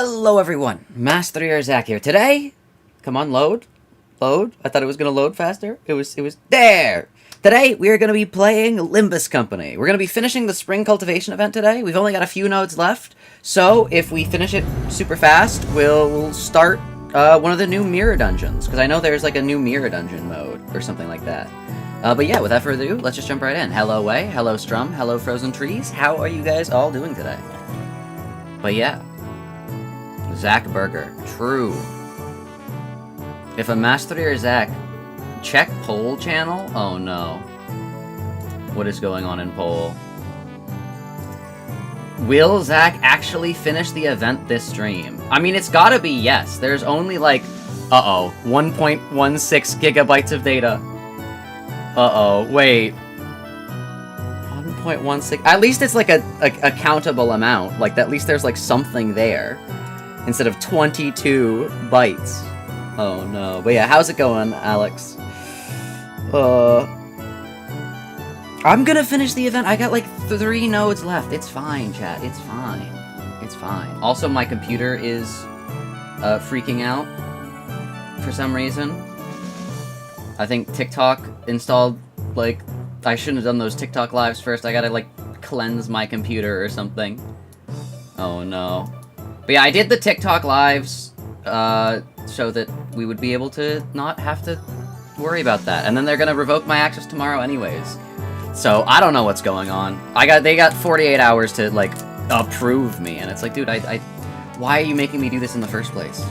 Hello everyone, Mast3r Zak here. Today, come on, load. I thought it was gonna load faster. It was there. Today, we are gonna be playing Limbus Company. We're gonna be finishing the spring cultivation event today. We've only got a few nodes left, so if we finish it super fast, we'll start one of the new mirror dungeons, because I know there's like a new mirror dungeon mode or something like that. But yeah, without further ado, let's just jump right in. Hello Way, hello Strum, hello Frozen Trees. How are you guys all doing today? But yeah, Zak Burger, true. If a Mast3r Zak check poll channel? Oh no. What is going on in poll? Will Zak actually finish the event this stream? I mean, it's gotta be yes. There's only like, 1.16 gigabytes of data. Wait. 1.16. At least it's like a countable amount. Like, at least there's like something there. Instead of 22 bytes. Oh no. But yeah, how's it going, Alex? I'm gonna finish the event. I got like 3 nodes left. It's fine, chat. It's fine. It's fine. Also, my computer is freaking out for some reason. I think TikTok installed, like, I shouldn't have done those TikTok lives first. I gotta, like, cleanse my computer or something. Oh, no. But yeah, I did the TikTok lives, so that we would be able to not have to worry about that. And then they're gonna revoke my access tomorrow anyways. So, I don't know what's going on. They got 48 hours to, like, approve me. And it's like, dude, why are you making me do this in the first place?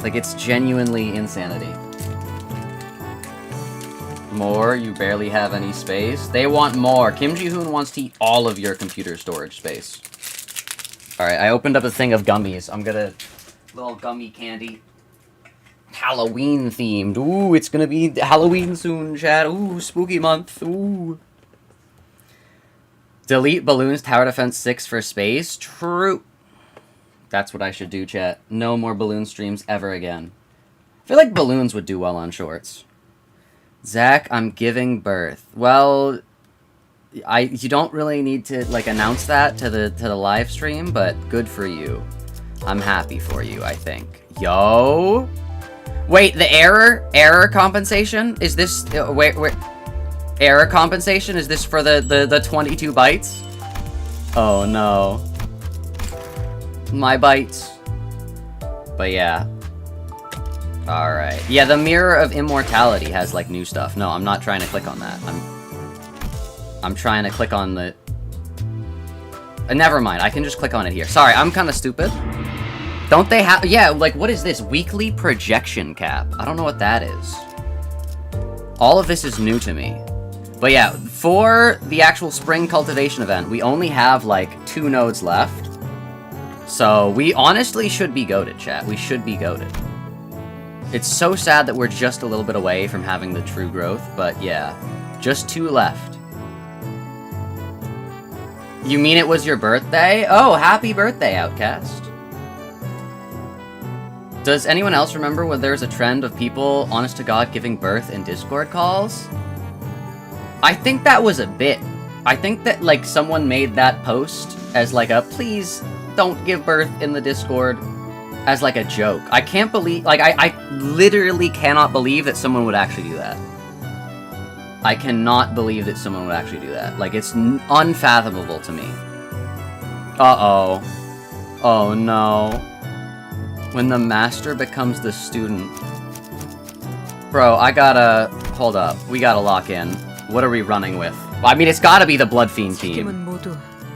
Like, it's genuinely insanity. More? You barely have any space? They want more. Kim Ji-hoon wants to eat all of your computer storage space. Alright, I opened up a thing of gummies. I'm gonna... Little gummy candy. Halloween themed. Ooh, it's gonna be Halloween soon, chat. Ooh, spooky month. Ooh. Delete Balloons Tower Defense 6 for space? True. That's what I should do, chat. No more balloon streams ever again. I feel like balloons would do well on shorts. Zak, I'm giving birth. Well, you don't really need to like announce that to the live stream, but good for you. I'm happy for you, I think. Yo. Wait, the error compensation? Is this wait, error compensation? Is this for the 22 bytes? Oh no. My bytes. But yeah. Alright. Yeah, the Mirror of Immortality has, like, new stuff. No, I'm not trying to click on that. I'm trying to click on the... never mind, I can just click on it here. Sorry, I'm kind of stupid. Don't they have... Yeah, like, what is this? Weekly projection cap. I don't know what that is. All of this is new to me. But yeah, for the actual spring cultivation event, we only have, like, 2 nodes left. So, we honestly should be goated, chat. We should be goated. It's so sad that we're just a little bit away from having the true growth, but yeah. Just 2 left. You mean it was your birthday? Oh, happy birthday, Outcast. Does anyone else remember when there was a trend of people, honest to God, giving birth in Discord calls? I think that was a bit. I think that, like, someone made that post as, like, a, please don't give birth in the Discord, as, like, a joke. I can't believe, like, I literally cannot believe that someone would actually do that. I cannot believe that someone would actually do that. Like, it's unfathomable to me. Uh-oh. Oh, no. When the master becomes the student. Bro, I gotta... Hold up. We gotta lock in. What are we running with? I mean, it's gotta be the Blood Fiend team.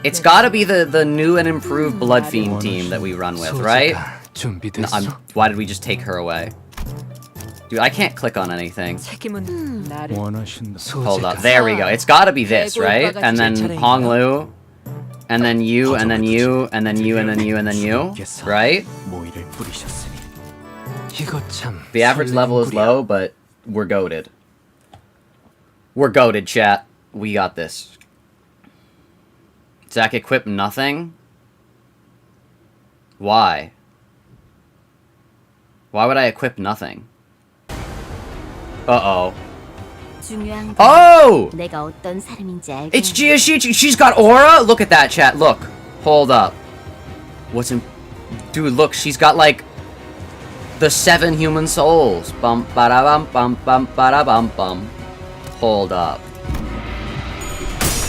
It's gotta be the new and improved Blood Fiend team that we run with, right? No, why did we just take her away? Dude, I can't click on anything. Hold up. There we go. It's gotta be this, right? And then Honglu. And then you, and then you, and then you, and then you, and then you. Right? The average level is low, but we're goated. We're goated, chat. We got this. Zak equip nothing? Why? Why would I equip nothing? Uh-oh. Oh! It's Jia Xichun! She's got aura? Look at that, chat. Look. Hold up. What's in... Dude, look, she's got, like, the 7 human souls. Bum, ba-da-bum, bum, bum, ba-da-bum, bum. Hold up.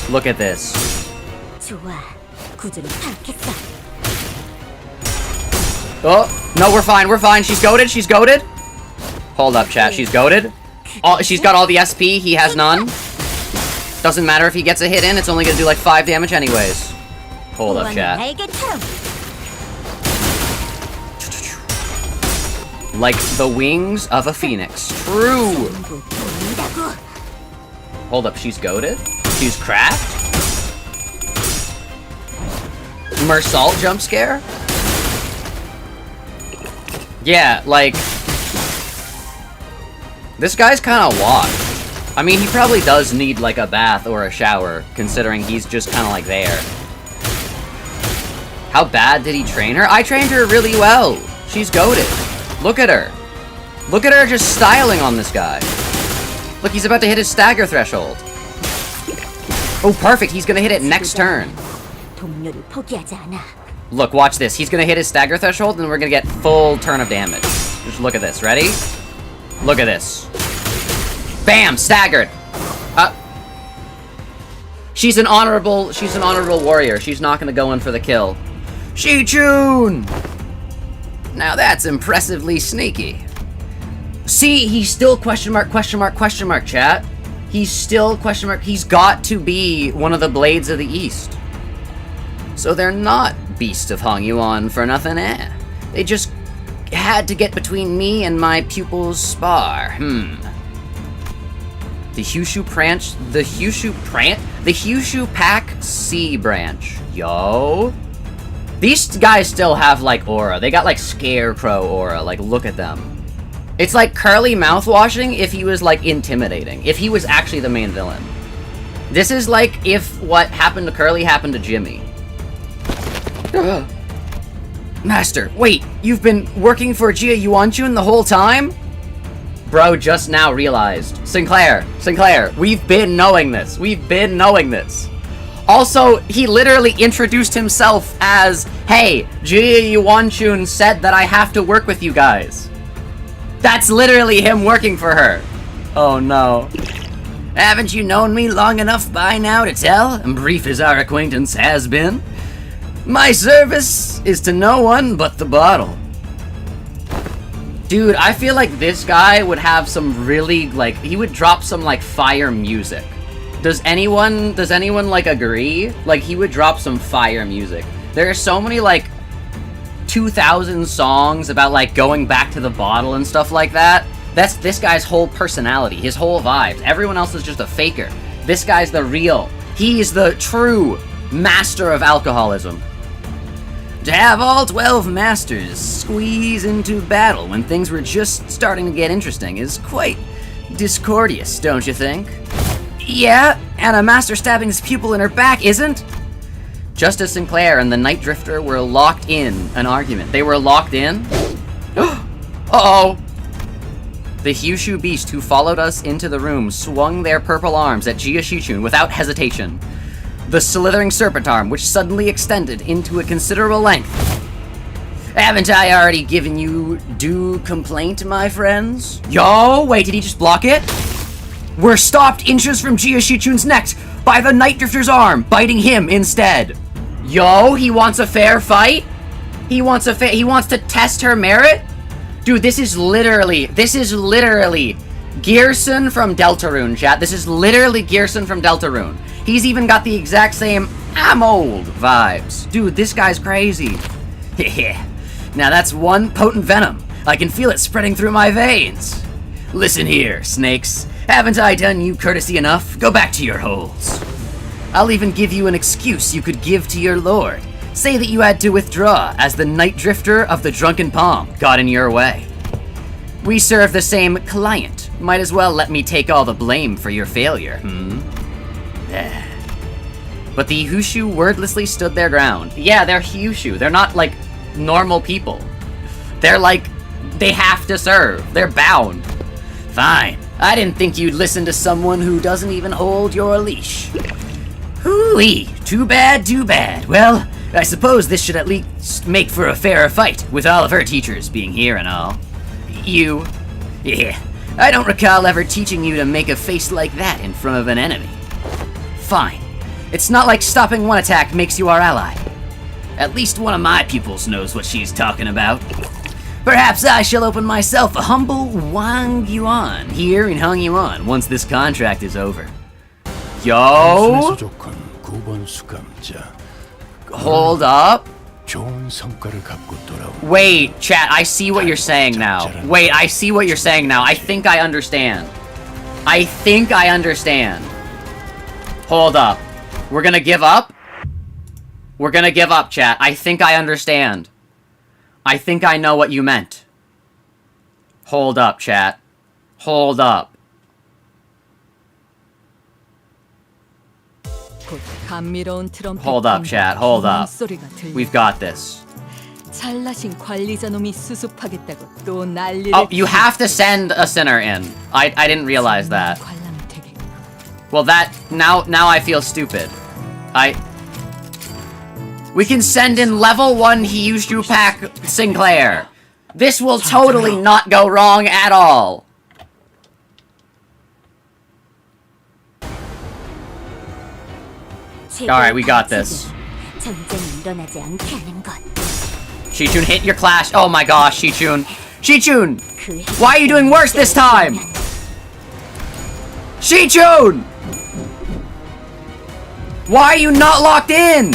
Look at this. Oh, no, we're fine, we're fine. She's goated, she's goated. Hold up, chat, she's goated. Oh, she's got all the SP, he has none. Doesn't matter if he gets a hit in, it's only gonna do like 5 damage anyways. Hold up, chat. Like the wings of a phoenix. True! Hold up, she's goated? She's cracked? Mersault jump scare? Yeah, like... This guy's kinda washed. I mean, he probably does need like a bath or a shower, considering he's just kinda like there. How bad did he train her? I trained her really well. She's goated. Look at her. Look at her just styling on this guy. Look, he's about to hit his stagger threshold. Oh, perfect. He's gonna hit it next turn. Look, watch this. He's gonna hit his stagger threshold, and we're gonna get full turn of damage. Just look at this. Ready? Look at this. Bam! Staggered. She's an honorable warrior. She's not gonna go in for the kill. Xichun! Now that's impressively sneaky. See, he's still question mark, chat. He's still question mark. He's got to be one of the Blades of the East. So they're not Beasts of Hongyuan for nothing, eh? They just had to get between me and my pupil's spar. The Hyushu Pack C branch. Yo. These guys still have, like, aura. They got, like, scarecrow aura. Like, look at them. It's like Curly mouthwashing if he was, like, intimidating. If he was actually the main villain. This is like if what happened to Curly happened to Jimmy. Master, wait, you've been working for Jia Xichun the whole time? Bro just now realized. Sinclair, we've been knowing this. Also, he literally introduced himself as, hey, Jia Xichun said that I have to work with you guys. That's literally him working for her. Oh no. Haven't you known me long enough by now to tell, brief as our acquaintance has been? My service is to no one but the bottle. Dude, I feel like this guy would have some really, like, he would drop some, like, fire music. Does anyone, like, agree? Like, he would drop some fire music. There are so many, like, 2000 songs about, like, going back to the bottle and stuff like that. That's this guy's whole personality, his whole vibe. Everyone else is just a faker. This guy's the real. He's the true master of alcoholism. To have all 12 masters squeeze into battle when things were just starting to get interesting is quite discordious, don't you think? Yeah, and a master stabbing his pupil in her back isn't? Justice Sinclair and the Night Drifter were locked in an argument. They were locked in? Uh-oh! The Hyushu beast who followed us into the room swung their purple arms at Jia Xichun without hesitation. The slithering serpent arm, which suddenly extended into a considerable length. Haven't I already given you due complaint, my friends? Yo, wait, did he just block it? We're stopped inches from Jia Xichun's neck by the Night Drifter's arm, biting him instead. Yo, he wants a fair fight? He wants to test her merit? Dude, this is literally Gearson from Deltarune, chat. This is literally Gearson from Deltarune. He's even got the exact same I'm old vibes. Dude, this guy's crazy. Now that's one potent venom. I can feel it spreading through my veins. Listen here, snakes. Haven't I done you courtesy enough? Go back to your holes. I'll even give you an excuse you could give to your lord. Say that you had to withdraw as the Night Drifter of the Drunken Palm got in your way. We serve the same client. Might as well let me take all the blame for your failure, But the Hyushu wordlessly stood their ground. Yeah, they're Hyushu. They're not, like, normal people. They're, like, they have to serve. They're bound. Fine. I didn't think you'd listen to someone who doesn't even hold your leash. Hooey. Too bad, too bad. Well, I suppose this should at least make for a fairer fight, with all of her teachers being here and all. You... Yeah, I don't recall ever teaching you to make a face like that in front of an enemy. Fine. It's not like stopping one attack makes you our ally. At least one of my pupils knows what she's talking about. Perhaps I shall open myself a humble Hongyuan here in Hongyuan once this contract is over. Yo! Hold up. Wait, chat, I see what you're saying now. Wait, I see what you're saying now. I think I understand. I think I understand. Hold up. We're gonna give up? We're gonna give up, chat. I think I understand. I think I know what you meant. Hold up, chat. Hold up. Hold up, chat. Hold up. We've got this. Oh, you have to send a sinner in. I didn't realize that. Well, that... Now I feel stupid. We can send in level 1 Hyushu Pack Sinclair. This will totally not go wrong at all. Alright, we got this. Xichun, hit your clash. Oh my gosh, Xichun. Xichun! Why are you doing worse this time? Xichun! Why are you not locked in?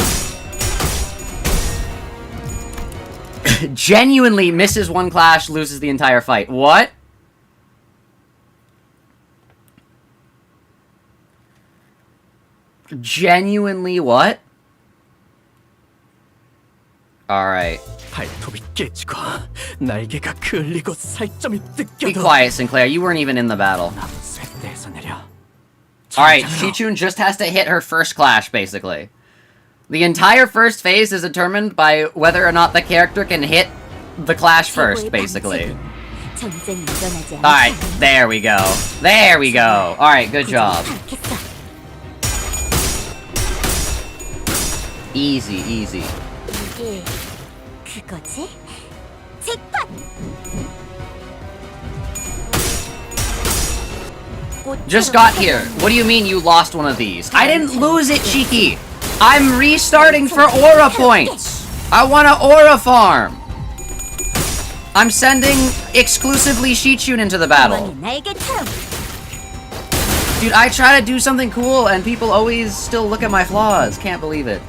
Genuinely misses one clash, loses the entire fight. What? Genuinely what? Alright. Be quiet, Sinclair. You weren't even in the battle. Alright, Xichun just has to hit her first clash, basically. The entire first phase is determined by whether or not the character can hit the clash first, basically. Alright, there we go. There we go. Alright, good job. Easy, easy. Just got here. What do you mean you lost one of these? I didn't lose it, Cheeky! I'm restarting for aura points! I want an aura farm! I'm sending exclusively Xichun into the battle. Dude, I try to do something cool and people always still look at my flaws. Can't believe it.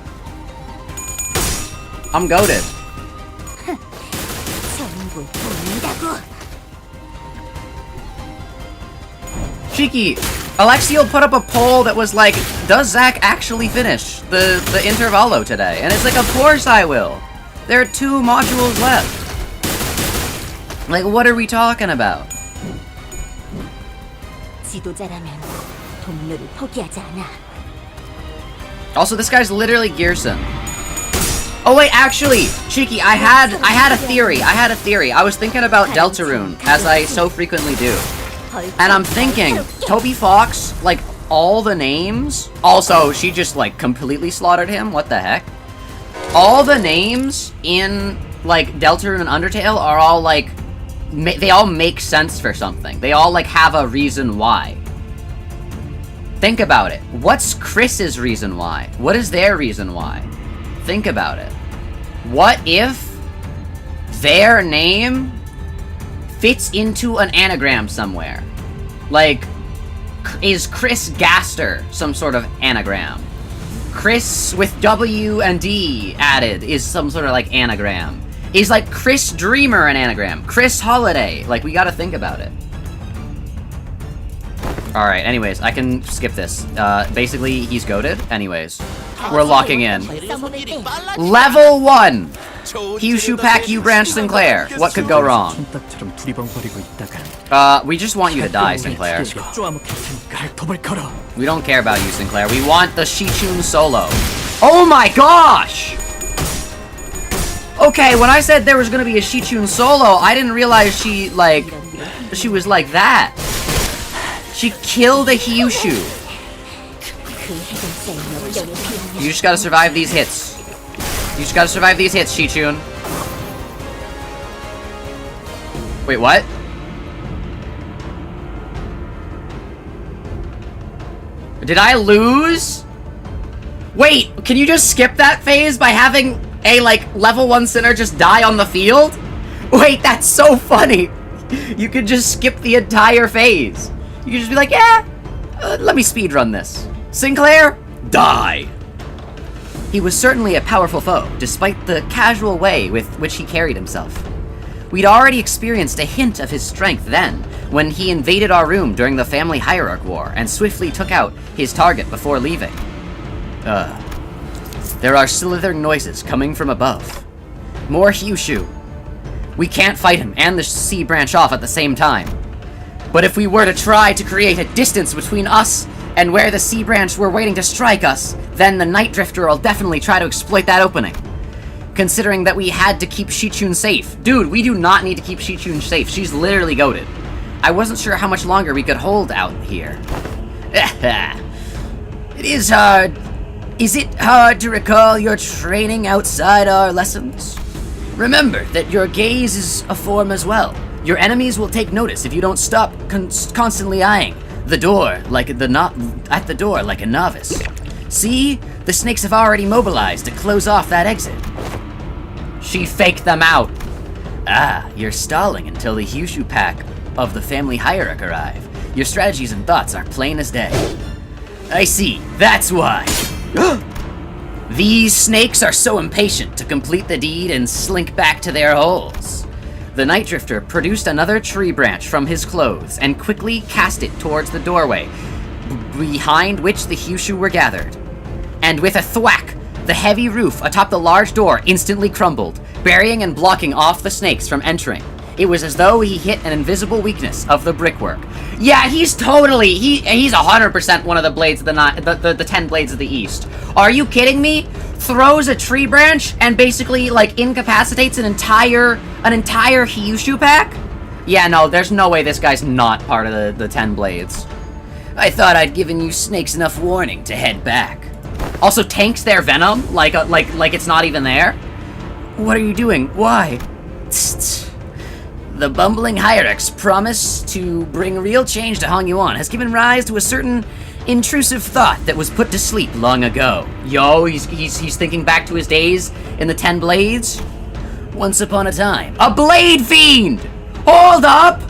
I'm goated. Cheeky, Alexio put up a poll that was like, does Zach actually finish the Intervallo today? And it's like, of course I will. There are 2 modules left. Like, what are we talking about? Also, this guy's literally Gearson. Oh wait, actually, Cheeky, I had a theory. I was thinking about Deltarune, as I so frequently do. And I'm thinking, Toby Fox, like, all the names... Also, she just, like, completely slaughtered him? What the heck? All the names in, like, Deltarune and Undertale are all, like... they all make sense for something. They all, like, have a reason why. Think about it. What's Chris's reason why? What is their reason why? Think about it. What if their name fits into an anagram somewhere? Like, is Chris Gaster some sort of anagram? Chris with W and D added is some sort of, like, anagram. Is, like, Chris Dreamer an anagram? Chris Holiday? Like, we gotta think about it. Alright, anyways, I can skip this. Basically, he's goated. Anyways, we're locking in. Level 1! Hyushu Pack U-Branch Sinclair. What could go wrong? We just want you to die, Sinclair. We don't care about you, Sinclair. We want the Xichun solo. Oh my gosh! Okay, when I said there was gonna be a Xichun solo, I didn't realize she was like that. She killed a Hyushu. You just gotta survive these hits. You just gotta survive these hits, Xichun. Wait, what? Did I lose? Wait, can you just skip that phase by having a, like, level 1 sinner just die on the field? Wait, that's so funny. You could just skip the entire phase. You could just be like, yeah, let me speedrun this. Sinclair, die. He was certainly a powerful foe, despite the casual way with which he carried himself. We'd already experienced a hint of his strength then, when he invaded our room during the family hierarch war and swiftly took out his target before leaving. There are slithering noises coming from above. More Hyushu. We can't fight him and the sea branch off at the same time. But if we were to try to create a distance between us and where the sea branch were waiting to strike us, then the Night Drifter will definitely try to exploit that opening. Considering that we had to keep Xichun safe. Dude, we do not need to keep Xichun safe. She's literally goated. I wasn't sure how much longer we could hold out here. It is hard. Is it hard to recall your training outside our lessons? Remember that your gaze is a form as well. Your enemies will take notice if you don't stop constantly eyeing the door like at the door like a novice. See? The snakes have already mobilized to close off that exit. She faked them out. Ah, you're stalling until the Hyushu pack of the family hierarch arrive. Your strategies and thoughts are plain as day. I see, that's why. These snakes are so impatient to complete the deed and slink back to their holes. The Night Drifter produced another tree branch from his clothes and quickly cast it towards the doorway, behind which the Hyushu were gathered. And with a thwack, the heavy roof atop the large door instantly crumbled, burying and blocking off the snakes from entering. It was as though he hit an invisible weakness of the brickwork. Yeah, he's 100% one of the blades of the 10 blades of the East. Are you kidding me? Throws a tree branch and basically, like, incapacitates an entire Hyushu pack? Yeah, no, there's no way this guy's not part of the 10 blades. I thought I'd given you snakes enough warning to head back. Also tanks their venom, like it's not even there. What are you doing? Why? The bumbling hierarch's promise to bring real change to Hongyuan has given rise to a certain intrusive thought that was put to sleep long ago. Yo, he's thinking back to his days in the 10 blades. Once upon a time, a blade fiend. Hold up.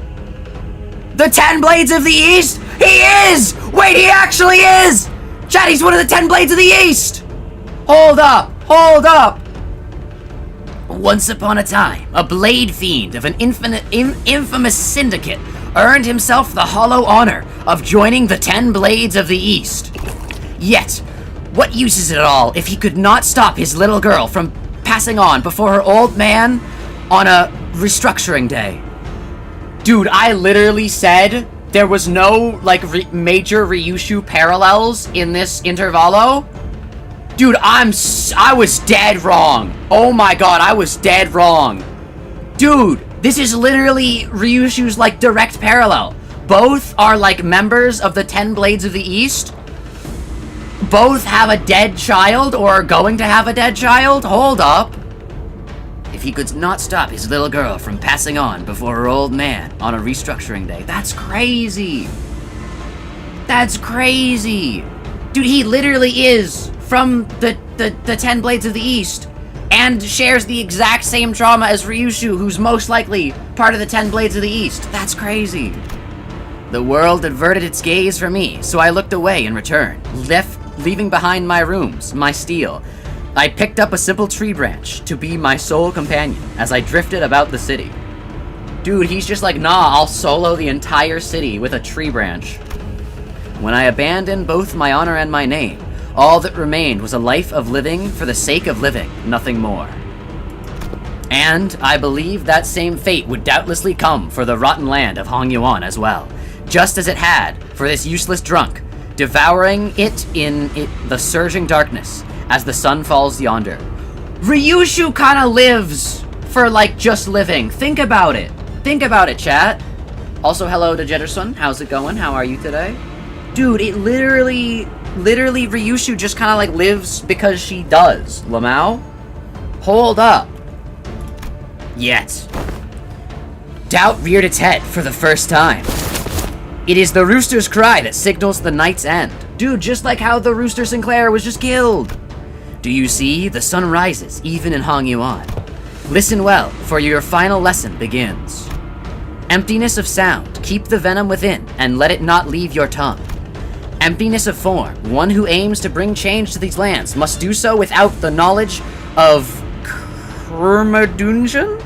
The 10 blades of the East. He is. Wait, he actually is. Chat, he's one of the 10 blades of the East! Hold up! Hold up! Once upon a time, a blade fiend of an infamous syndicate earned himself the hollow honor of joining the 10 blades of the East. Yet, what use is it all if he could not stop his little girl from passing on before her old man on a restructuring day? Dude, I literally said there was no, like, major Ryoshu parallels in this intervalo. Dude, I was dead wrong. Oh my god, I was dead wrong. Dude, this is literally Ryoshu's, like, direct parallel. Both are, like, members of the 10 Blades of the East. Both have a dead child, or are going to have a dead child. Hold up. If he could not stop his little girl from passing on before her old man on a restructuring day. That's crazy. That's crazy. Dude, he literally is from the 10 Blades of the East and shares the exact same trauma as Ryoshu, who's most likely part of the 10 Blades of the East. That's crazy. The world averted its gaze from me, so I looked away in return, leaving behind my rooms, my steel. I picked up a simple tree branch to be my sole companion as I drifted about the city. Dude, he's just like, nah, I'll solo the entire city with a tree branch. When I abandoned both my honor and my name, all that remained was a life of living for the sake of living, nothing more. And I believe that same fate would doubtlessly come for the rotten land of Hongyuan as well, just as it had for this useless drunk, devouring it in the surging darkness as the sun falls yonder. Ryoshu kinda lives for, like, just living. Think about it. Think about it, chat. Also, hello to Jetterson. How's it going? How are you today? Dude, it literally Ryoshu just kinda, like, lives because she does. Lamau? Hold up. Yet. Doubt reared its head for the first time. It is the rooster's cry that signals the night's end. Dude, just like how the rooster Sinclair was just killed. Do you see? The sun rises, even in Hongyuan. Listen well, for your final lesson begins. Emptiness of sound, keep the venom within, and let it not leave your tongue. Emptiness of form, one who aims to bring change to these lands must do so without the knowledge of Kurmadunjan?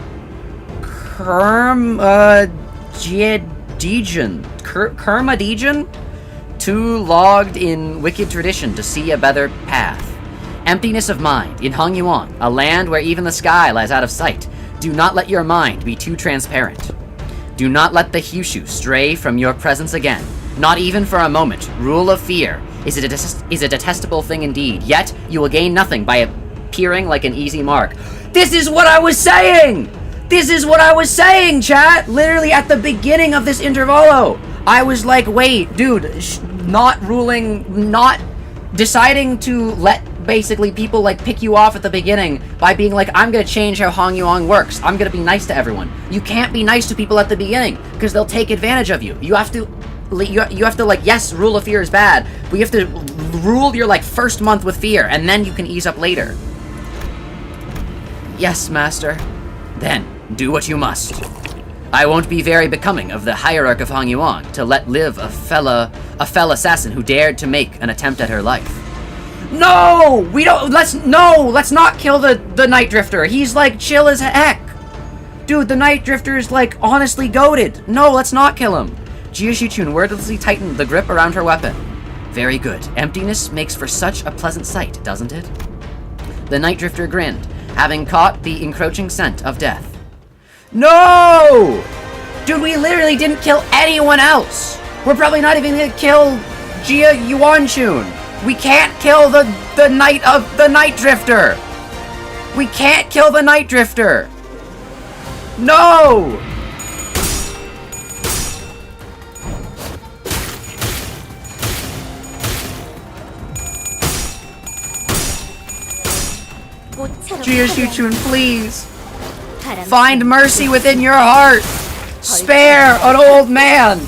Kurmadijan? Too logged in wicked tradition to see a better path. Emptiness of mind, in Hongyuan, a land where even the sky lies out of sight. Do not let your mind be too transparent. Do not let the Hyushu stray from your presence again. Not even for a moment. Rule of fear is a detestable thing indeed, yet you will gain nothing by appearing like an easy mark. This is what I was saying! This is what I was saying, chat! Literally at the beginning of this intervalo. I was like, wait, dude, not deciding to let basically people like pick you off at the beginning by being like, I'm gonna change how Hongyuan works. I'm gonna be nice to everyone. You can't be nice to people at the beginning because they'll take advantage of you. You have to like, yes, rule of fear is bad, but you have to rule your like first month with fear and then you can ease up later. Yes, master. Then do what you must. I won't be very becoming of the hierarch of Hongyuan to let live a fell assassin who dared to make an attempt at her life. No! Let's not kill the Night Drifter. He's like chill as heck. Dude, the Night Drifter is like honestly goated. No, let's not kill him. Jia Xichun wordlessly tightened the grip around her weapon. Very good. Emptiness makes for such a pleasant sight, doesn't it? The Night Drifter grinned, having caught the encroaching scent of death. No! Dude, we literally didn't kill anyone else. We're probably not even gonna kill Jia Xichun. We can't kill the Night Drifter. We can't kill the Night Drifter. No! Jia Xichun, please. Find mercy within your heart. Spare an old man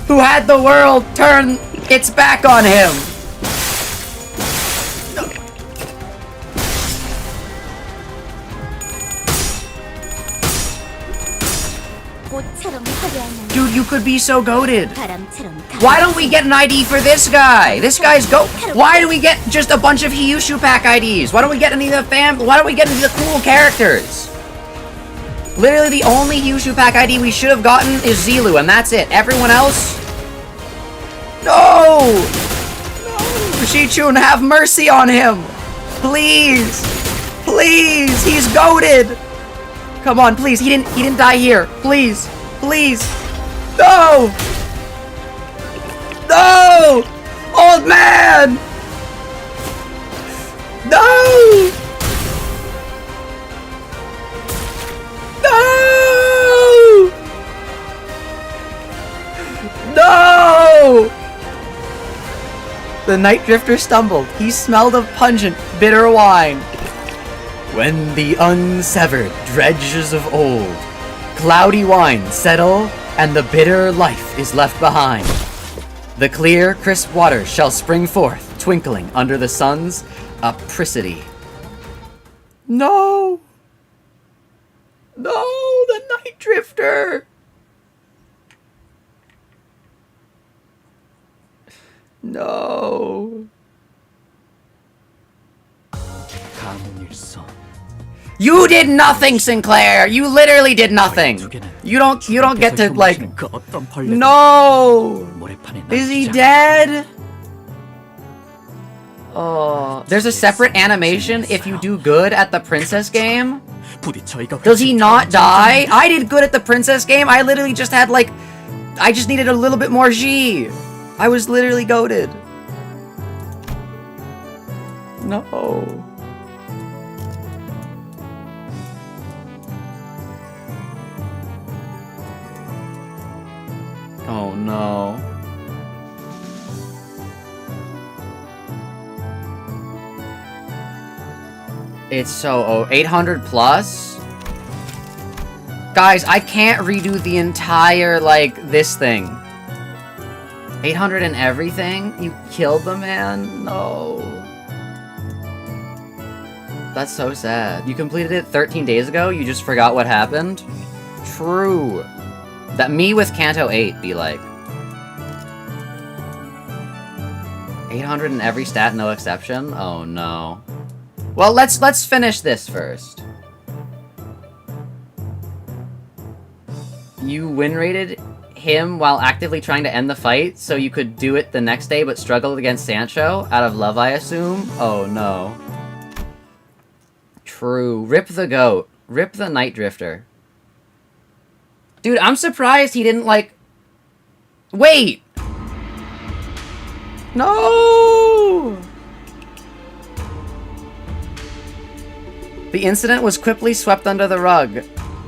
who had the world turn its back on him. Dude, you could be so goated. Why don't we get an ID for this guy? This guy's Why do we get just a bunch of Hyushu pack IDs? Why don't we get any of the Why don't we get any of the cool characters? Literally the only Hyushu pack ID we should have gotten is Zilu, and that's it. Everyone else? No! No! Xichun, have mercy on him! Please! Please! He's goated! Come on, please. He didn't die here. Please. Please. No! No! Old man! No! No! No! The Night Drifter stumbled. He smelled of pungent, bitter wine. When the unsevered dredges of old, cloudy wine settle, and the bitter life is left behind, the clear, crisp waters shall spring forth, twinkling under the sun's apricity. No! No, the Night Drifter! No. You did nothing, Sinclair! You literally did nothing! You don't get to, like... No! Is he dead? Oh... There's a separate animation if you do good at the Princess game? Does he not die? I did good at the Princess game. I literally just had, like... I just needed a little bit more G. I was literally goated. No. Oh no. It's so 800 plus? Guys, I can't redo the entire, like, this thing. 800 and everything? You killed the man? No. That's so sad. You completed it 13 days ago? You just forgot what happened? True. That me with Kanto 8 be like. 800 in every stat, no exception? Oh no. Well, let's finish this first. You win rated him while actively trying to end the fight, so you could do it the next day but struggled against Sancho? Out of love, I assume? Oh no. True. Rip the goat. Rip the Night Drifter. Dude, I'm surprised he didn't, like... Wait! No! The incident was quickly swept under the rug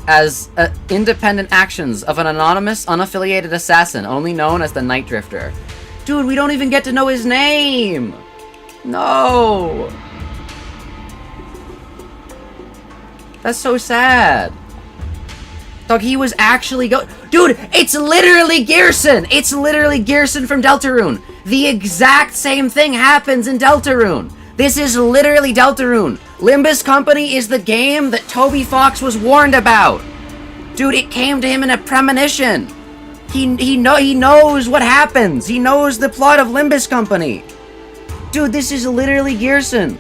as independent actions of an anonymous, unaffiliated assassin, only known as the Night Drifter. Dude, we don't even get to know his name! No! That's so sad. Dog, he was actually Dude, it's literally Gearson! It's literally Gearson from Deltarune! The exact same thing happens in Deltarune! This is literally Deltarune! Limbus Company is the game that Toby Fox was warned about! Dude, it came to him in a premonition! He knows what happens! He knows the plot of Limbus Company! Dude, this is literally Gearson!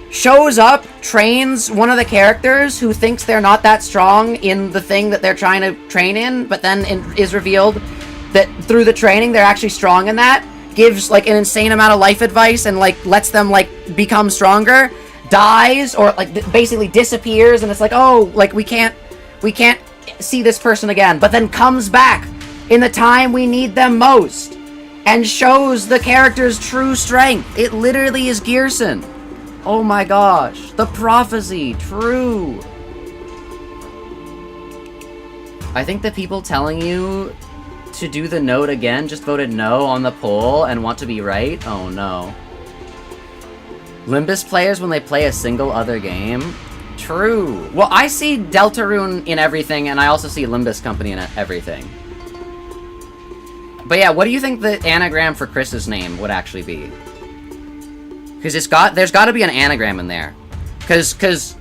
Shows up, trains one of the characters who thinks they're not that strong in the thing that they're trying to train in, but then is revealed that through the training they're actually strong in that, gives like an insane amount of life advice and like lets them like become stronger, dies or like basically disappears, and it's like, oh, like we can't see this person again, but then comes back in the time we need them most and shows the character's true strength. It literally is Gearson. Oh my gosh, the prophecy, true. I think the people telling you to do the note again just voted no on the poll and want to be right? Oh no. Limbus players when they play a single other game? True. Well, I see Deltarune in everything, and I also see Limbus Company in everything. But yeah, what do you think the anagram for Chris's name would actually be? Because there's got to be an anagram in there. Because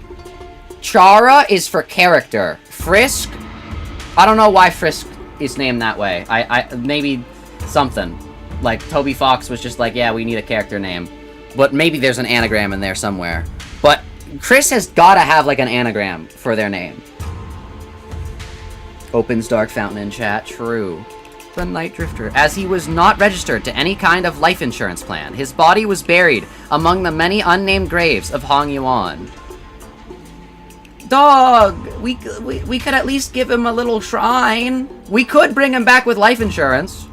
Chara is for character. Frisk, I don't know why Frisk is named that way. Maybe something. Like, Toby Fox was just like, yeah, we need a character name. But maybe there's an anagram in there somewhere. But Chris has got to have, like, an anagram for their name. Opens Dark Fountain in chat. True. The Night Drifter. As he was not registered to any kind of life insurance plan, his body was buried among the many unnamed graves of Hongyuan. Dog! We could at least give him a little shrine. We could bring him back with life insurance.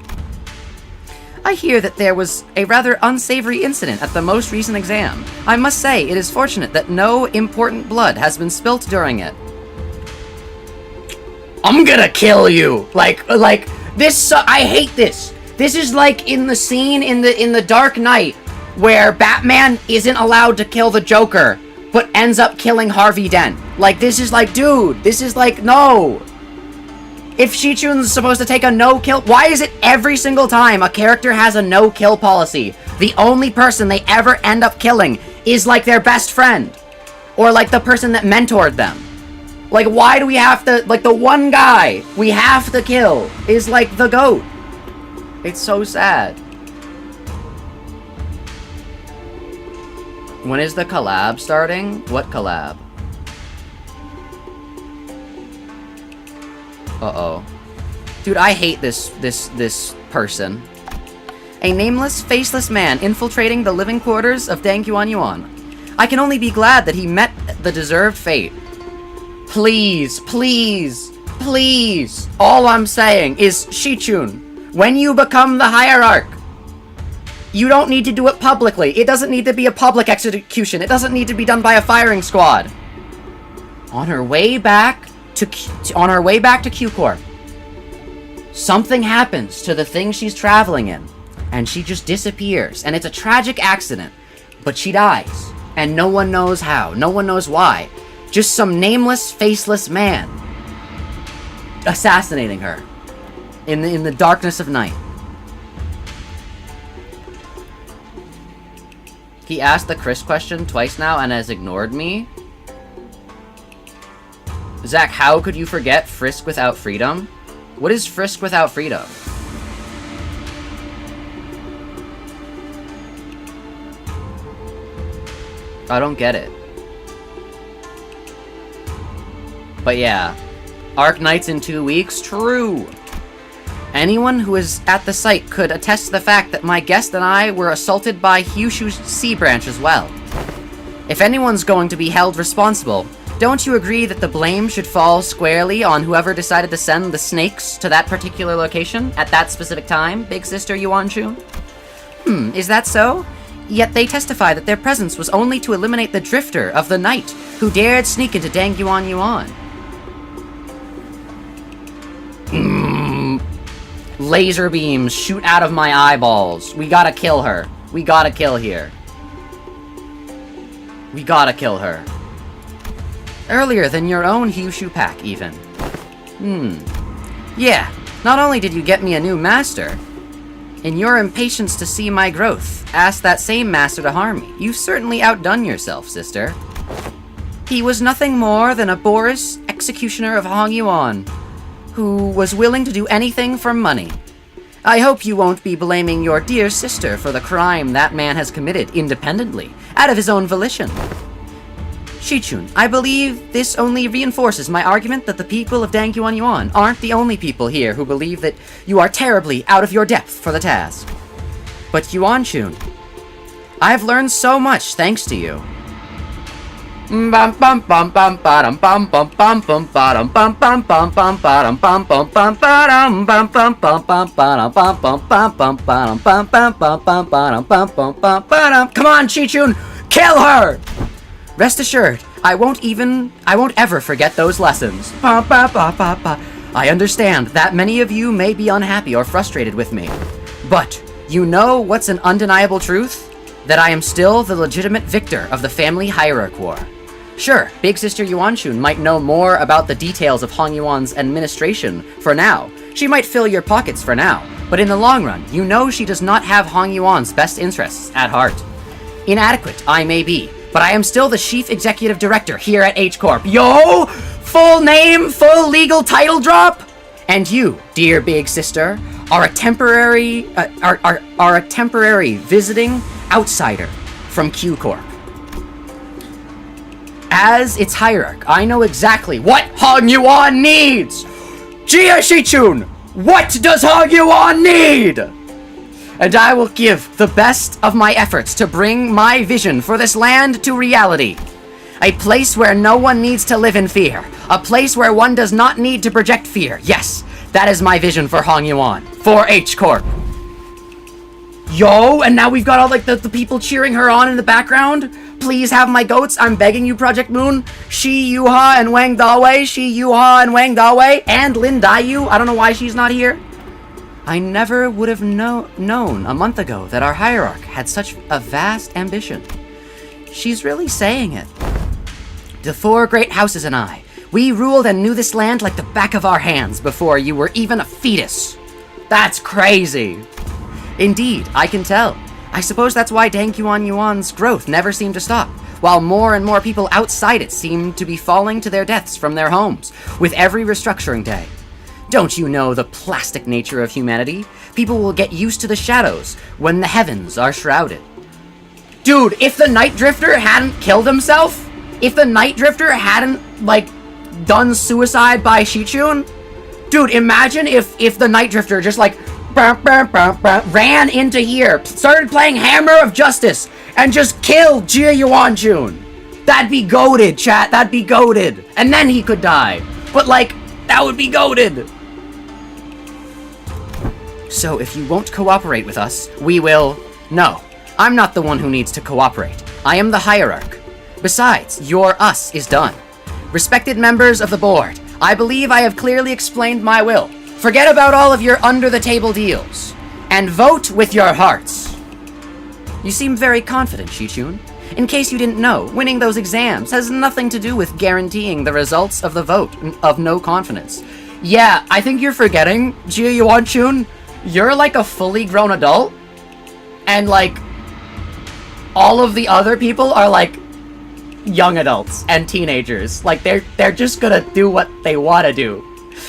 I hear that there was a rather unsavory incident at the most recent exam. I must say, it is fortunate that no important blood has been spilt during it. I'm gonna kill you! Like, this, I hate this. This is like in the scene in the Dark Knight where Batman isn't allowed to kill the Joker, but ends up killing Harvey Dent. Like, this is like, dude, this is like, no. If Xichun's supposed to take a no-kill, why is it every single time a character has a no-kill policy, the only person they ever end up killing is like their best friend? Or like the person that mentored them? Like, why do we have to, like, the one guy we have to kill is, like, the GOAT? It's so sad. When is the collab starting? What collab? Uh-oh. Dude, I hate this person. A nameless, faceless man infiltrating the living quarters of Dangyuan Yuan. I can only be glad that he met the deserved fate. Please, please, please. All I'm saying is, Xichun, when you become the hierarch, you don't need to do it publicly. It doesn't need to be a public execution. It doesn't need to be done by a firing squad. On her way back to Q Corp, something happens to the thing she's traveling in, and she just disappears. And it's a tragic accident, but she dies. And no one knows how. No one knows why. Just some nameless, faceless man assassinating her in the darkness of night. He asked the Chris question twice now and has ignored me. Zach, how could you forget Frisk without freedom? What is Frisk without freedom? I don't get it. But yeah. Arknights in 2 weeks? True! Anyone who is at the site could attest to the fact that my guest and I were assaulted by Hyushu's C branch as well. If anyone's going to be held responsible, don't you agree that the blame should fall squarely on whoever decided to send the snakes to that particular location at that specific time, Big Sister Yuan-chun? Is that so? Yet they testify that their presence was only to eliminate the drifter of the night who dared sneak into Dangyuan Yuan. Laser beams shoot out of my eyeballs. We gotta kill her. We gotta kill here. We gotta kill her. Earlier than your own Hyushu pack, even. Yeah, not only did you get me a new master, in your impatience to see my growth, asked that same master to harm me. You've certainly outdone yourself, sister. He was nothing more than a Boris executioner of Hongyuan, who was willing to do anything for money. I hope you won't be blaming your dear sister for the crime that man has committed independently, out of his own volition. Xichun, I believe this only reinforces my argument that the people of Dangyuan Yuan aren't the only people here who believe that you are terribly out of your depth for the task. But Yuan-chun, I've learned so much thanks to you. Come on, Xichun, kill her! Rest assured, I won't ever forget those lessons. I understand that many of you may be unhappy or frustrated with me, but you know what's an undeniable truth? That I am still the legitimate victor of the family hierarch war. Sure, Big Sister Yuan-chun might know more about the details of Hongyuan's administration for now. She might fill your pockets for now, but in the long run, you know she does not have Hongyuan's best interests at heart. Inadequate I may be, but I am still the Chief Executive Director here at H-Corp. Yo! Full name, full legal title drop? And you, dear Big Sister, are a temporary visiting outsider from Q-Corp. As its hierarch, I know exactly what Hongyuan needs! Jia Xichun, what does Hongyuan need? And I will give the best of my efforts to bring my vision for this land to reality. A place where no one needs to live in fear. A place where one does not need to project fear. Yes, that is my vision for Hongyuan. For H-Corp. Yo, and now we've got all like the people cheering her on in the background. Please have my goats. I'm begging you, ProjectMoon. Shi Yuha and Wang Dawei. Shi Yuha and Wang Dawei. And Lin Daiyu. I don't know why she's not here. I never would have known a month ago that our hierarch had such a vast ambition. She's really saying it. The four great houses and I, we ruled and knew this land like the back of our hands before you were even a fetus. That's crazy. Indeed, I can tell. I suppose that's why Dangyuan Yuan's growth never seemed to stop, while more and more people outside it seemed to be falling to their deaths from their homes, with every restructuring day. Don't you know the plastic nature of humanity? People will get used to the shadows when the heavens are shrouded. Dude, if the Night Drifter hadn't killed himself, if the Night Drifter hadn't, like, done suicide by Xichun, dude, imagine if the Night Drifter just, like, ran into here, started playing Hammer of Justice, and just killed Jia Yuan-chun. That'd be goated, chat. That'd be goated. And then he could die. But, like, that would be goated. So if you won't cooperate with us, we will... No, I'm not the one who needs to cooperate. I am the hierarch. Besides, your us is done. Respected members of the board, I believe I have clearly explained my will. Forget about all of your under-the-table deals, and vote with your hearts. You seem very confident, Xichun. In case you didn't know, winning those exams has nothing to do with guaranteeing the results of the vote of no confidence. Yeah, I think you're forgetting, Jia Xichun, you're like a fully grown adult, and like, all of the other people are like young adults and teenagers. Like, they're just gonna do what they want to do.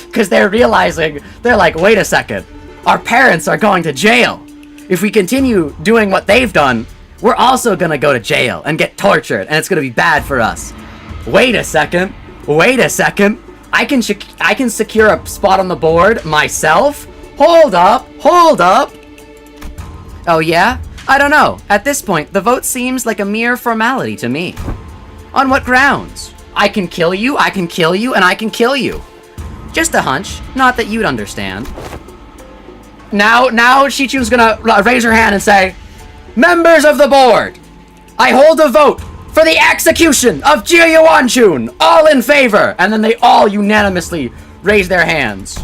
Because they're realizing, they're like, wait a second, our parents are going to jail. If we continue doing what they've done, we're also gonna go to jail and get tortured, and it's gonna be bad for us. Wait a second, I can secure a spot on the board myself? Hold up. Oh yeah? I don't know. At this point, the vote seems like a mere formality to me. On what grounds? I can kill you, and I can kill you. Just a hunch, not that you'd understand. Now Xichun's gonna raise her hand and say, Members of the board, I hold a vote for the execution of Jia Xichun, all in favor. And then they all unanimously raise their hands.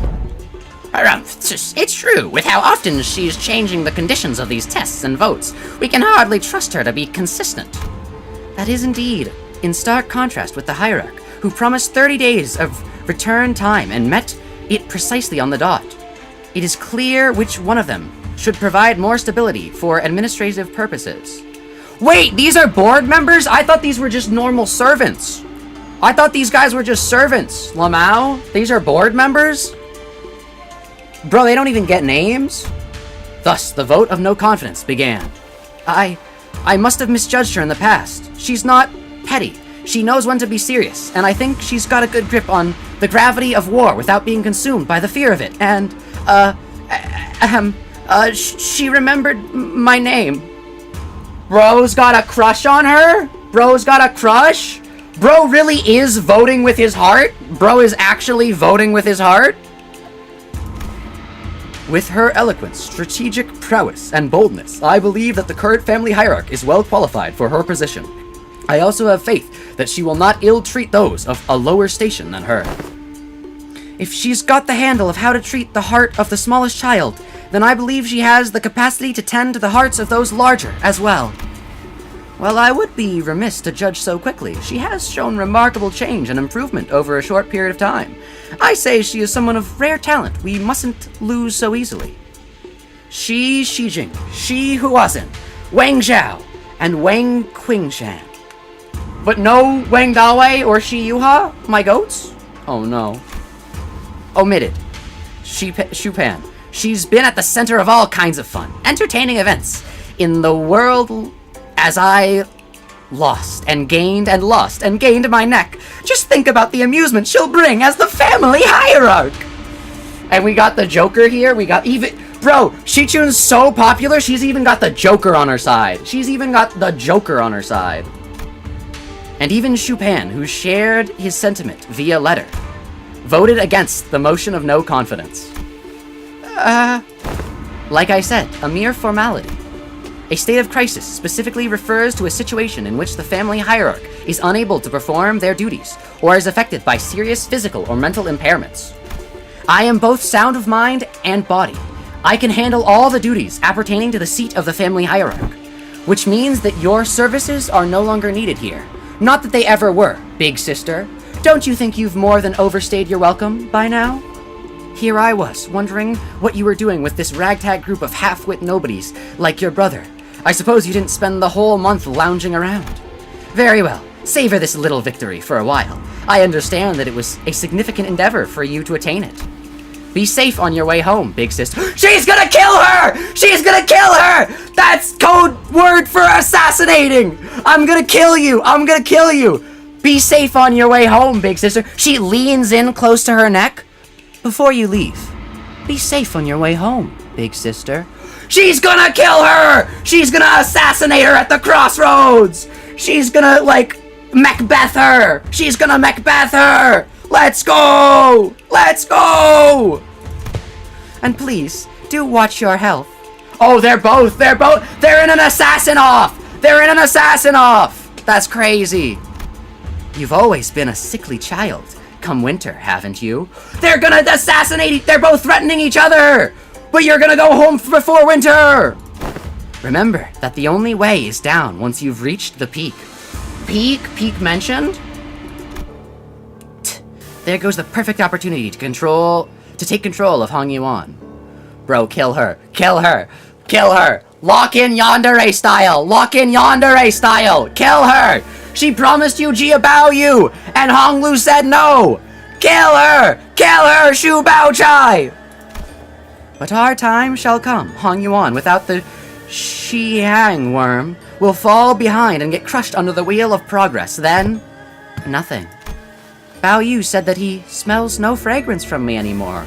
It's true, with how often she's changing the conditions of these tests and votes, we can hardly trust her to be consistent. That is indeed in stark contrast with the hierarch, who promised 30 days of return time and met it precisely on the dot. It is clear which one of them should provide more stability for administrative purposes. Wait, these are board members? I thought these were just normal servants. I thought these guys were just servants. Lamau, these are board members? Bro, they don't even get names? Thus, the vote of no confidence began. I must have misjudged her in the past. She's not petty. She knows when to be serious, and I think she's got a good grip on the gravity of war without being consumed by the fear of it, and, she remembered my name. Bro's got a crush on her? Bro's got a crush? Bro really is voting with his heart? Bro is actually voting with his heart? With her eloquence, strategic prowess, and boldness, I believe that the current family hierarch is well qualified for her position. I also have faith that she will not ill-treat those of a lower station than her. If she's got the handle of how to treat the heart of the smallest child, then I believe she has the capacity to tend to the hearts of those larger as well. Well, I would be remiss to judge so quickly. She has shown remarkable change and improvement over a short period of time. I say she is someone of rare talent we mustn't lose so easily. Shi Shijing, Shi Huazhen, Wang Zhao, and Wang Qingshan. But no Wang Dawei or Shi Yuha, my goats? Oh no. Omitted. Shupan. She's been at the center of all kinds of fun, entertaining events in the world as I lost and gained my neck. Just think about the amusement she'll bring as the family hierarch. And we got the Joker here. We got even... Bro, Xichun's so popular, she's even got the Joker on her side. And even Shupan, who shared his sentiment via letter, voted against the motion of no confidence. Like I said, a mere formality. A state of crisis specifically refers to a situation in which the family hierarch is unable to perform their duties or is affected by serious physical or mental impairments. I am both sound of mind and body. I can handle all the duties appertaining to the seat of the family hierarch, which means that your services are no longer needed here. Not that they ever were, big sister. Don't you think you've more than overstayed your welcome by now? Here I was, wondering what you were doing with this ragtag group of half-wit nobodies like your brother. I suppose you didn't spend the whole month lounging around. Very well, savor this little victory for a while. I understand that it was a significant endeavor for you to attain it. Be safe on your way home, big sister. She's gonna kill her! She's gonna kill her! That's code word for assassinating! I'm gonna kill you! Be safe on your way home, big sister. She leans in close to her neck. Before you leave, be safe on your way home, big sister. She's gonna kill her! She's gonna assassinate her at the crossroads! She's gonna, Macbeth her! She's gonna Macbeth her! Let's go! And please, do watch your health. Oh, they're in an assassin off! That's crazy. You've always been a sickly child, come winter, haven't you? They're gonna assassinate, they're both threatening each other! But you're gonna go home before winter! Remember that the only way is down once you've reached the peak. Peak mentioned? There goes the perfect opportunity to take control of Hongyuan. Bro, kill her. Kill her. Kill her. Lock in Yandere style. Lock in Yandere style. Kill her. She promised you Jia Bao Yu, and Honglu said no. Kill her. Kill her, Shu Bao Chai. But our time shall come. Hongyuan, without the Xiang worm, will fall behind and get crushed under the wheel of progress. Then, nothing. Bao Yu said that he smells no fragrance from me anymore.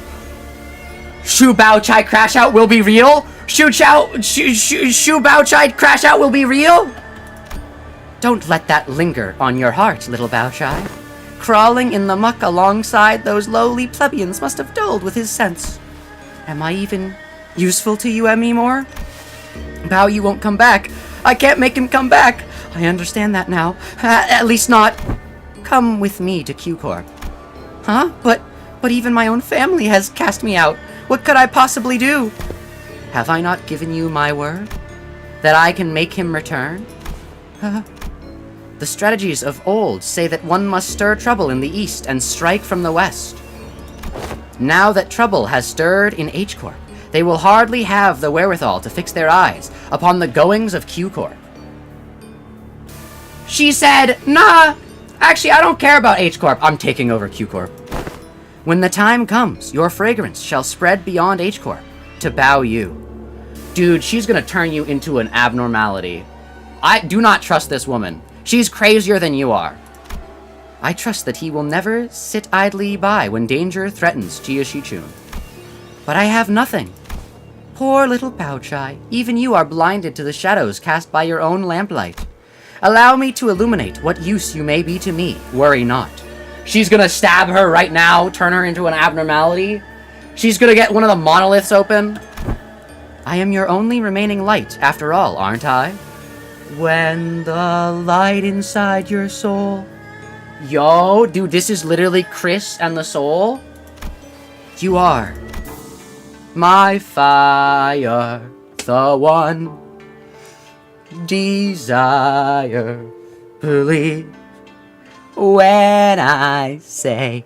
Shu Bao Chai crash out will be real? Shu Bao Chai crash out will be real? Don't let that linger on your heart, little Bao Chai. Crawling in the muck alongside those lowly plebeians must have dulled with his sense. Am I even useful to you anymore? Bao Yu won't come back. I can't make him come back. I understand that now. At least not. Come with me to Q-Corp. Huh? But even my own family has cast me out. What could I possibly do? Have I not given you my word? That I can make him return? The strategies of old say that one must stir trouble in the east and strike from the west. Now that trouble has stirred in H-Corp, they will hardly have the wherewithal to fix their eyes upon the goings of Q-Corp. She said, nah, actually I don't care about H-Corp, I'm taking over Q-Corp. When the time comes, your fragrance shall spread beyond H-Corp to Bao Yu. Dude, she's gonna turn you into an abnormality. I do not trust this woman. She's crazier than you are. I trust that he will never sit idly by when danger threatens Jia Xichun. But I have nothing. Poor little Bao Chai, even you are blinded to the shadows cast by your own lamplight. Allow me to illuminate what use you may be to me. Worry not. She's gonna stab her right now, turn her into an abnormality. She's gonna get one of the monoliths open. I am your only remaining light, after all, aren't I? When the light inside your soul... Yo, dude, this is literally Chris and the Soul. You are my fire, the one desire. Believe when I say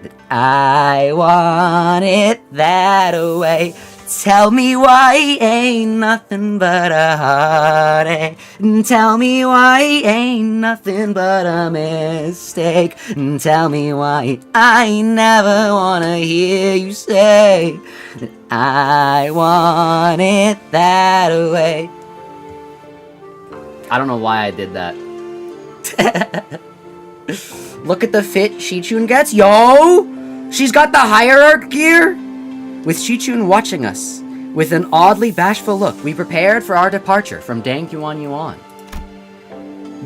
that I want it that way. Tell me why ain't nothing but a heartache. Tell me why ain't nothing but a mistake. Tell me why I never wanna hear you say that I want it that way. I don't know why I did that. Look at the fit Xichun gets. Yo! She's got the hierarch gear! With Xichun watching us, with an oddly bashful look, we prepared for our departure from Dangyuan Yuan.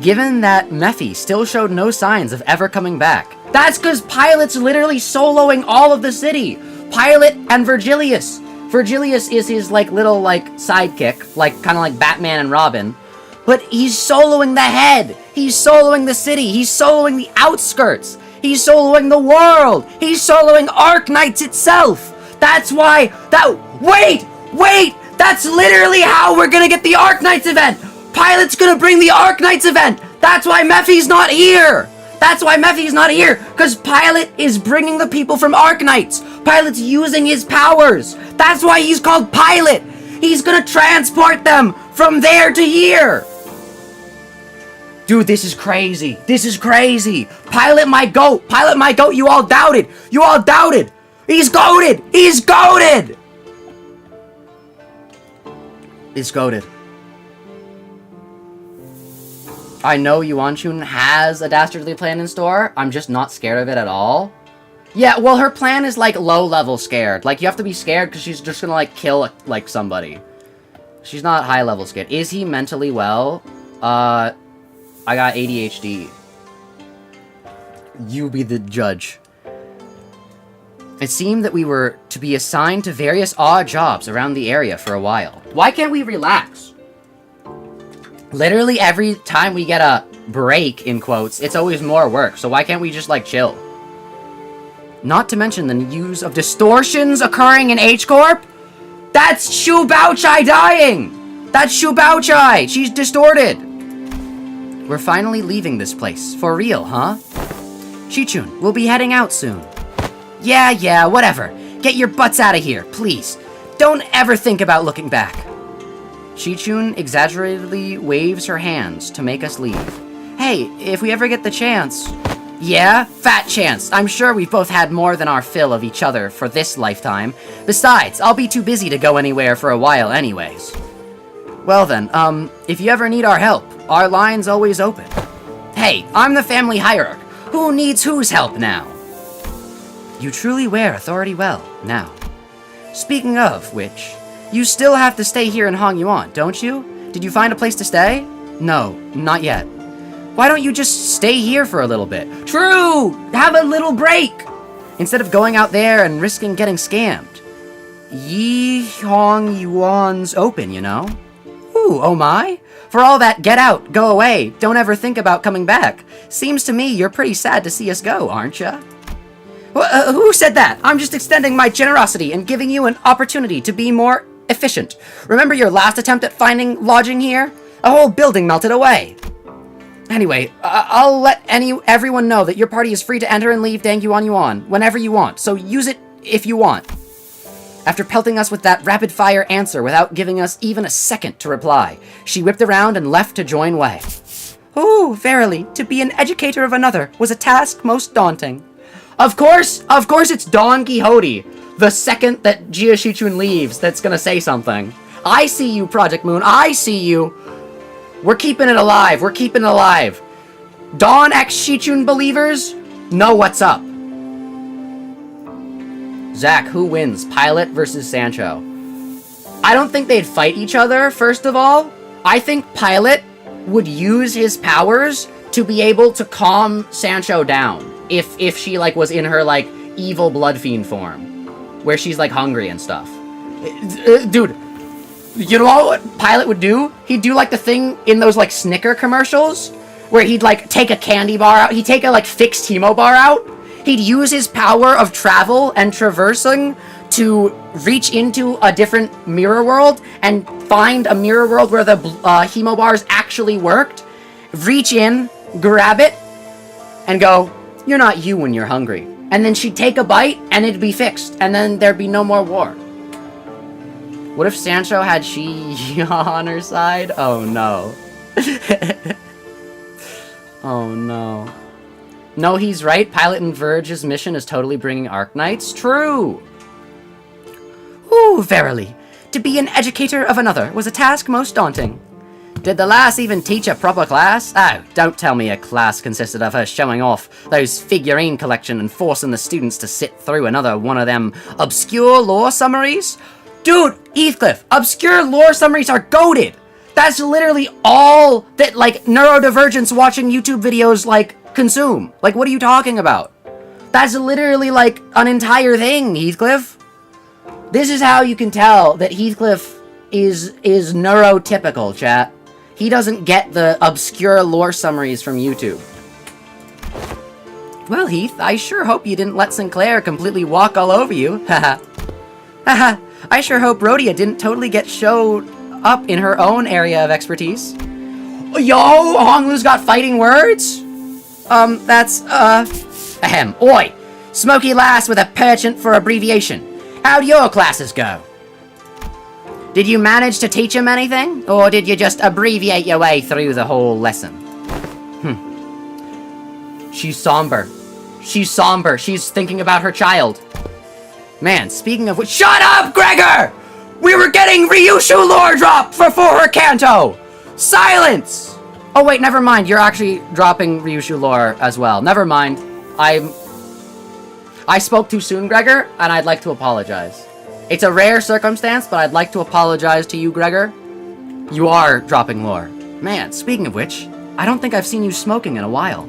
Given that Mephi still showed no signs of ever coming back. That's because Pilot's literally soloing all of the city! Pilot and Virgilius. Virgilius is his, little, sidekick, kind of like Batman and Robin. But he's soloing the head! He's soloing the city! He's soloing the outskirts! He's soloing the world! He's soloing Arknights itself! That's why, wait! That's literally how we're gonna get the Arknights event! Pilot's gonna bring the Arknights event! That's why Mephi's not here! Because Pilot is bringing the people from Arknights! Pilot's using his powers! That's why he's called Pilot! He's gonna transport them from there to here! Dude, this is crazy! Pilot my goat, you all doubted! He's goated! He's goated! I know Yuanchun has a dastardly plan in store. I'm just not scared of it at all. Yeah, well, her plan is, low-level scared. You have to be scared because she's just gonna, kill, somebody. She's not high-level scared. Is he mentally well? I got ADHD. You be the judge. It seemed that we were to be assigned to various odd jobs around the area for a while. Why can't we relax? Literally every time we get a break, in quotes, it's always more work, so why can't we just, chill? Not to mention the news of distortions occurring in H-Corp? That's Shu Bao Chai dying! That's Shu Baochai! She's distorted! We're finally leaving this place. For real, huh? Xichun, we'll be heading out soon. Yeah, whatever. Get your butts out of here, please. Don't ever think about looking back. Xichun exaggeratedly waves her hands to make us leave. Hey, if we ever get the chance... Yeah, fat chance. I'm sure we've both had more than our fill of each other for this lifetime. Besides, I'll be too busy to go anywhere for a while anyways. Well then, if you ever need our help, our line's always open. Hey, I'm the family hierarch. Who needs whose help now? You truly wear authority well, now. Speaking of which, you still have to stay here in Hongyuan, don't you? Did you find a place to stay? No, not yet. Why don't you just stay here for a little bit? True! Have a little break! Instead of going out there and risking getting scammed. Hongyuan's open, you know? Ooh, oh my? For all that get out, go away, don't ever think about coming back. Seems to me you're pretty sad to see us go, aren't ya? Who said that? I'm just extending my generosity and giving you an opportunity to be more efficient. Remember your last attempt at finding lodging here? A whole building melted away. Anyway, I'll let everyone know that your party is free to enter and leave Dangyuan whenever you want, so use it if you want. After pelting us with that rapid-fire answer without giving us even a second to reply, she whipped around and left to join Wei. Oh, verily, to be an educator of another was a task most daunting. Of course it's Don Quixote, the second that Jia Xichun leaves, that's gonna say something. I see you, ProjectMoon, I see you. We're keeping it alive. We're keeping it alive. Dawn X Xichun believers know what's up. Zach, who wins? Pilot versus Sancho. I don't think they'd fight each other, first of all. I think Pilot would use his powers to be able to calm Sancho down. If she, like, was in her, like, evil blood fiend form. Where she's, like, hungry and stuff. Dude. You know what Pilot would do? He'd do, like, the thing in those, like, Snicker commercials, where he'd, like, take a candy bar out. He'd take a, like, fixed Hemo bar out. He'd use his power of travel and traversing to reach into a different mirror world and find a mirror world where the Hemo bars actually worked. Reach in, grab it, and go, you're not you when you're hungry. And then she'd take a bite, and it'd be fixed. And then there'd be no more war. What if Sancho had Xi on her side? Oh no. Oh no. No, he's right. Pilot and Verge's mission is totally bringing Arknights. True! Ooh, verily. To be an educator of another was a task most daunting. Did the lass even teach a proper class? Oh, don't tell me a class consisted of her showing off those figurine collection and forcing the students to sit through another one of them obscure lore summaries? Dude, Heathcliff, obscure lore summaries are goated! That's literally all that, like, neurodivergents watching YouTube videos, like, consume. Like, what are you talking about? That's literally, like, an entire thing, Heathcliff. This is how you can tell that Heathcliff is neurotypical, chat. He doesn't get the obscure lore summaries from YouTube. Well, Heath, I sure hope you didn't let Sinclair completely walk all over you. Haha. Haha. I sure hope Rhodia didn't totally get showed up in her own area of expertise. Yo, Honglu's got fighting words? Ahem. Oi! Smoky lass with a penchant for abbreviation. How'd your classes go? Did you manage to teach him anything? Or did you just abbreviate your way through the whole lesson? She's somber. She's somber. She's thinking about her child. Man, speaking of which— Shut up, Gregor! We were getting Ryoshu lore drop for her Kanto! Silence! Oh wait, never mind. You're actually dropping Ryoshu lore as well. Never mind. I spoke too soon, Gregor, and I'd like to apologize. It's a rare circumstance, but I'd like to apologize to you, Gregor. You are dropping lore. Man, speaking of which, I don't think I've seen you smoking in a while.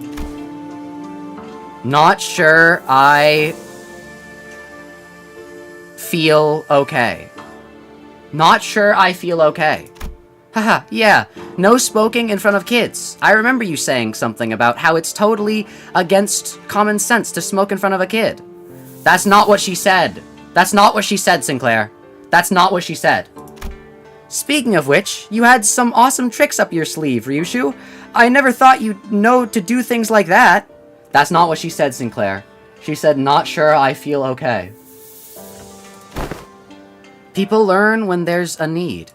Not sure I feel okay. Not sure I feel okay. Haha, yeah, no smoking in front of kids. I remember you saying something about how it's totally against common sense to smoke in front of a kid. That's not what she said. That's not what she said, Sinclair. That's not what she said. Speaking of which, you had some awesome tricks up your sleeve, Ryoshu. I never thought you'd know to do things like that. That's not what she said, Sinclair. She said, not sure I feel okay. People learn when there's a need.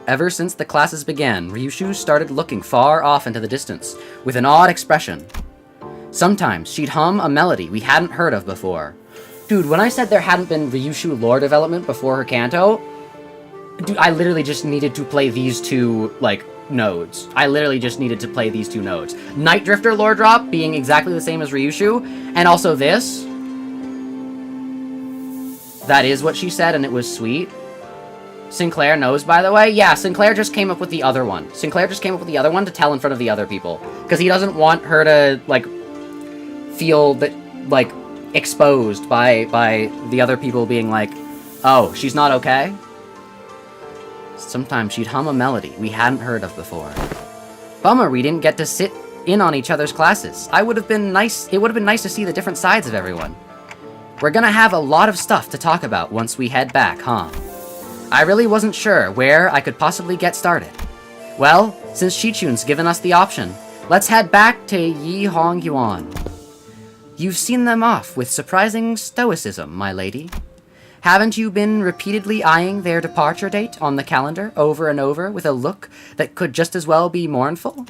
Ever since the classes began, Ryoshu started looking far off into the distance, with an odd expression. Sometimes she'd hum a melody we hadn't heard of before. Dude, when I said there hadn't been Ryoshu lore development before her Kanto, dude, I literally just needed to play these two, like, nodes. I literally just needed to play these two nodes. Night Drifter lore drop being exactly the same as Ryoshu, and also this. That is what she said, and it was sweet. Sinclair knows, by the way. Yeah, Sinclair just came up with the other one. Sinclair just came up with the other one to tell in front of the other people. Because he doesn't want her to, like, feel that, like, exposed by the other people being like, oh, she's not okay? Sometimes she'd hum a melody we hadn't heard of before. Bummer we didn't get to sit in on each other's classes. It would have been nice to see the different sides of everyone. We're gonna have a lot of stuff to talk about once we head back, huh? I really wasn't sure where I could possibly get started. Well, since Xichun's given us the option, let's head back to Hongyuan. You've seen them off with surprising stoicism, my lady. Haven't you been repeatedly eyeing their departure date on the calendar over and over with a look that could just as well be mournful?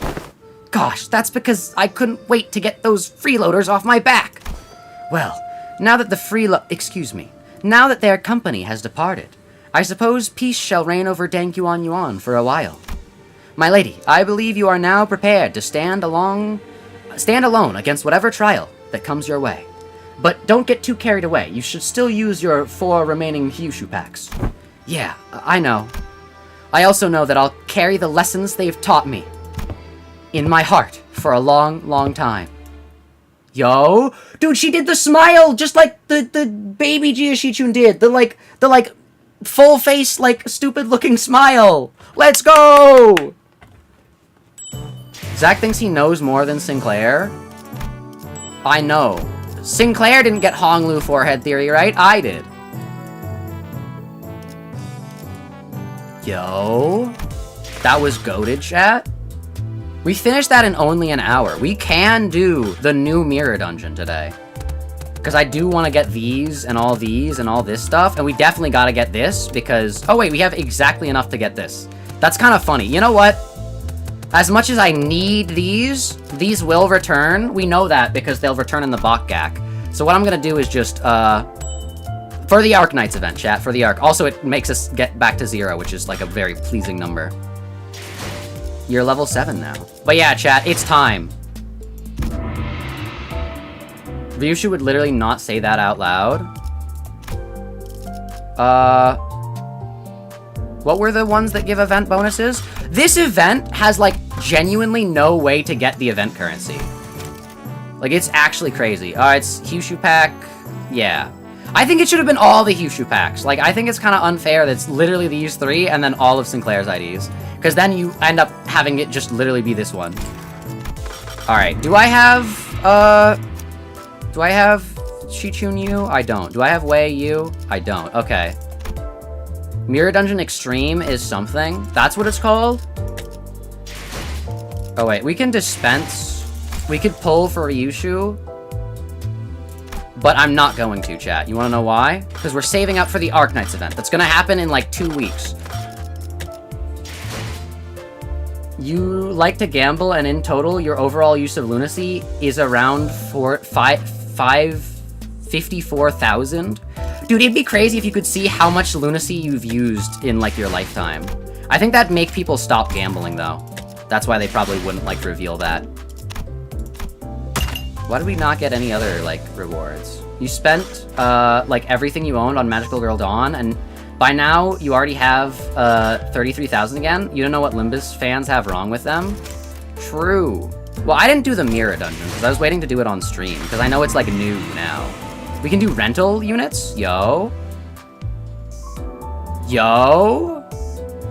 Gosh, that's because I couldn't wait to get those freeloaders off my back. Well, now that now that their company has departed, I suppose peace shall reign over Yuan for a while. My lady, I believe you are now prepared to stand alone against whatever trial that comes your way. But don't get too carried away. You should still use your 4 remaining Hyushu packs. Yeah, I know. I also know that I'll carry the lessons they've taught me in my heart for a long, long time. Yo! Dude, she did the smile just like the baby Jia Xichun did. The full face, like, stupid looking smile. Let's go! Zach thinks he knows more than Sinclair. I know. Sinclair didn't get Honglu forehead theory, right? I did. Yo. That was goated, chat. We finished that in only an hour. We can do the new mirror dungeon today. Because I do want to get these and all this stuff. And we definitely got to get this because... Oh, wait, we have exactly enough to get this. That's kind of funny. You know what? As much as I need these will return. We know that because they'll return in the Bakgak. So what I'm going to do is just, for the Arknights event, chat, for the Ark. Also, it makes us get back to 0, which is, like, a very pleasing number. You're level 7 now. But yeah, chat, it's time. Ryoshu would literally not say that out loud. What were the ones that give event bonuses? This event has, like, genuinely no way to get the event currency. Like, it's actually crazy. It's Hyushu pack. Yeah. I think it should have been all the Hyushu packs. Like, I think it's kind of unfair that it's literally these 3 and then all of Sinclair's IDs. Because then you end up having it just literally be this one. Alright, do I have Xichun Yu? I don't. Do I have Wei Yu? I don't. Okay. Mirror Dungeon Extreme is something. That's what it's called? Oh, wait. We can dispense. We could pull for Ryoshu. But I'm not going to, chat. You want to know why? Because we're saving up for the Arknights event. That's going to happen in, like, 2 weeks. You like to gamble, and in total, your overall use of lunacy is around 54,000. Dude, it'd be crazy if you could see how much lunacy you've used in, like, your lifetime. I think that'd make people stop gambling, though. That's why they probably wouldn't like to reveal that. Why did we not get any other, like, rewards? You spent, like, everything you owned on Magical Girl Dawn, and by now, you already have, 33,000 again. You don't know what Limbus fans have wrong with them? True. Well, I didn't do the Mirror Dungeon, because I was waiting to do it on stream, because I know it's, like, new now. We can do rental units? Yo. Yo.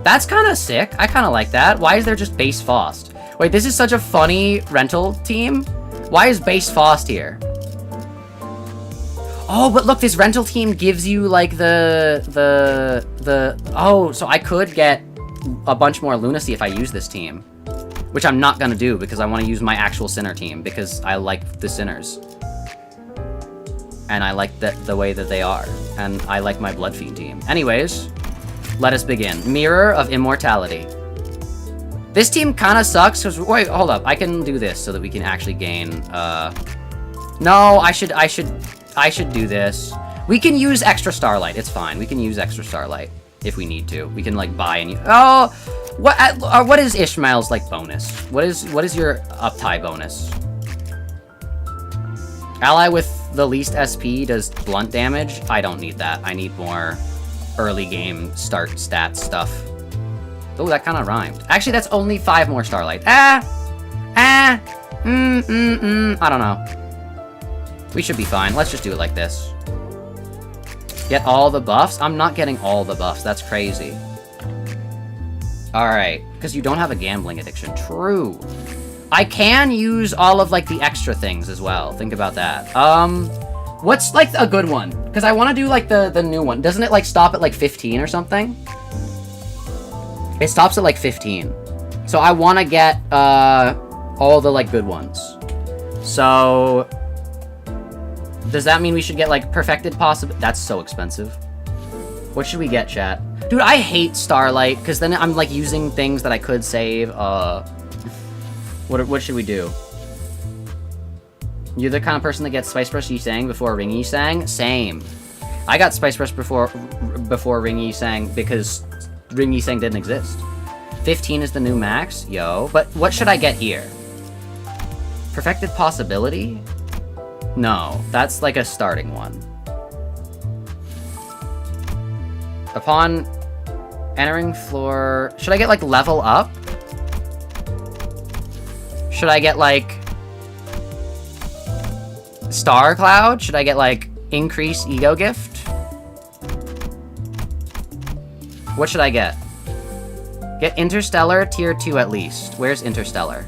That's kind of sick. I kind of like that. Why is there just Base Faust? Wait, this is such a funny rental team. Why is Base Faust here? Oh, but look, this rental team gives you, like, oh, so I could get a bunch more lunacy if I use this team. Which I'm not gonna do, because I want to use my actual Sinner team, because I like the Sinners. And I like the way that they are. And I like my Bloodfiend team. Anyways, let us begin. Mirror of Immortality. This team kind of sucks, because, wait, hold up. I can do this so that we can actually gain, no, I should do this. We can use extra Starlight, it's fine. We can use extra Starlight if we need to. We can, like, buy and use, oh, what is Ishmael's, like, bonus? What is your uptie bonus? Ally with the least SP does blunt damage? I don't need that. I need more early game start stat stuff. Oh, that kind of rhymed. Actually, that's only 5 more Starlight. I don't know. We should be fine. Let's just do it like this. Get all the buffs? I'm not getting all the buffs. That's crazy. Alright. Because you don't have a gambling addiction. True. I can use all of, like, the extra things as well. Think about that. What's, like, a good one? Because I want to do, like, the new one. Doesn't it, like, stop at, like, 15 or something? It stops at, like, 15. So I want to get, all the, like, good ones. So... does that mean we should get, like, Perfected Possibility? That's so expensive. What should we get, chat? Dude, I hate Starlight, because then I'm, like, using things that I could save. What should we do? You're the kind of person that gets Spice Brush Yisang before Ring Yisang? Same. I got Spice Brush before Ring Yisang because Ring Yisang didn't exist. 15 is the new max? Yo. But what should I get here? Perfected Possibility? No, that's like a starting one. Upon entering floor... should I get, like, level up? Should I get, like... Star Cloud? Should I get, like, increase E.G.O gift? What should I get? Get Interstellar tier 2 at least. Where's Interstellar?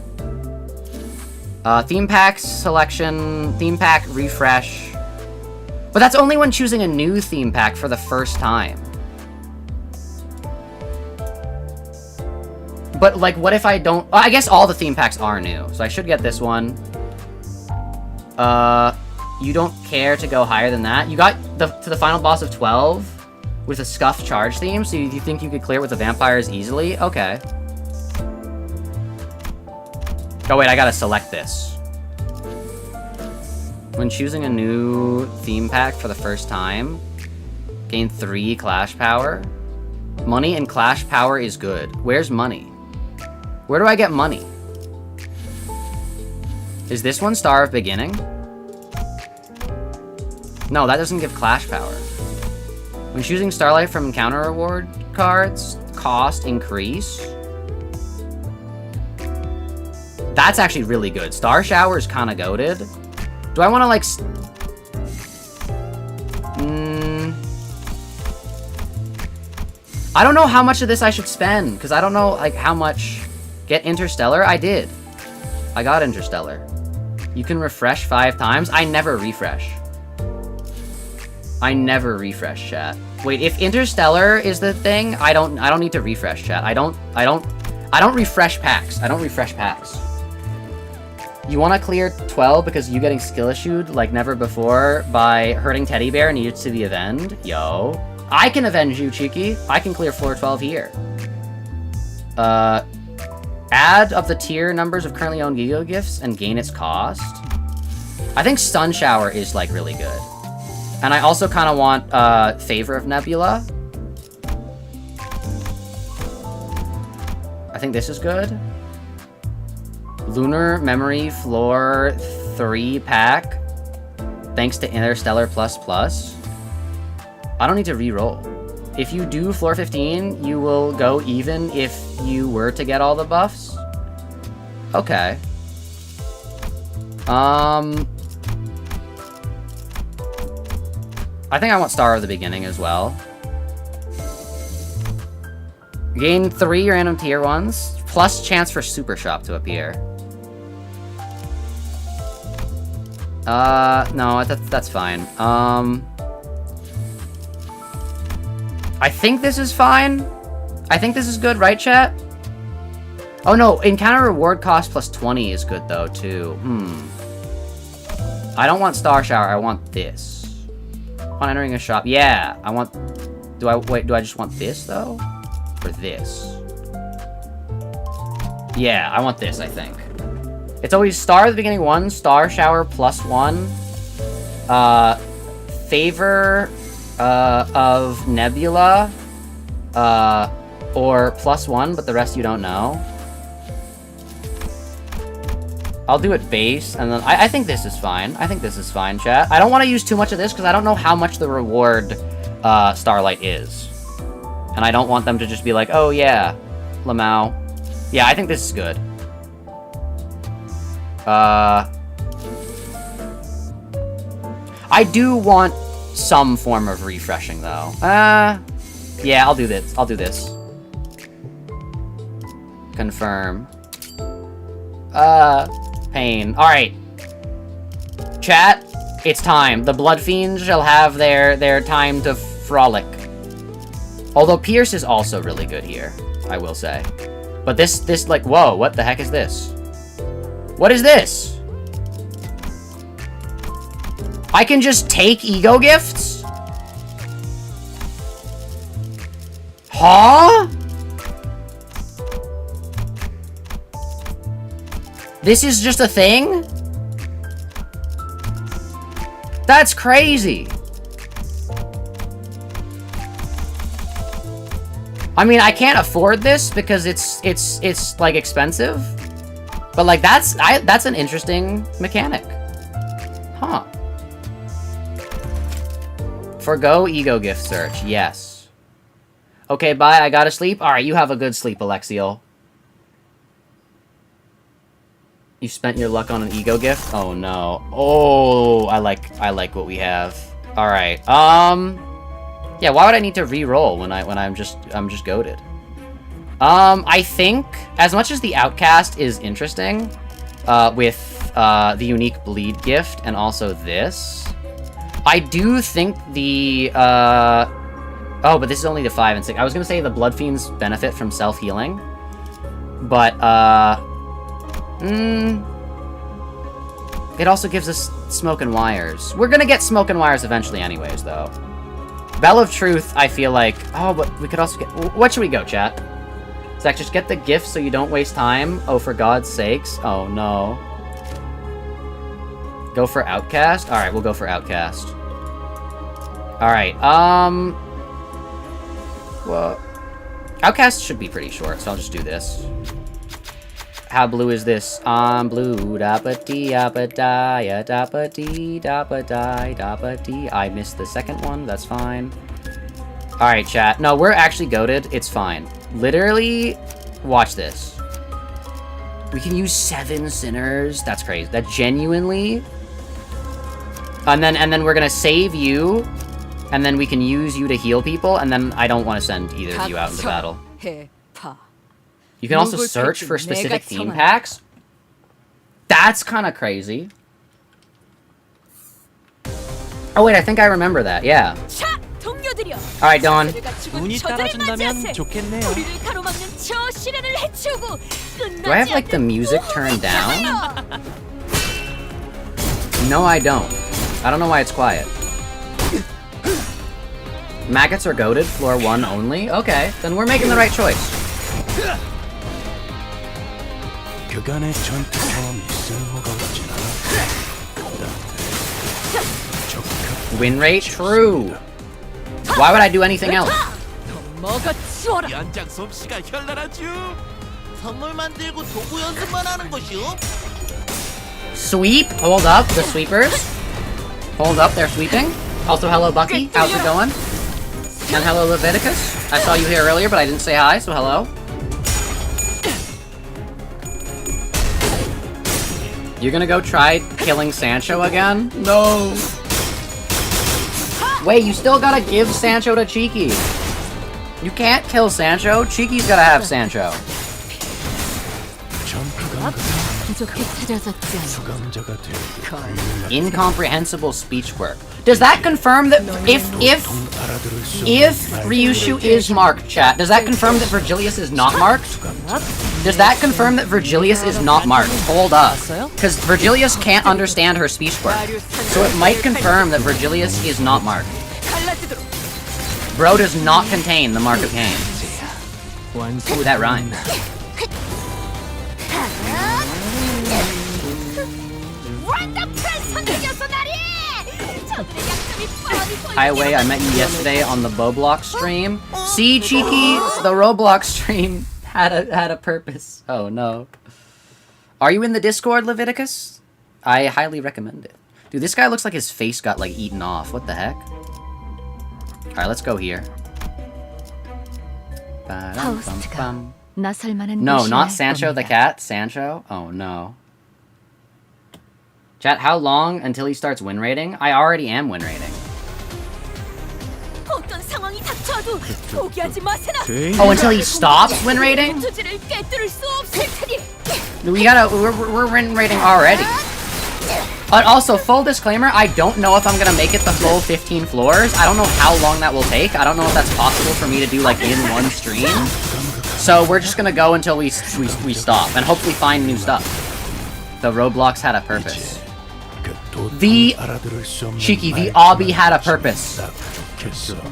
Theme pack selection, theme pack refresh. But that's only when choosing a new theme pack for the first time. But, like, what if I don't... I guess all the theme packs are new, so I should get this one. You don't care to go higher than that? You got to the final boss of 12 with a Scuff charge theme, so you think you could clear it with the vampires easily? Okay. Oh wait, I gotta select this. When choosing a new theme pack for the first time, gain 3 Clash Power. Money and Clash Power is good. Where's money? Where do I get money? Is this one Star of Beginning? No, that doesn't give Clash Power. When choosing Starlight from encounter reward cards, cost increase. That's actually really good. Star Shower is kind of goated. Do I want to, like... I don't know how much of this I should spend, because I don't know, like, how much... Get Interstellar? I did. I got Interstellar. You can refresh 5 times? I never refresh. I never refresh, chat. Wait, if Interstellar is the thing, I don't need to refresh, chat. I don't refresh packs. I don't refresh packs. You want to clear 12 because you getting skill issued like never before by hurting Teddy Bear needed to be avenged? Yo. I can avenge you, Cheeky. I can clear floor 12 here. Add of the tier numbers of currently owned E.G.O gifts and gain its cost. I think Stun Shower is, like, really good. And I also kind of want Favor of Nebula. I think this is good. Lunar Memory Floor 3 pack. Thanks to Interstellar++. I don't need to re-roll. If you do floor 15, you will go even if you were to get all the buffs. Okay. I think I want Star of the Beginning as well. Gain 3 random tier 1s, plus chance for Super Shop to appear. No, that's fine. I think this is fine. I think this is good, right, chat? Oh no, encounter reward cost plus 20 is good though, too. I don't want Star Shower, I want this. Upon entering a shop, yeah, I want... do I just want this, though? Or this? Yeah, I want this, I think. It's always star at the beginning 1, Star Shower plus 1. Favor of Nebula, or plus 1, but the rest you don't know. I'll do it base, and then I think this is fine. I think this is fine, chat. I don't want to use too much of this, because I don't know how much the reward Starlight is. And I don't want them to just be like, oh yeah, Lamau. Yeah, I think this is good. I do want some form of refreshing, though. Yeah, I'll do this. I'll do this. Confirm. Pain. Alright. Chat, it's time. The Blood Fiends shall have their time to frolic. Although Pierce is also really good here, I will say. But this, like, whoa, what the heck is this? What is this? I can just take E.G.O gifts? Huh? This is just a thing? That's crazy. I mean, I can't afford this because it's like expensive. But like that's an interesting mechanic. Huh. Forgo E.G.O gift search. Yes. Okay, bye. I gotta sleep. All right, you have a good sleep, Alexiel. You spent your luck on an E.G.O gift? Oh no. Oh, I like what we have. All right. Yeah, why would I need to re-roll when I'm just goated? I think as much as the Outcast is interesting, with the unique bleed gift and also this, I do think the oh, but this is only the 5 and 6. I was gonna say the Blood Fiends benefit from self-healing, but it also gives us Smoke and Wires. We're gonna get Smoke and Wires eventually anyways, though. Bell of Truth, I feel like... oh, but we could also get... what should we go, chat? Zach, just get the gift so you don't waste time. Oh, for God's sakes. Oh, no. Go for Outcast? Alright, we'll go for Outcast. Alright, well... Outcast should be pretty short, so I'll just do this. How blue is this? I'm blue. Da-ba-dee-da-ba-die, da-ba-dee, da-ba-die, da-ba-dee. I missed the second one. That's fine. Alright, chat. No, we're actually goated. It's fine. Literally, watch this. We can use 7 Sinners. That's crazy. That genuinely... And then we're gonna save you, and then we can use you to heal people, and then I don't want to send either of you out into battle. You can also search for specific theme packs. That's kind of crazy. Oh wait, I think I remember that, yeah. Alright, Dawn. Do I have, like, the music turned down? No, I don't. I don't know why it's quiet. Maggots are goated, floor 1 only? Okay, then we're making the right choice. Win rate? True. Why would I do anything else? Sweep? Hold up, the sweepers. Hold up, they're sweeping. Also, hello, Bucky. How's it going? And hello, Leviticus. I saw you here earlier, but I didn't say hi, so hello. You're gonna go try killing Sancho again? No. Wait, you still gotta give Sancho to Cheeky. You can't kill Sancho. Cheeky's gotta have Sancho. Incomprehensible speech quirk. Does that confirm that if Ryoshu is marked, chat, does that confirm that Virgilius is not marked? Does that confirm that Virgilius is not marked? Hold up. Because Virgilius can't understand her speech quirk. So it might confirm that Virgilius is not marked. Bro does not contain the mark of Cain. Ooh, that rhymes. Highway, I met you yesterday on the Roblox stream. See, Cheeky, the Roblox stream had a purpose. Oh no. Are you in the Discord, Leviticus? I highly recommend it. Dude, this guy looks like his face got like eaten off. What the heck? Alright, let's go here. No, not Sancho the cat. Sancho? Oh no. Chat, how long until he starts win rating? I already am win rating. Oh, until he stops win rating? We're win rating already. But also, full disclaimer, I don't know if I'm gonna make it the full 15 floors. I don't know how long that will take. I don't know if that's possible for me to do like in one stream. So we're just gonna go until we stop and hopefully find new stuff. The Roblox had a purpose. The Cheeky, the Obby had a purpose.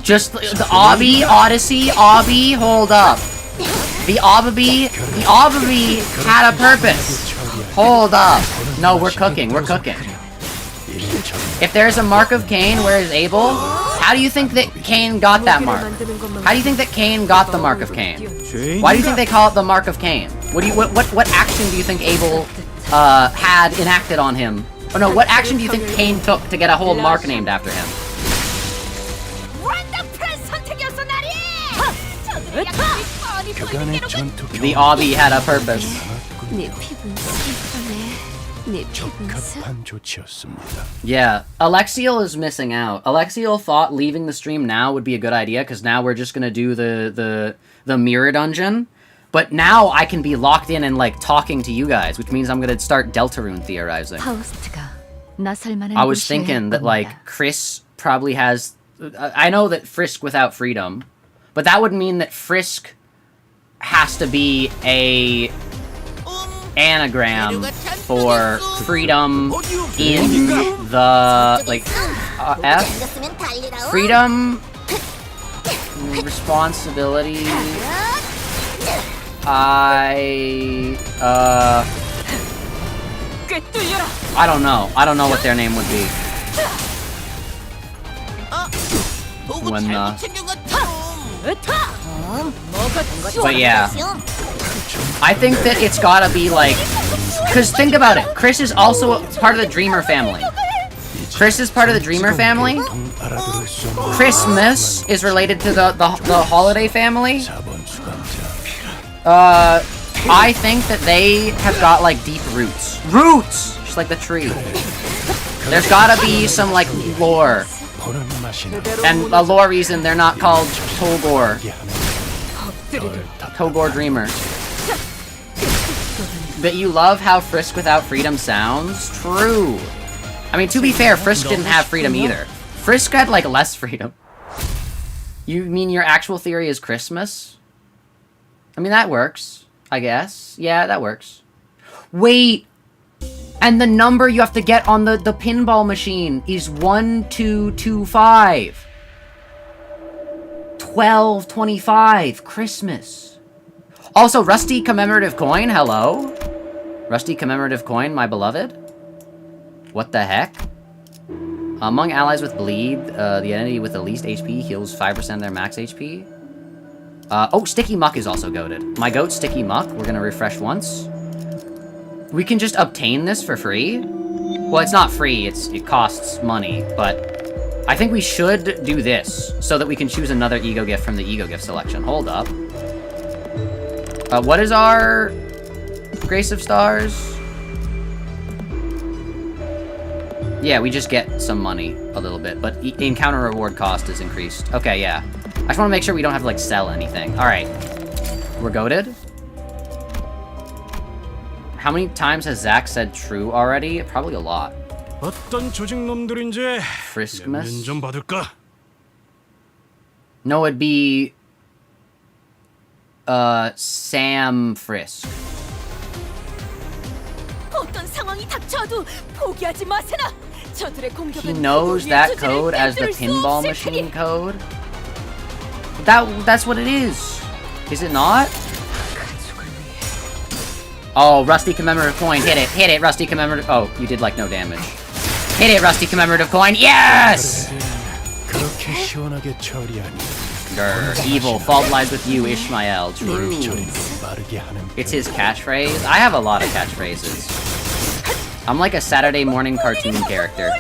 Just the Obby, Odyssey, Obby, hold up. The Obby had a purpose. Hold up. No, we're cooking, we're cooking. If there's a mark of Cain, where is Abel? How do you think that Cain got that mark? How do you think that Cain got the mark of Cain? Why do you think they call it the mark of Cain? What action do you think Abel had enacted on him? Oh no, what action do you think Cain took to get a whole mark named after him? The Obby had a purpose. Yeah, Alexiel is missing out. Alexiel thought leaving the stream now would be a good idea, because now we're just gonna do the mirror dungeon. But now I can be locked in and like talking to you guys, which means I'm gonna start Deltarune theorizing. I was thinking that like Chris probably has. I know that Frisk without freedom, but that would mean that Frisk has to be a anagram for freedom in the like F. Freedom, responsibility. I don't know. I don't know what their name would be. When but yeah, I think that it's gotta be like, cause think about it. Chris is also part of the Dreamer family. Chris is part of the Dreamer family. Christmas is related to the Holiday family. I think that they have got like deep roots. Roots! Just like the tree. There's gotta be some like lore. And a lore reason they're not called Togor. Togor Dreamer. But you love how Frisk without freedom sounds? True. I mean, to be fair, Frisk didn't have freedom either. Frisk had like less freedom. You mean your actual theory is Christmas? I mean, that works, I guess. Yeah, that works. Wait! And the number you have to get on the pinball machine is 1225. 1225. Christmas. Also, Rusty Commemorative Coin, hello? Rusty Commemorative Coin, my beloved? What the heck? Among allies with bleed, the entity with the least HP heals 5% of their max HP. Oh, Sticky Muck is also goated. My goat, Sticky Muck, we're gonna refresh once. We can just obtain this for free? Well, it's not free, it costs money, but I think we should do this so that we can choose another E.G.O gift from the E.G.O gift selection. Hold up. What is our Grace of Stars? Yeah, we just get some money a little bit, but encounter reward cost is increased. Okay, yeah. I just want to make sure we don't have to, like, sell anything. Alright. We're goated. How many times has Zach said true already? Probably a lot. 어떤 조직놈들인지 Friskmas? 좀 받을까? No, it'd be Sam Frisk. He knows that code as the pinball machine code? That's what it is. Is it not? Oh, Rusty Commemorative Coin. Hit it, Rusty Commemorative. Oh, you did like no damage. Hit it, Rusty Commemorative Coin. Yes! Grr, evil. Fault lies with you, Ishmael. True. It's his catchphrase. I have a lot of catchphrases. I'm like a Saturday morning cartoon character.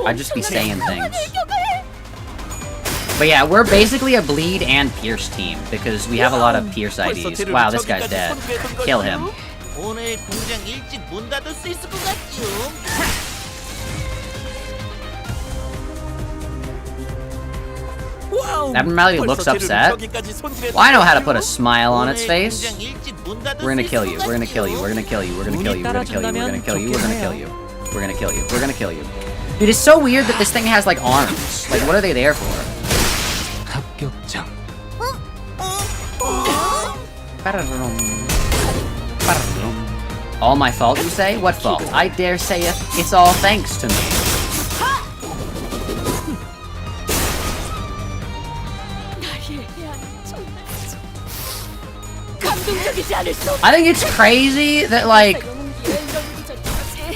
I just be saying things. But yeah, we're basically a bleed and pierce team because we have a lot of pierce IDs. Wow, this guy's dead. Kill him. Abnormality looks upset. Well, I know how to put a smile on its face. We're gonna kill you. We're gonna kill you. We're gonna kill you. We're gonna kill you. We're gonna kill you. We're gonna kill you. We're gonna kill you. We're gonna kill you. We're gonna kill you. Dude, it's so weird that this thing has like arms. Like, what are they there for? All my fault, you say? What fault? I dare say it's all thanks to me. I think it's crazy that like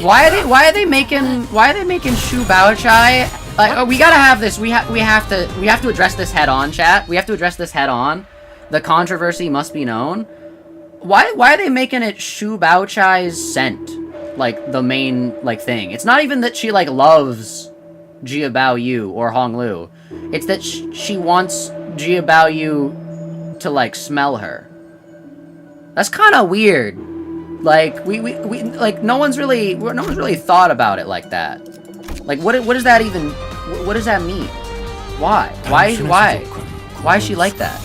why are they making Shu Baochai like, oh, we gotta have this. We have to address this head on, chat. We have to address this head on. The controversy must be known. Why are they making it Shu Baochai's scent like the main like thing? It's not even that she like loves Jia Baoyu or Honglu. It's that she wants Jia Baoyu to like smell her. That's kind of weird. Like we like no one's really thought about it like that. Like what does that even what does that mean? Why is she like that?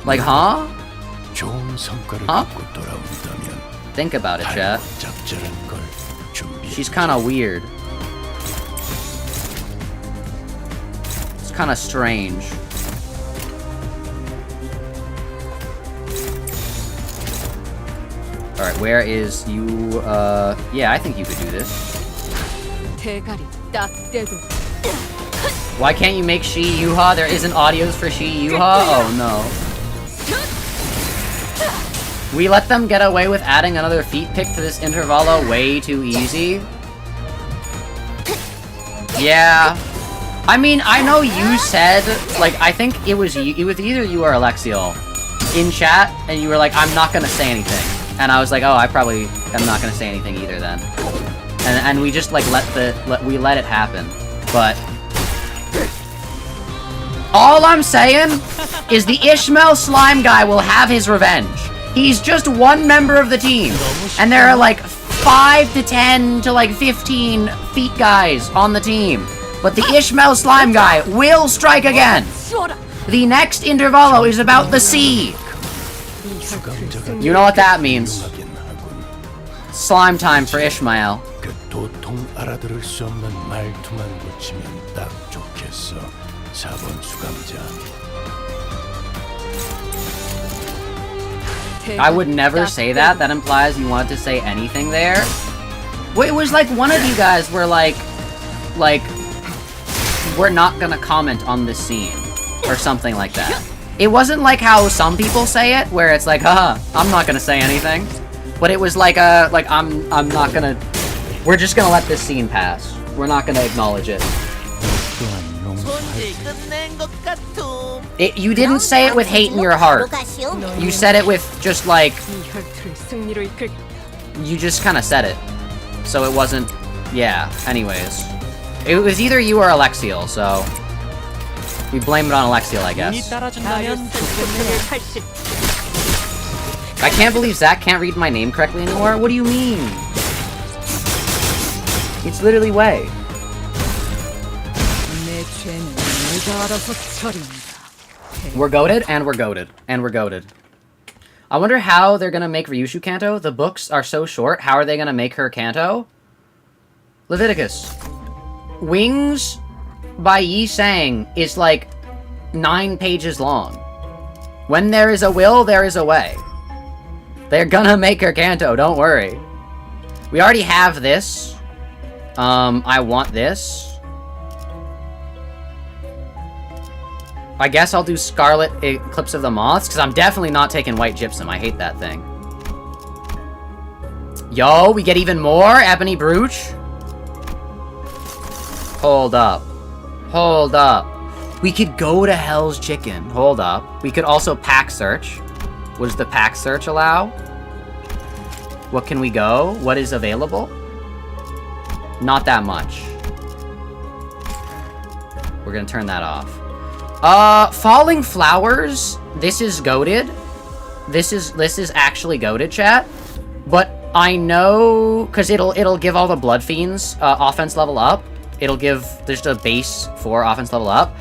Like huh? Huh? Think about it, chat. She's kind of weird. It's kind of strange. Alright, where is you, yeah, I think you could do this. Why can't you make Shi Yuha? There isn't audios for Shi Yuha? Oh no. We let them get away with adding another feet pick to this intervalo way too easy. Yeah. I mean, I know you said, like, I think it was either you or Alexiel in chat, and you were like, I'm not gonna say anything. And I was like, oh, I probably am not gonna say anything either then. And we just like let it happen. But all I'm saying is the Ishmael slime guy will have his revenge. He's just one member of the team, and there are like 5 to 10 to like 15 feet guys on the team. But the Ishmael slime guy will strike again. The next intervalo is about the sea. You know what that means. Slime time for Ishmael. I would never say that. That implies you wanted to say anything there. Well, it was like one of you guys were like, we're not gonna comment on this scene. Or something like that. It wasn't like how some people say it, where it's like, haha, I'm not gonna say anything. But it was like I'm not gonna, we're just gonna let this scene pass. We're not gonna acknowledge it. You didn't say it with hate in your heart. You said it with just like, you just kind of said it. So it wasn't, yeah, anyways. It was either you or Alexiel, so we blame it on Alexiel, I guess. I can't believe Zach can't read my name correctly anymore. What do you mean? It's literally Wei. We're goated, and we're goated, and we're goated. I wonder how they're gonna make Ryoshu Kanto. The books are so short. How are they gonna make her Kanto? Leviticus. Wings by Yi Sang is like 9 pages long. When there is a will, there is a way. They're gonna make her Kanto, don't worry. We already have this. I want this. I guess I'll do Scarlet Eclipse of the Moths, because I'm definitely not taking White Gypsum. I hate that thing. Yo, we get even more Ebony Brooch. Hold up. Hold up. We could go to Hell's Chicken. Hold up. We could also pack search. What does the pack search allow? What can we go? What is available? Not that much. We're gonna turn that off. Falling Flowers. This is goated. This is actually goated, chat. But I know because it'll give all the Blood Fiends offense level up. It'll give there's a base for offense level up.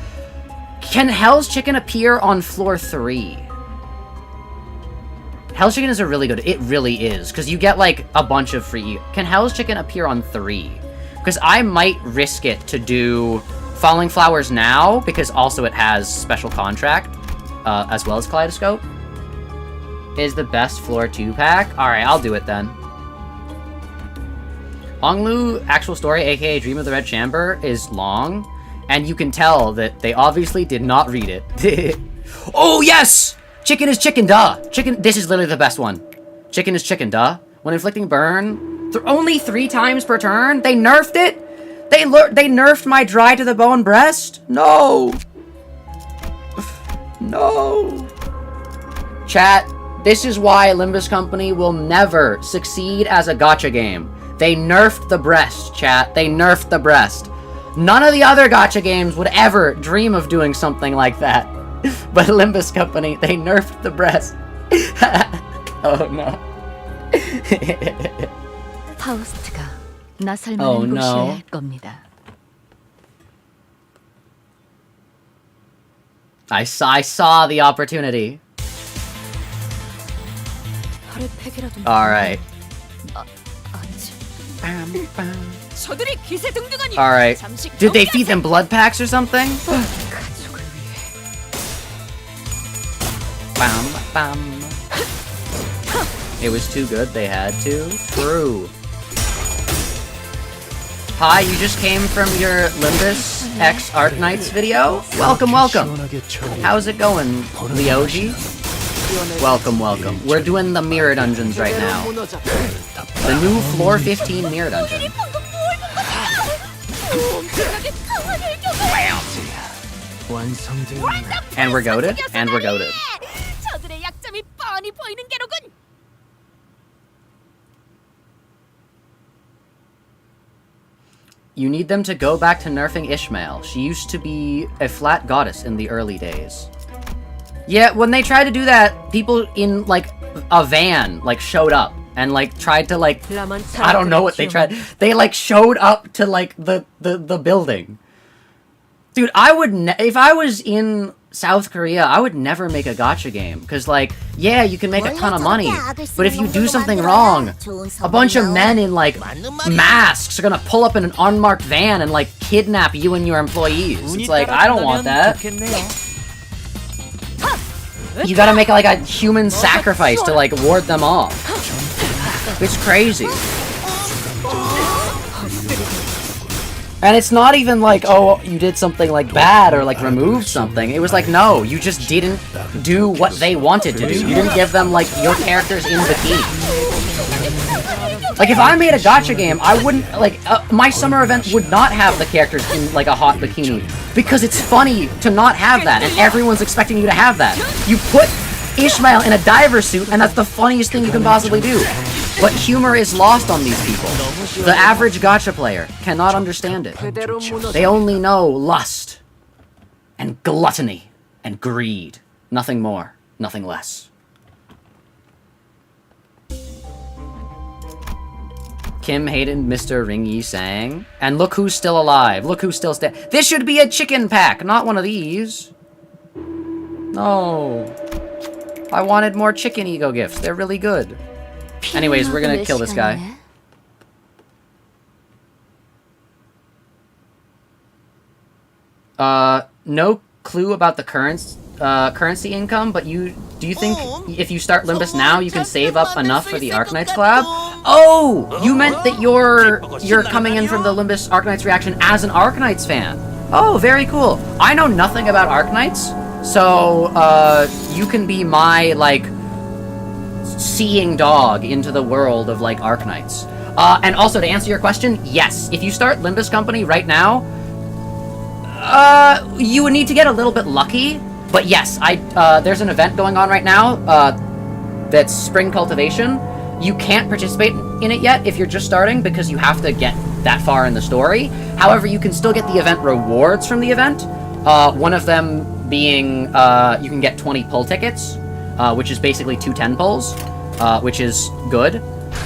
Can Hell's Chicken appear on floor 3? Hell's Chicken is a really good. It really is because you get like a bunch of free. Can Hell's Chicken appear on 3? Because I might risk it to do Falling Flowers now, because also it has Special Contract, as well as Kaleidoscope. Is the best floor 2 pack? Alright, I'll do it then. Honglu Actual Story, aka Dream of the Red Chamber, is long, and you can tell that they obviously did not read it. Oh, yes! Chicken is chicken, duh! Chicken, this is literally the best one. Chicken is chicken, duh. When inflicting burn, only 3 times per turn? They nerfed it? They nerfed my dry to the bone breast? No. No. Chat, this is why Limbus Company will never succeed as a gacha game. They nerfed the breast, chat. They nerfed the breast. None of the other gacha games would ever dream of doing something like that. But Limbus Company, they nerfed the breast. Oh no. 파우스트가 나설 Oh, 만한 no. 곳이어야 할 겁니다. I saw the opportunity. Alright. Alright. Did they feed them blood packs or something? Bam, bam. It was too good, they had to. True. Hi, you just came from your Limbus X Arknights video? Welcome, welcome. How's it going, Leoji? Welcome, welcome. We're doing the mirror dungeons right now. The new floor 15 mirror dungeon. And we're goated, and we're goated. You need them to go back to nerfing Ishmael. She used to be a flat goddess in the early days. Yeah, when they tried to do that, people in, like, a van, like, showed up. And, like, tried to, like... I don't know what they tried. They, like, showed up to, like, the building. Dude, I would... if I was in South Korea, I would never make a gacha game. Because, like, yeah, you can make a ton of money. But if you do something wrong, a bunch of men in, like, masks are gonna pull up in an unmarked van and, like, kidnap you and your employees. It's like, I don't want that. You gotta make, like, a human sacrifice to, like, ward them off. It's crazy. And it's not even like, oh, you did something, like, bad or, like, removed something. It was like, no, you just didn't do what they wanted to do. You didn't give them, like, your characters in bikini. Like, if I made a gacha game, I wouldn't, like, my summer event would not have the characters in, like, a hot bikini. Because it's funny to not have that, and everyone's expecting you to have that. You put Ishmael in a diver suit, and that's the funniest thing you can possibly do. But humor is lost on these people. The average gacha player cannot understand it. They only know lust, and gluttony, and greed. Nothing more, nothing less. Kim Hayden, Mr. Ring Yi Sang. And look who's still alive. Look who's still This should be a chicken pack, not one of these. No. I wanted more chicken ego gifts. They're really good. Anyways, we're gonna kill this guy. No clue about the currency income, but do you think if you start Limbus now, you can save up enough for the Arknights collab? Oh, you meant that you're coming in from the Limbus Arknights reaction as an Arknights fan. Oh, very cool. I know nothing about Arknights, so you can be my like seeing dog into the world of like Arknights. And also to answer your question, yes, if you start LimbusCompany right now, you would need to get a little bit lucky. But yes, there's an event going on right now, that's Spring Cultivation. You can't participate in it yet if you're just starting because you have to get that far in the story. However, you can still get the event rewards from the event. One of them being, you can get 20 pull tickets, which is basically 2 10 pulls, which is good.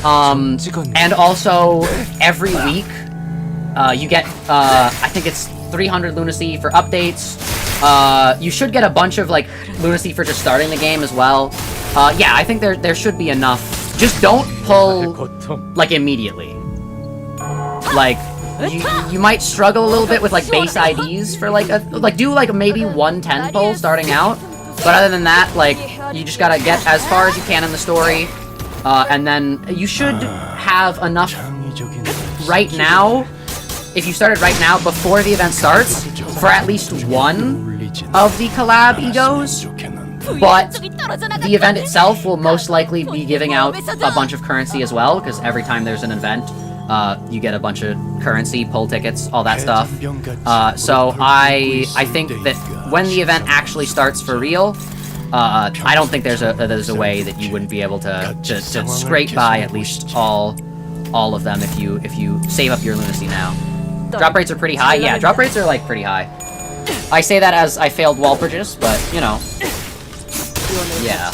And also, every week, you get, I think it's 300 lunacy for updates. You should get a bunch of, like, lunacy for just starting the game as well. Yeah, I think there should be enough. Just don't pull, like, immediately. Like, you might struggle a little bit with, like, base IDs for, like, do, like, maybe 1 10 pull starting out. But other than that, like, you just gotta get as far as you can in the story. And then you should have enough right now, if you started right now before the event starts, for at least 1 of the collab E.G.Os. But the event itself will most likely be giving out a bunch of currency as well, because every time there's an event, you get a bunch of currency, pull tickets, all that stuff. So I think that when the event actually starts for real, I don't think there's a way that you wouldn't be able to scrape by at least all of them if you save up your lunacy now. Drop rates are pretty high. Yeah, drop rates are like pretty high. I say that as I failed Walpurgis, but you know. Yeah.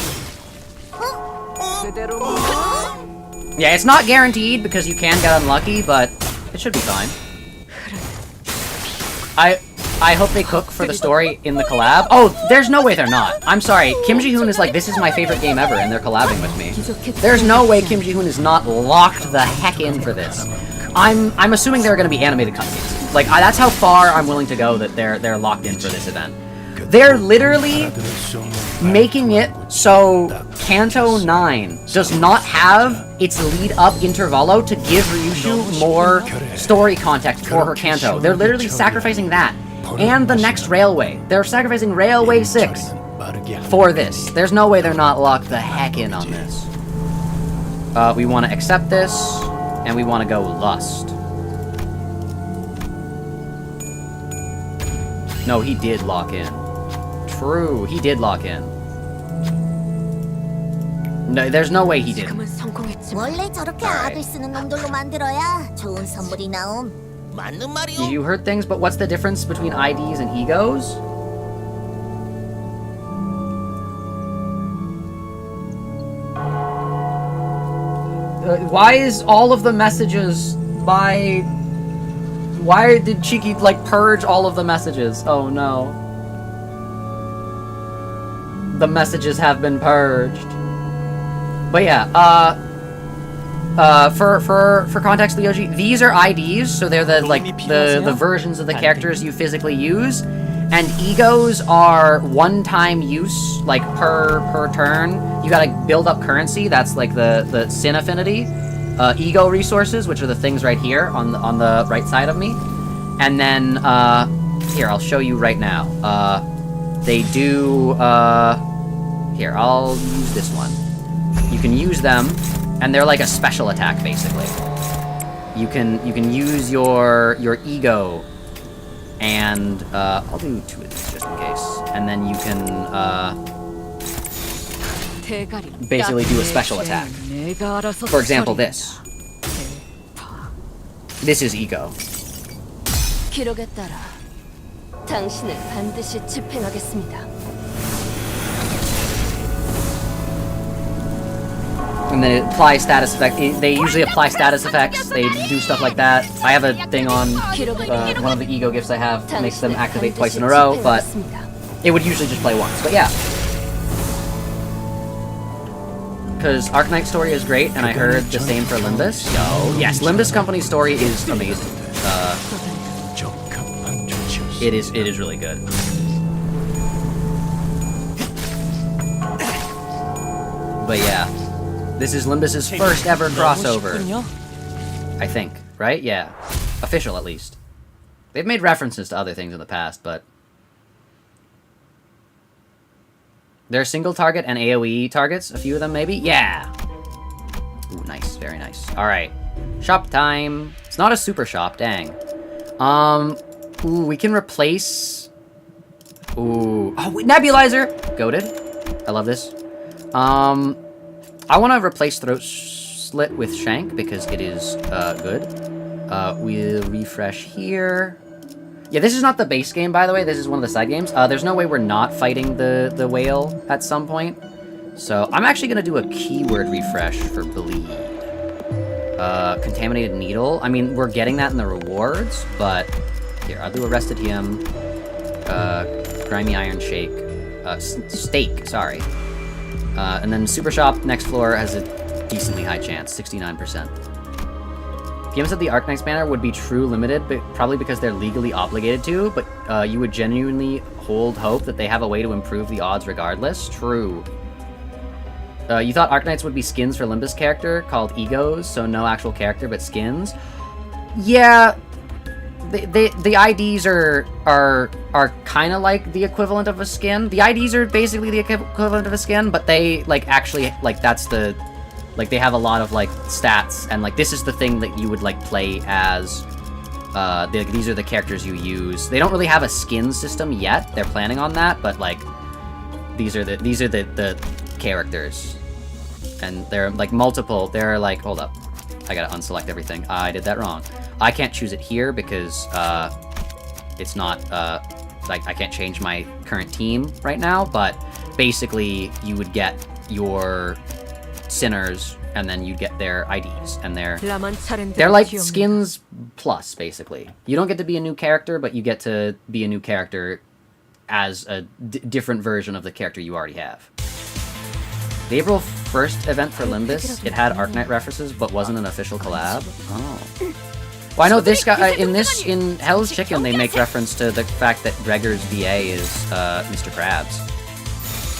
Yeah, it's not guaranteed because you can get unlucky, but it should be fine. I hope they cook for the story in the collab. Oh, there's no way they're not. I'm sorry. Kim Ji-hoon is like, this is my favorite game ever, and they're collabing with me. There's no way Kim Ji-hoon is not locked the heck in for this. I'm assuming there are going to be animated cutscenes. Like, that's how far I'm willing to go that they're locked in for this event. They're literally making it so Kanto 9 does not have its lead-up intervallo to give Ryoshu more story context for her Kanto. They're literally sacrificing that. And the next Railway. They're sacrificing Railway 6 for this. There's no way they're not locked the heck in on this. We want to accept this, and we want to go Lust. No, he did lock in. True, he did lock in. No, there's no way he didn't. 원래 저렇게 악을 쓰는 놈들로 만들어야 좋은 선물이 나옴. 맞는 말이오. You heard things, but what's the difference between IDs and E.G.Os? Why is all of the messages by... Why did Cheeky, like, purge all of the messages? Oh no. The messages have been purged. But yeah, for context, Leoji, these are IDs, so they're the versions of the characters you physically use, and E.G.Os are one-time use, like per turn. You gotta build up currency. That's like the Sin Affinity, E.G.O resources, which are the things right here on the right side of me, and then here I'll show you right now. They do here I'll use this one. You can use them, and they're like a special attack, basically. You can use your E.G.O, and I'll do 2 of these just in case, and then you can basically do a special attack. For example, this. This is E.G.O. 기록에 따라 당신을 반드시 집행하겠습니다. And then it applies status effects. They usually apply status effects. They do stuff like that. I have a thing on one of the E.G.O gifts I have makes them activate twice in a row, but it would usually just play once. But yeah. because Arknights story is great, and I heard the same for Limbus. Yo, yes, Limbus Company's story is amazing. It is really good. But yeah, this is Limbus's first ever crossover. I think, right? Yeah, official at least. They've made references to other things in the past, but they're single target and AoE targets, a few of them maybe? Yeah! Ooh, nice, very nice. Alright, shop time. It's not a super shop, dang. Ooh, we can replace... Ooh, oh, nebulizer! Goated. I love this. I want to replace Throat Slit with Shank because it is, good. We'll refresh here. Yeah, this is not the base game, by the way. This is one of the side games. There's no way we're not fighting the whale at some point. So I'm actually going to do a keyword refresh for Bleed. Contaminated Needle. I mean, we're getting that in the rewards, but... Here, I'll do Arrested Him. Grimy Iron Shake. Steak, sorry. And then Super Shop, next floor, has a decently high chance, 69%. PM said the Arknights banner would be true limited, but probably because they're legally obligated to, but you would genuinely hold hope that they have a way to improve the odds regardless. True. You thought Arknights would be skins for Limbus character called E.G.Os, so no actual character but skins. Yeah, the IDs are kind of like the equivalent of a skin. The IDs are basically the equivalent of a skin, but they like actually like that's the like they have a lot of like stats, and like this is the thing that you would like play as. These are the characters you use. They don't really have a skin system yet. They're planning on that, but like these are the characters, and they're like multiple. They're like, hold up, I gotta unselect everything. I did that wrong. I can't choose it here because it's not like I can't change my current team right now. But basically, you would get your sinners, and then you'd get their IDs, and they're like skins plus, basically. You don't get to be a new character, but you get to be a new character as a different version of the character you already have. The April 1st event for Limbus, it had Arknight references, but wasn't an official collab. Oh. Well, I know this guy, in Hell's Chicken, they make reference to the fact that Gregor's VA is Mr. Krabs.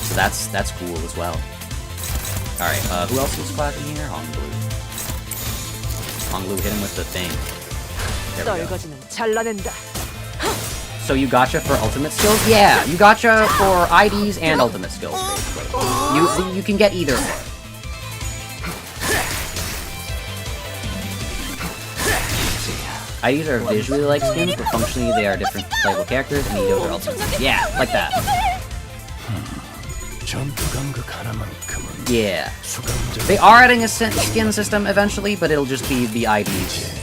So that's cool as well. Alright, who else is clapping here? Honglu. Honglu hit him with the thing. There we go. So you gotcha for ultimate skills? Yeah, you gotcha for IDs and ultimate skills, basically. You can get either one. IDs are visually like skins, but functionally they are different playable characters, and E.G.Os are ultimate skins. Yeah, like that. Yeah. They are adding a skin system eventually, but it'll just be the IDs.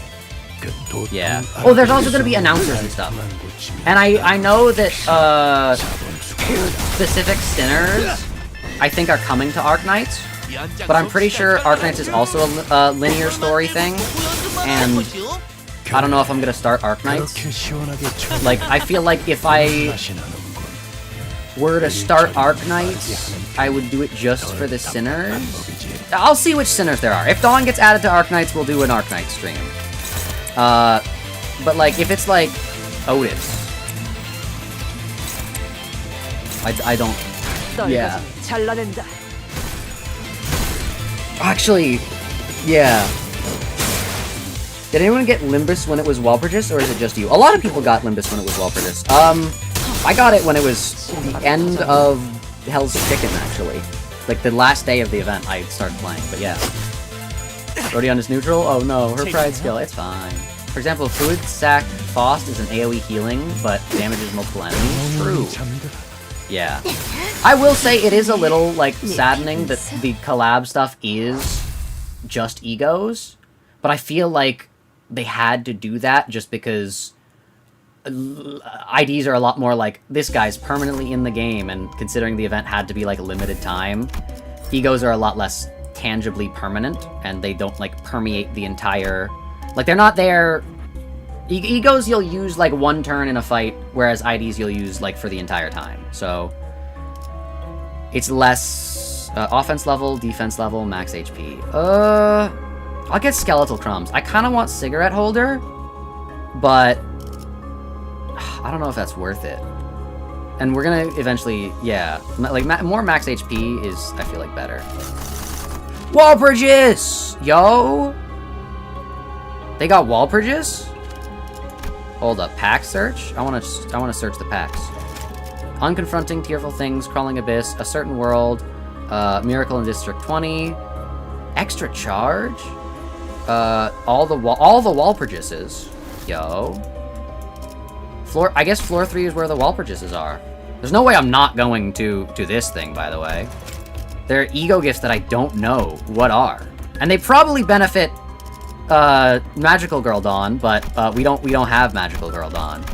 Yeah. Oh, there's also going to be announcers and stuff. And I know that specific sinners, I think, are coming to Arknights. But I'm pretty sure Arknights is also a linear story thing. And I don't know if I'm going to start Arknights. Like, I feel like if I were to start Arknights, I would do it just for the sinners. I'll see which sinners there are. If Dawn gets added to Arknights, we'll do an Arknight stream. But like, if it's like Otis, I don't. Yeah. Actually, yeah. Did anyone get Limbus when it was Walpurgis, or is it just you? A lot of people got Limbus when it was Walpurgis. I got it when it was the end of Hell's Chicken, actually. Like, the last day of the event, I started playing, but yeah. Rodion is neutral? Oh no, her pride skill, it's fine. For example, Fluid Sac Faust is an AoE healing, but damages multiple enemies. True. Yeah. I will say it is a little, like, saddening that the collab stuff is just E.G.Os, but I feel like they had to do that just because IDs are a lot more like, this guy's permanently in the game, and considering the event had to be, like, limited time, E.G.Os are a lot less tangibly permanent, and they don't, like, permeate the entire... Like, they're not there... E.G.Os you'll use, like, one turn in a fight, whereas IDs you'll use, like, for the entire time. So, it's less Offense level, defense level, max HP. I'll get skeletal crumbs. I kind of want cigarette holder, but I don't know if that's worth it. And we're gonna eventually, yeah, like more max HP is, I feel like, better. Walpurgis! Yo! They got Walpurgis? Hold up, pack search? I wanna search the packs. Unconfronting, tearful things, crawling abyss, a certain world, miracle in District 20, extra charge, all the Walpurgises. Yo. I guess floor 3 is where the Walpurgises are. There's no way I'm not going to this thing, by the way. There are E.G.O gifts that I don't know what are. And they probably benefit Magical Girl Dawn, but we don't have Magical Girl Dawn.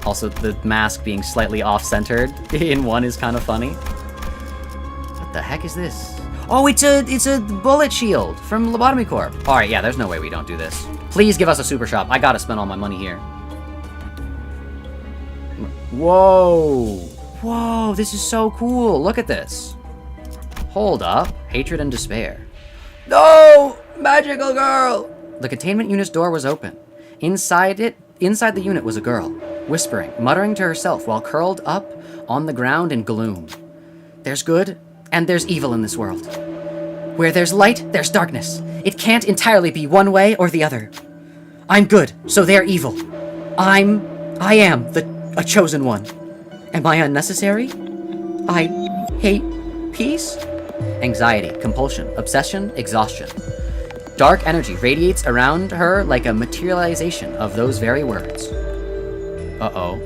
Also, the mask being slightly off-centered in one is kind of funny. What the heck is this? Oh, it's a bullet shield from Lobotomy Corp. All right, yeah, there's no way we don't do this. Please give us a super shop. I gotta spend all my money here. Whoa. Whoa, this is so cool. Look at this. Hold up. Hatred and despair. No! Magical girl! The containment unit's door was open. Inside the unit was a girl, whispering, muttering to herself while curled up on the ground in gloom. There's good and there's evil in this world. Where there's light, there's darkness. It can't entirely be one way or the other. I'm good, so they're evil. I am a chosen one. Am I unnecessary? I hate peace? Anxiety, compulsion, obsession, exhaustion. Dark energy radiates around her like a materialization of those very words. Uh-oh.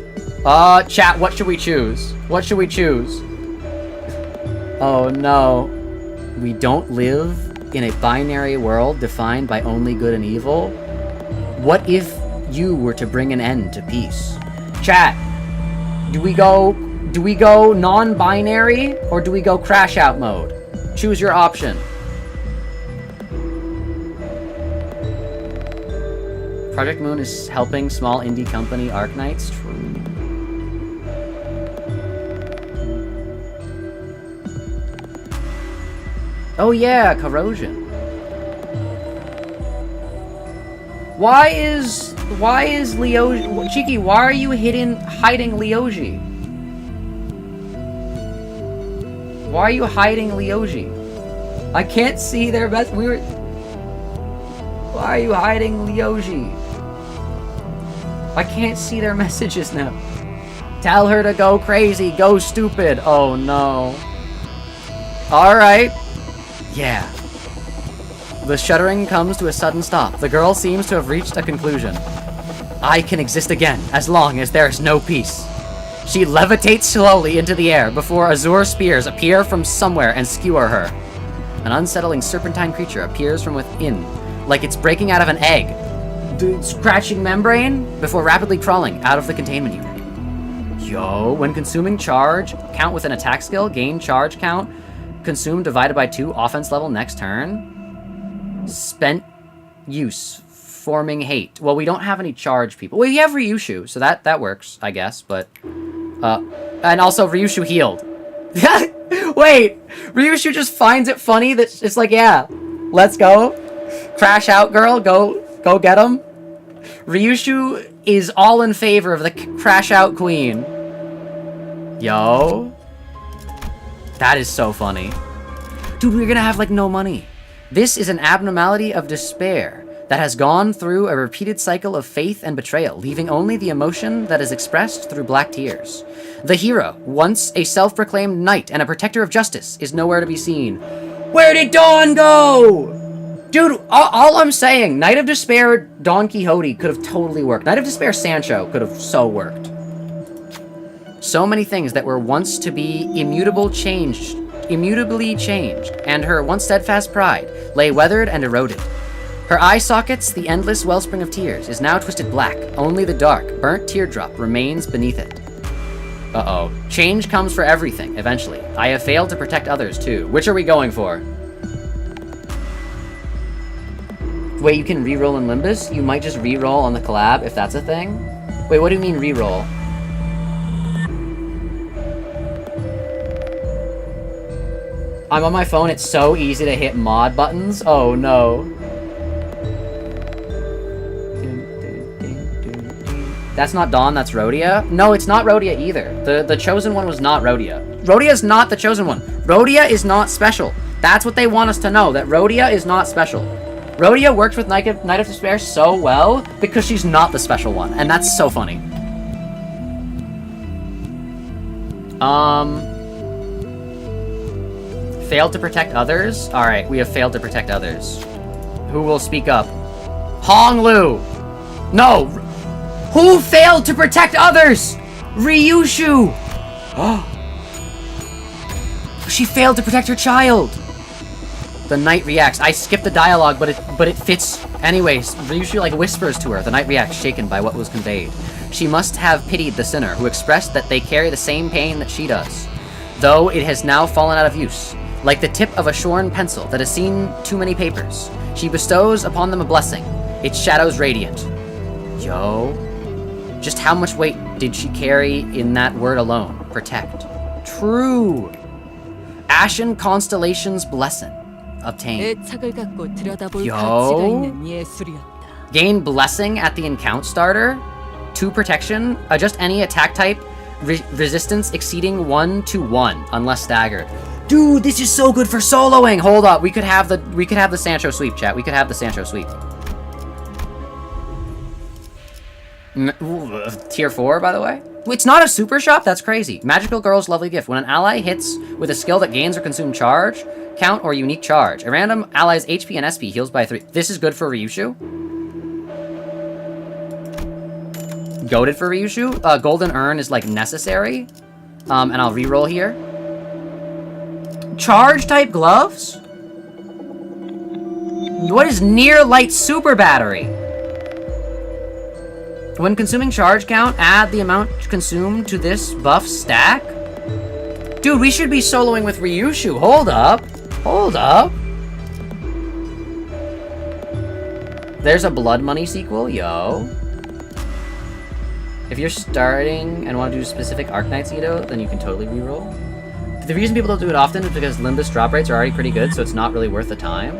Chat, what should we choose? What should we choose? Oh no. We don't live in a binary world defined by only good and evil? What if you were to bring an end to peace? Chat, do we go non-binary or do we go crash out mode? Choose your option. ProjectMoon is helping small indie company Arknights. True. Oh yeah, corrosion. Why is Ryoji... Cheeky, why are you hiding Ryoji? Why are you hiding Ryoji? I can't see their best... Why are you hiding Ryoji? I can't see their messages now. Tell her to go crazy, go stupid. Oh no. Alright. Yeah. The shuddering comes to a sudden stop. The girl seems to have reached a conclusion. I can exist again, as long as there is no peace. She levitates slowly into the air before azure spears appear from somewhere and skewer her. An unsettling serpentine creature appears from within, like it's breaking out of an egg, scratching membrane before rapidly crawling out of the containment unit. Yo, when consuming charge, count with an attack skill, gain charge count, consume divided by 2, offense level next turn. Spent use, forming hate. Well, we don't have any charge people. We have Ryoshu, so that works, I guess, but... and also Ryoshu healed. Wait, Ryoshu just finds it funny that it's like, yeah, let's go. Crash out, girl, go get him. Ryoshu is all in favor of the crash out queen. Yo. That is so funny. Dude, we're gonna have, like, no money. This is an abnormality of despair that has gone through a repeated cycle of faith and betrayal, leaving only the emotion that is expressed through black tears. The hero, once a self-proclaimed knight and a protector of justice, is nowhere to be seen. Where did Dawn go? Dude, all I'm saying, Knight of Despair Don Quixote could have totally worked. Knight of Despair Sancho could have so worked. So many things that were once to be immutably changed, and her once steadfast pride lay weathered and eroded. Her eye sockets, the endless wellspring of tears, is now twisted black. Only the dark, burnt teardrop remains beneath it. Uh-oh. Change comes for everything, eventually. I have failed to protect others, too. Which are we going for? Wait, you can reroll in Limbus? You might just reroll on the collab, if that's a thing? Wait, what do you mean reroll? I'm on my phone, it's so easy to hit mod buttons. Oh no. That's not Dawn, that's Rhodia? No, it's not Rhodia either. The chosen one was not Rhodia. Rhodia is not the chosen one. Rhodia is not special. That's what they want us to know, that Rhodia is not special. Rhodia works with Knight of Despair so well because she's not the special one, and that's so funny. Failed to protect others? Alright, we have failed to protect others. Who will speak up? Honglu! No! Who failed to protect others? Ryoshu! She failed to protect her child! The knight reacts. I skipped the dialogue, but it fits. Anyways, Ryoshu like whispers to her. The knight reacts, shaken by what was conveyed. She must have pitied the sinner, who expressed that they carry the same pain that she does, though it has now fallen out of use. Like the tip of a shorn pencil that has seen too many papers, she bestows upon them a blessing, its shadows radiant. Yo. Just how much weight did she carry in that word alone? Protect. True. Ashen Constellation's blessing. Obtained. Yo. Gain blessing at the encounter starter. 2 protection. Adjust any attack type. Resistance exceeding 1 to 1 unless staggered. Dude, this is so good for soloing. Hold up, we could have the Sancho sweep, chat. We could have the Sancho sweep. Tier 4, by the way. It's not a super shop? That's crazy. Magical Girl's lovely gift. When an ally hits with a skill that gains or consumes charge, count, or unique charge, a random ally's HP and SP heals by 3. This is good for Ryoshu. Goated for Ryoshu. Golden Urn is, like, necessary. And I'll reroll here. Charge-type gloves? What is Near Light Super Battery? When consuming charge count, add the amount consumed to this buff stack? Dude, we should be soloing with Ryoshu. Hold up. Hold up. There's a Blood Money sequel, yo. If you're starting and want to do specific Arknights E.G.O, then you can totally reroll. The reason people don't do it often is because Limbus drop rates are already pretty good, so it's not really worth the time.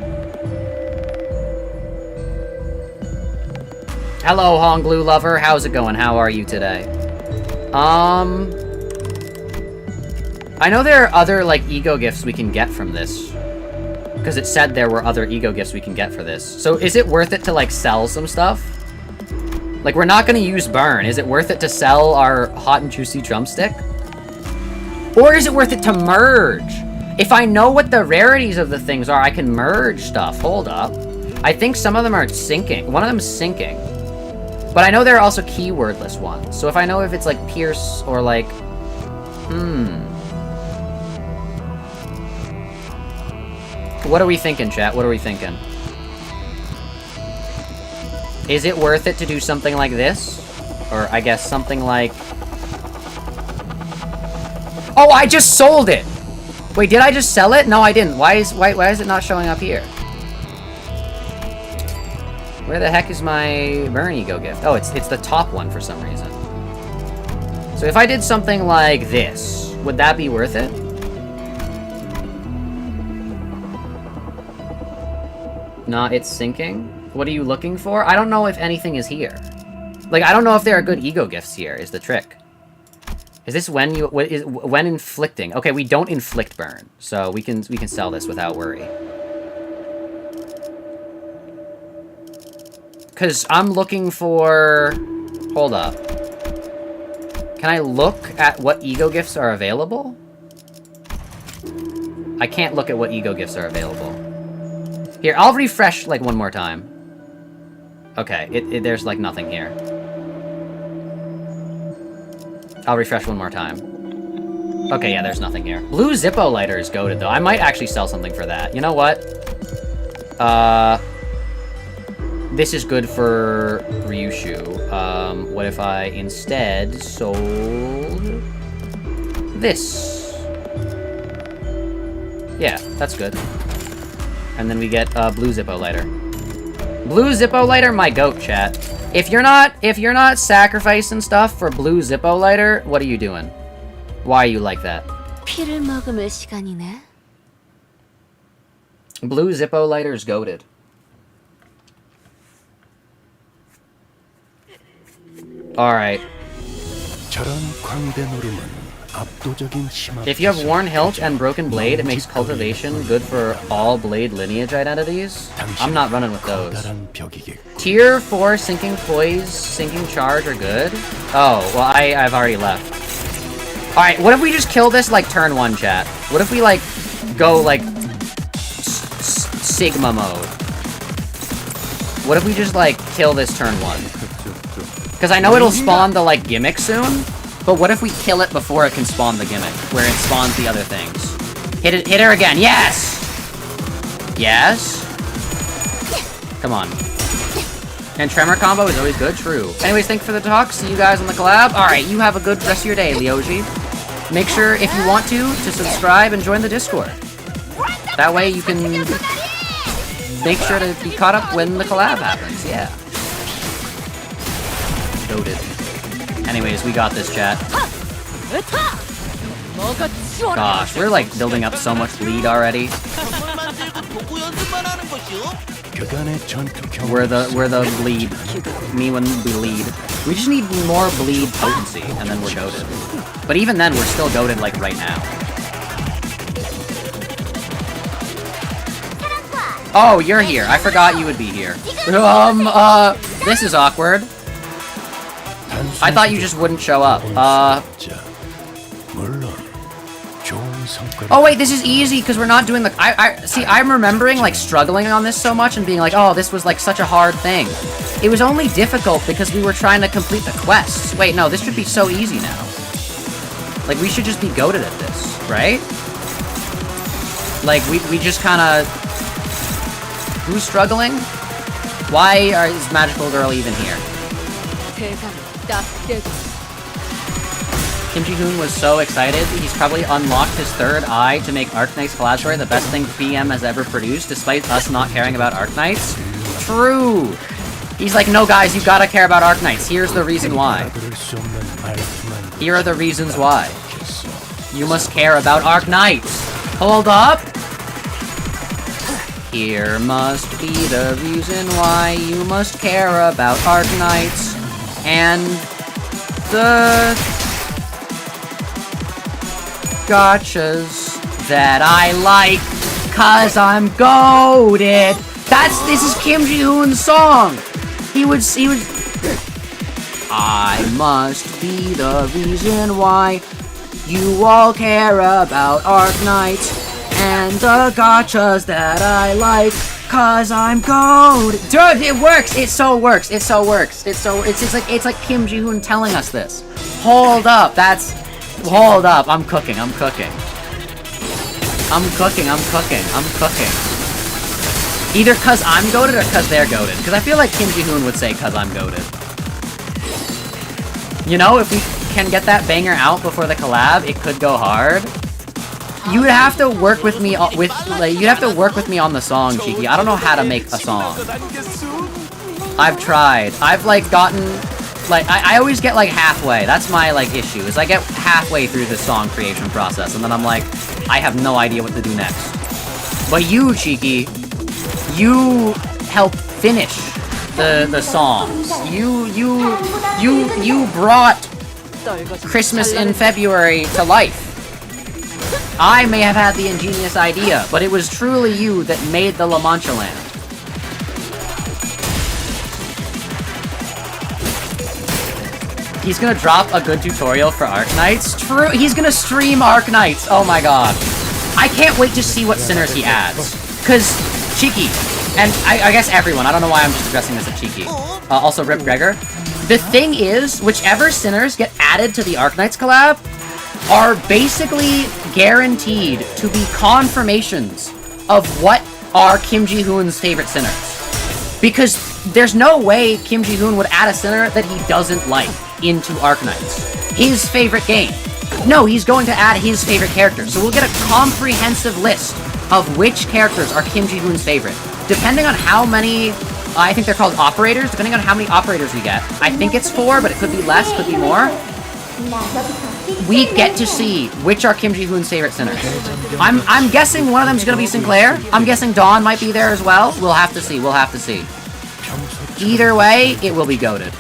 Hello, Honglu lover. How's it going? How are you today? I know there are other, like, E.G.O gifts we can get from this. Because it said there were other E.G.O gifts we can get for this. So is it worth it to, like, sell some stuff? Like, we're not gonna use Burn. Is it worth it to sell our Hot and Juicy Drumstick? Or is it worth it to merge? If I know what the rarities of the things are, I can merge stuff. Hold up. I think some of them are sinking. One of them is sinking. But I know there are also keywordless ones. So if I know if it's like Pierce or like... What are we thinking, chat? What are we thinking? Is it worth it to do something like this? Or I guess something like... Oh, I just sold it! Wait, did I just sell it? No, I didn't. Why is it not showing up here? Where the heck is my Burn E.G.O gift? Oh, it's the top one for some reason. So if I did something like this, would that be worth it? Nah, it's sinking. What are you looking for? I don't know if anything is here. Like, I don't know if there are good E.G.O gifts here, is the trick. Is this when when inflicting? Okay, we don't inflict burn, so we can sell this without worry. Cause I'm looking for... Hold up. Can I look at what E.G.O gifts are available? I can't look at what E.G.O gifts are available. Here, I'll refresh like one more time. Okay, there's like nothing here. I'll refresh one more time. Okay, yeah, there's nothing here. Blue Zippo lighter is goated, though. I might actually sell something for that. You know what? This is good for Ryoshu. What if I instead sold this? Yeah, that's good. And then we get Blue Zippo lighter. Blue Zippo lighter, my goat, chat. If you're not sacrificing stuff for Blue Zippo lighter, what are you doing? Why are you like that? 피를 머금을 시간이네. Blue Zippo lighter's goated. Alright. If you have Worn Hilt and Broken Blade, it makes Cultivation good for all Blade lineage identities. I'm not running with those. Tier 4 Sinking Poise, Sinking Charge are good. Oh, well, I've already left. Alright, what if we just kill this, like, turn 1, chat? What if we, like, go, like, Sigma mode? What if we just, like, kill this turn 1? Because I know it'll spawn the, like, gimmick soon, but what if we kill it before it can spawn the gimmick, where it spawns the other things? Hit her again, yes! Yes? Come on. And Tremor combo is always good, true. Anyways, thank you for the talk, see you guys on the collab. Alright, you have a good rest of your day, Leoji. Make sure, if you want to subscribe and join the Discord. That way you can make sure to be caught up when the collab happens, yeah. Goated. Anyways, we got this, chat. Gosh, we're like building up so much bleed already. We're the bleed. Me when we bleed. We just need more bleed potency, and then we're goated. But even then, we're still goated like right now. Oh, you're here. I forgot you would be here. This is awkward. I thought you just wouldn't show up. Oh wait, this is easy because we're not doing the. See. I'm remembering like struggling on this so much and being like, oh, this was like such a hard thing. It was only difficult because we were trying to complete the quests. Wait, no, this should be so easy now. Like we should just be goated at this, right? Like we just kind of. Who's struggling? Why is Magical Girl even here? Kim Ji-hoon was so excited, he's probably unlocked his third eye to make Arknights collab story the best thing PM has ever produced, despite us not caring about Arknights. True! He's like, no guys, you gotta care about Arknights. Here's the reason why. Here are the reasons why. You must care about Arknights. Hold up! Here must be the reason why you must care about Arknights. And the gotchas that I like, cause I'm goated. This is Kim Ji-hoon's song. He would, I must be the reason why you all care about Arknights and the gotchas that I like, cause I'm goated. Dude, it works. It so works. It's like Kim Ji-hoon telling us this. Hold up. Hold up. I'm cooking. Either cause I'm goated or cause they're goated. Cause I feel like Kim Ji-hoon would say cause I'm goated. You know, if we can get that banger out before the collab, it could go hard. You would have to work with me on the song, Cheeky. I don't know how to make a song. I've tried. I've like gotten I always get like halfway. That's my like issue. Is I get halfway through the song creation process and then I'm like, I have no idea what to do next. But you, Cheeky, you help finish the songs. You brought Christmas in February to life. I may have had the ingenious idea, but it was truly you that made the La Mancha land. He's gonna drop a good tutorial for Arknights. True, he's gonna stream Arknights. Oh my god. I can't wait to see what sinners he adds. Cause Cheeky, and I guess everyone, I don't know why I'm just addressing this at Cheeky. Also Rip Gregor. The thing is, whichever sinners get added to the Arknights collab are basically guaranteed to be confirmations of what are Kim Ji-hoon's favorite sinners. Because there's no way Kim Ji-hoon would add a sinner that he doesn't like into Arknights. His favorite game. No, he's going to add his favorite characters. So we'll get a comprehensive list of which characters are Kim Ji-hoon's favorite. Depending on how many, I think they're called operators, depending on how many operators we get. I think it's 4, but it could be less, could be more. we get to see which are Kim Ji-hoon's favorite sinners. I'm guessing one of them's gonna be Sinclair. I'm guessing Dawn might be there as well. We'll have to see. We'll have to see. Either way, it will be goated.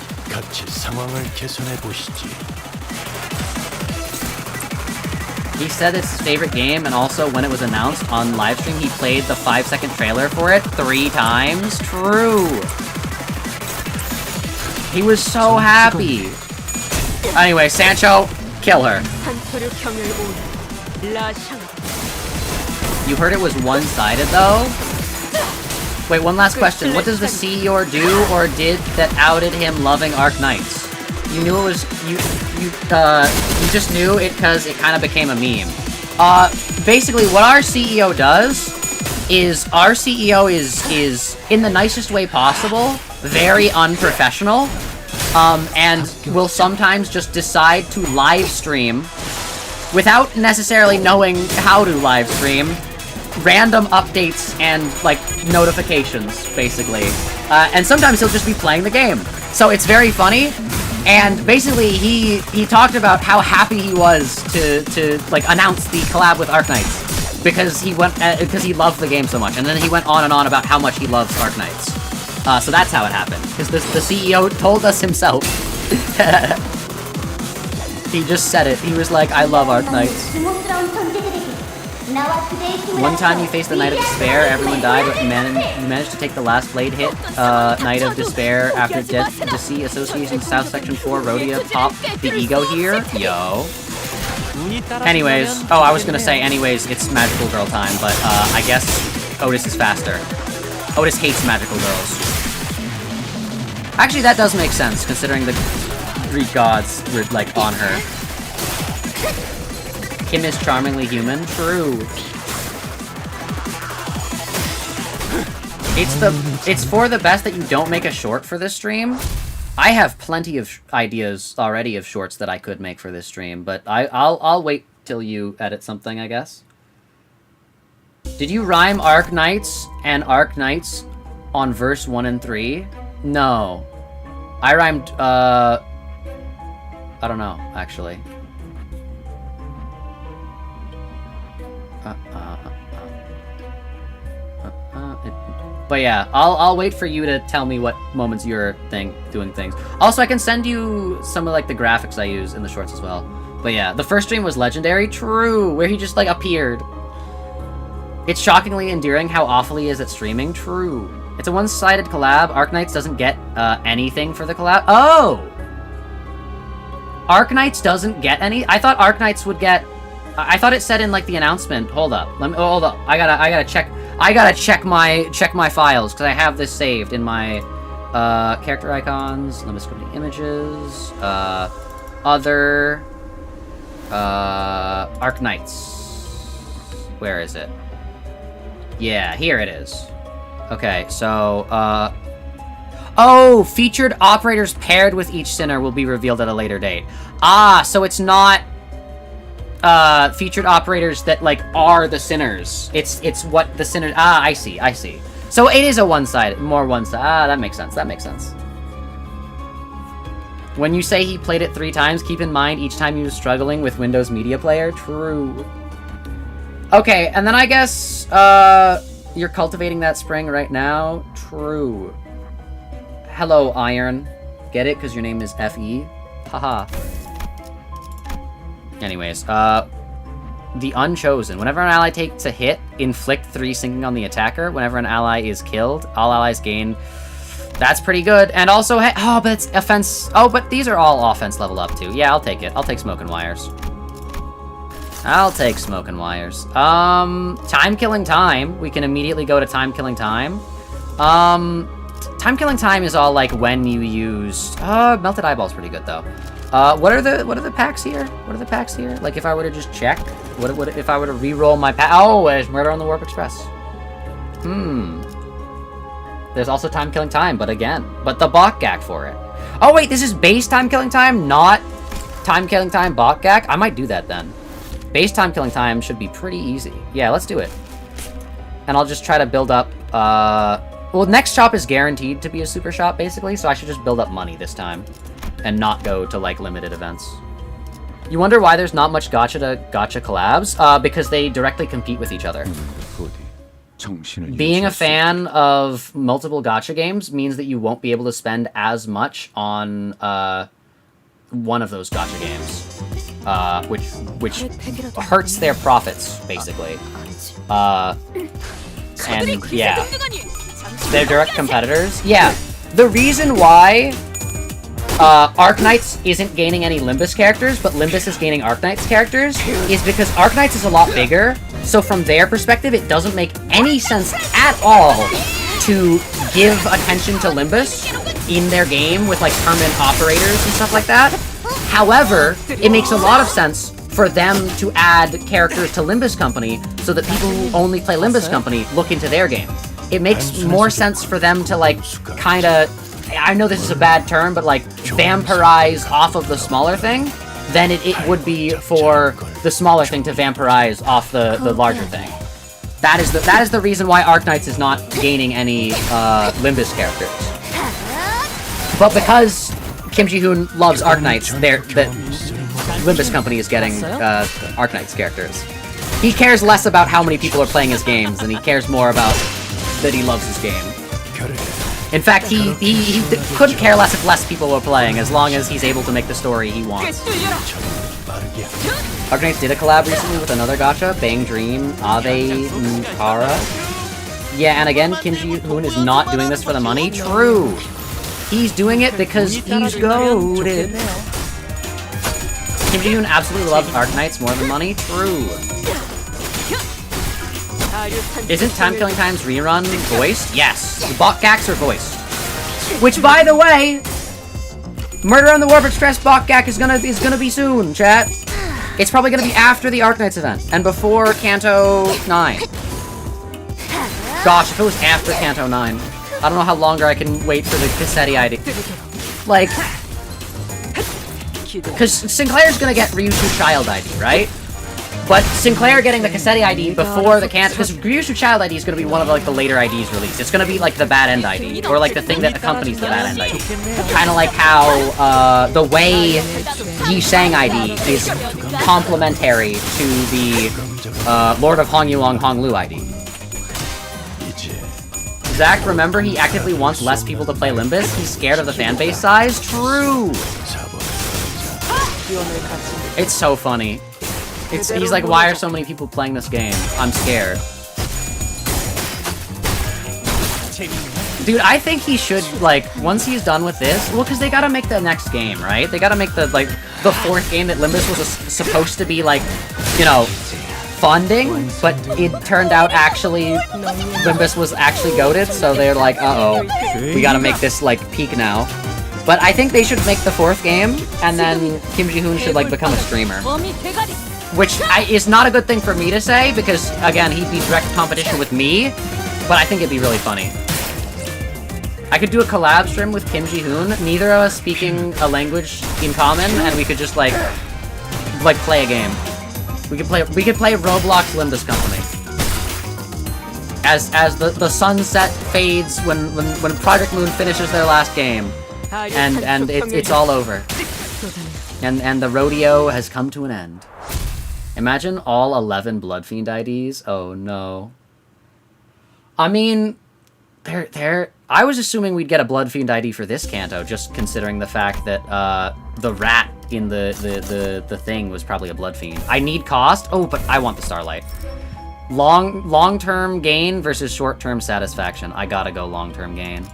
He said it's his favorite game, and also when it was announced on livestream, he played the 5-second trailer for it 3 times. True. He was so happy. Anyway, Sancho, kill her. You heard it was one-sided, though? Wait, one last question. What does the CEO do or did that outed him loving Arknights? You knew it was... You just knew it because it kind of became a meme. Basically, what our CEO does is... Our CEO is in the nicest way possible, very unprofessional, and will sometimes just decide to live stream without necessarily knowing how to live stream random updates and, like, notifications, basically. And sometimes he'll just be playing the game. So it's very funny. And basically, he talked about how happy he was to like announce the collab with Arknights because he loved the game so much, and then he went on and on about how much he loves Arknights. So that's how it happened because the CEO told us himself. He just said it. He was like, "I love Arknights." One time you faced the Night of Despair, everyone died, but you managed to take the last blade hit, Night of Despair, after to see Association South Section 4 Rhodia pop the E.G.O here. Yo. Anyways, oh, I was gonna say, anyways, it's Magical Girl time, but, I guess Otis is faster. Otis hates magical girls. Actually, that does make sense, considering the Greek gods were, like, on her. Kim is charmingly human. True. It's for the best that you don't make a short for this stream. I have plenty of ideas already of shorts that I could make for this stream, but I'll wait till you edit something, I guess. Did you rhyme Arknights and Arknights on verse 1 and 3? No. I rhymed, I don't know, actually. But yeah, I'll wait for you to tell me what moments you're doing things. Also, I can send you some of like the graphics I use in the shorts as well. But yeah, the first stream was legendary. True, where he just like appeared. It's shockingly endearing how awful he is at streaming. True. It's a one-sided collab. Arknights doesn't get anything for the collab. Oh! Arknights doesn't get any? I thought Arknights would get... I thought it said in like the announcement. Hold up. Hold up. I gotta check. I gotta check my files because I have this saved in my character icons, Limbus Company images, other Arknights. Where is it? Yeah, here it is. Okay, so oh, featured operators paired with each sinner will be revealed at a later date. Ah, so it's not featured operators that like are the sinners. It's what the sinners. Ah, I see. So it is a more one-sided. Ah, that makes sense. When you say he played it 3 times, keep in mind each time he was struggling with Windows Media Player. True. Okay, and then I guess you're cultivating that spring right now. True. Hello, Iron. Get it? Because your name is F.E. Haha. Anyways, the Unchosen. Whenever an ally takes a hit, inflict 3 sinking on the attacker. Whenever an ally is killed, all allies gain... That's pretty good. And also, oh, but it's offense... Oh, but these are all offense level up too. Yeah, I'll take it. I'll take Smoke and Wires. Time Killing Time. We can immediately go to Time Killing Time. Time Killing Time is all like when you use... Melted Eyeball's pretty good though. What are the packs here? Like if I were to just check, if I were to re-roll my pack? Oh, there's Murder on the Warp Express. There's also Time Killing Time, but the bot gag for it. Oh wait, this is base Time Killing Time, not Time Killing Time bot gag. I might do that then. Base Time Killing Time should be pretty easy. Yeah, let's do it. And I'll just try to build up. Well, next shop is guaranteed to be a super shop basically, so I should just build up money this time. And not go to, like, limited events. You wonder why there's not much gacha to gacha collabs? Because they directly compete with each other. Being a fan of multiple gacha games means that you won't be able to spend as much on one of those gacha games, which hurts their profits, basically. And yeah, they're direct competitors. Yeah, the reason why Arknights isn't gaining any Limbus characters, but Limbus is gaining Arknights characters, is because Arknights is a lot bigger, so from their perspective, it doesn't make any sense at all to give attention to Limbus in their game with, like, permanent operators and stuff like that. However, it makes a lot of sense for them to add characters to Limbus Company so that people who only play Limbus Company look into their game. It makes more sense for them to, like, kinda... I know this is a bad term, but like vampirize off of the smaller thing, than it would be for the smaller thing to vampirize off the larger thing. That is the reason why Arknights is not gaining any Limbus characters. But because Kim Ji-hoon loves Arknights, the Limbus Company is getting Arknights characters. He cares less about how many people are playing his games, and he cares more about that he loves his game. In fact, he couldn't care less if less people were playing, as long as he's able to make the story he wants. Arknights did a collab recently with another gacha, Bang Dream, Ave Nkara. Yeah, and again, Kim Ji-hoon is not doing this for the money. True! He's doing it because he's goated. Kim Ji-hoon absolutely loves Arknights more than money. True. Isn't Time Killing Time's rerun voiced? Yes. The bot gacks are voiced. Which, by the way, Murder on the Warp Express bot gack is gonna be soon, chat. It's probably gonna be after the Arknights event and before Kanto 9. Gosh, if it was after Kanto 9, I don't know how longer I can wait for the Cassetti ID. Like, because Sinclair's gonna get Ryoshu Child ID, right? But Sinclair getting the Cassetti ID before the Kanto, because Ryoshu Child ID is going to be one of, like, the later IDs released. It's going to be, like, the bad end ID, or, like, the thing that accompanies the bad end ID. Kind of like how, the way Yi Sang ID is complementary to the, Lord of Hongyuan Honglu ID. Zach, remember he actively wants less people to play Limbus? He's scared of the fanbase size? True! It's so funny. He's like, why are so many people playing this game? I'm scared. Dude, I think he should, like, once he's done with this, well, because they gotta make the next game, right? They gotta make the, like, the fourth game that Limbus was supposed to be, like, you know, funding, but it turned out actually, Limbus was actually goated, so they're like, uh-oh, we gotta make this, like, peak now. But I think they should make the fourth game, and then Kim Ji-hoon should, like, become a streamer. Which is not a good thing for me to say, because, again, he'd be direct competition with me, but I think it'd be really funny. I could do a collab stream with Kim Ji-hoon, neither of us speaking a language in common, and we could just, like play a game. We could play Roblox Limbus Company. As the sunset fades when ProjectMoon finishes their last game, and it's all over. And the rodeo has come to an end. Imagine all 11 Bloodfiend IDs. Oh no. I mean, I was assuming we'd get a Bloodfiend ID for this Kanto, just considering the fact that the rat in the thing was probably a Bloodfiend. I need cost. Oh, but I want the Starlight. Long-term gain versus short-term satisfaction. I gotta go long-term gain.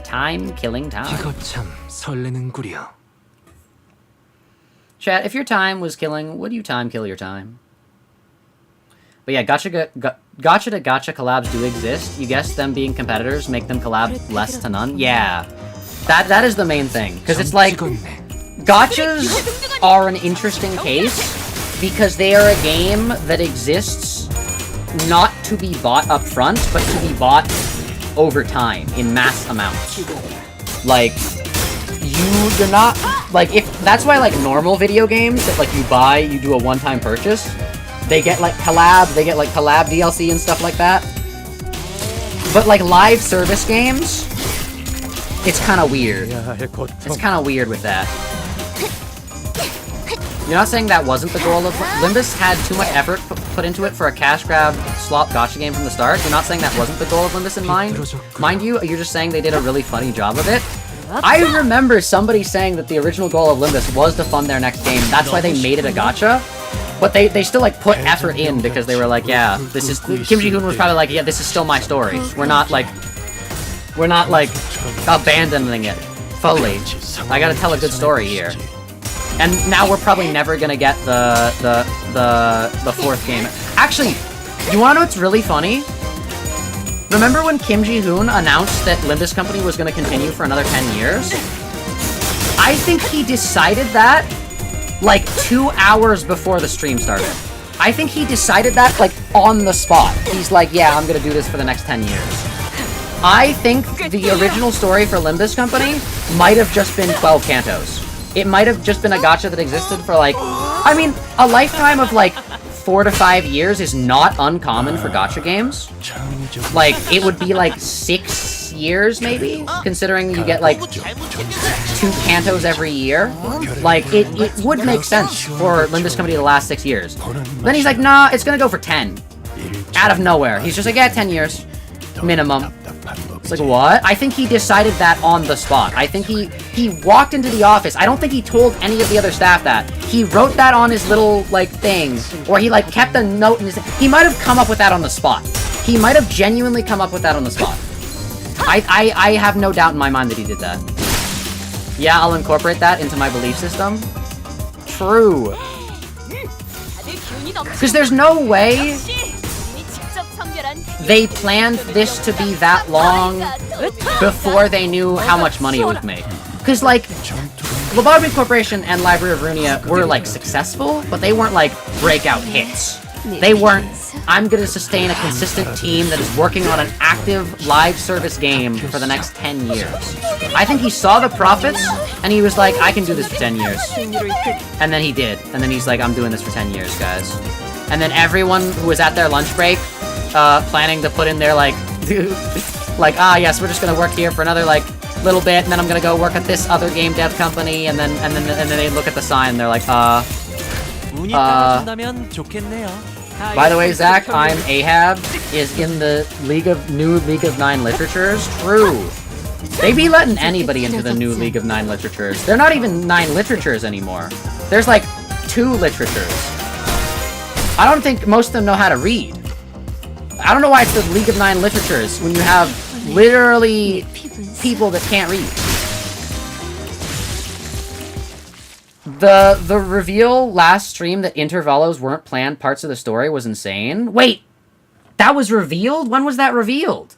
Time killing time. 이거 참 설레는구려. Chat, if your time was killing, would you time kill your time? But yeah, gotcha to gotcha collabs do exist. You guess them being competitors make them collab less to none? Yeah. That is the main thing. Because it's like, gotchas are an interesting case because they are a game that exists not to be bought up front, but to be bought over time in mass amounts. Like, you're not, like, if that's why, like, normal video games that, like, you do a one-time purchase, they get like collab DLC and stuff like that. But like live service games, it's kind of weird. It's kind of weird with that. You're not saying that wasn't the goal of Limbus had too much effort put into it for a cash grab slop gotcha game from the start. You're not saying that wasn't the goal of Limbus in mind. Mind you, you're just saying they did a really funny job of it. I remember somebody saying that the original goal of Limbus was to fund their next game. That's why they made it a gotcha. But they still like put effort in because they were like, yeah, this is Kim Ji-hoon was probably like, yeah, this is still my story. We're not like abandoning it fully. I gotta tell a good story here. And now we're probably never gonna get the fourth game. Actually, you wanna know what's really funny? Remember when Kim Ji-hoon announced that Limbus Company was gonna continue for another 10 years? I think he decided that like 2 hours before the stream started. I think he decided that like on the spot. He's like, yeah, I'm gonna do this for the next 10 years. I think the original story for Limbus Company might have just been 12 cantos. It might have just been a gacha that existed for like, I mean, a lifetime of like 4 to 5 years is not uncommon for gacha games. Like, it would be like 6 years maybe, considering you get like 2 cantos every year. Like, it would make sense for Limbus Company to last 6 years. Then he's like, nah, it's gonna go for 10. Out of nowhere. He's just like, yeah, 10 years. Minimum. It's like, what? I think he decided that on the spot. I think he walked into the office. I don't think he told any of the other staff that. He wrote that on his little, like, thing. Or he, like, kept a note in his... He might have come up with that on the spot. He might have genuinely come up with that on the spot. I have no doubt in my mind that he did that. Yeah, I'll incorporate that into my belief system. True. Because there's no way... They planned this to be that long before they knew how much money it would make. Because, like, Lobotomy Corporation and Library of Runia were, like, successful, but they weren't, like, breakout hits. They weren't, I'm gonna sustain a consistent team that is working on an active live service game for the next 10 years. I think he saw the profits, and he was like, I can do this for 10 years. And then he did. And then he's like, I'm doing this for 10 years, guys. And then everyone who was at their lunch break, planning to put in their, like, like, yes, we're just gonna work here for another, like, little bit, and then I'm gonna go work at this other game dev company, and then they look at the sign, and they're like, by the way, Zach, I'm Ahab, is in the new League of 9 literatures. True. They be letting anybody into the new League of 9 literatures. They're not even 9 literatures anymore. There's, like, 2 literatures. I don't think most of them know how to read. I don't know why it's the League of 9 literatures when you have literally people that can't read. The reveal last stream that intervalos weren't planned parts of the story was insane. Wait, that was revealed? When was that revealed?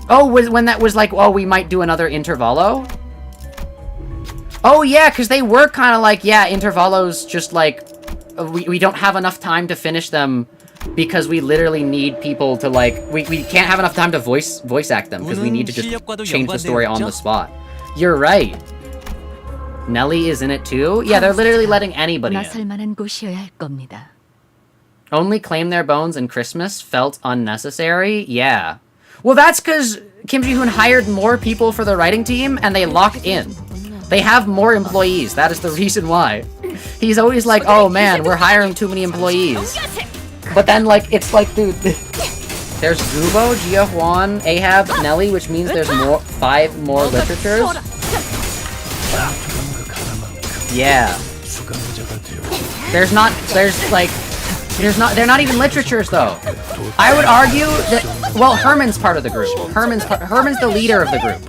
Oh, when that was like, oh, we might do another intervalo? Oh yeah, because they were kind of like, yeah, intervalos just like, we don't have enough time to finish them because we literally need people to, like, we can't have enough time to voice act them because we need to just change the story on the spot. You're right. Nelly is in it too? Yeah, they're literally letting anybody in. Only claim their bones and Christmas felt unnecessary? Yeah. Well, that's because Kim Ji-hoon hired more people for the writing team and they locked in. They have more employees. That is the reason why. He's always like, oh man, we're hiring too many employees. But then, like, it's like, dude, there's Gubo, Jia Huan, Ahab, Nelly, which means there's 5 more literatures. Yeah. They're not even literatures though. I would argue that, well, Herman's part of the group. Herman's the leader of the group.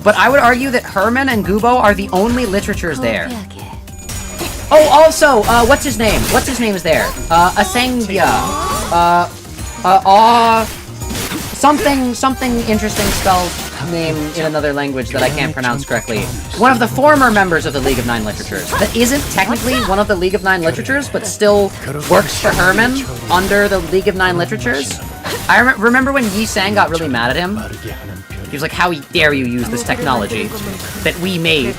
But I would argue that Herman and Gubo are the only literatures there. Oh, also, what's his name? What's his name is there? Asengya. Something interesting spelled name in another language that I can't pronounce correctly. One of the former members of the League of 9 Literatures. That isn't technically one of the League of 9 Literatures, but still works for Herman under the League of 9 Literatures. I remember when Yi Sang got really mad at him. He was like, how dare you use this technology that we made.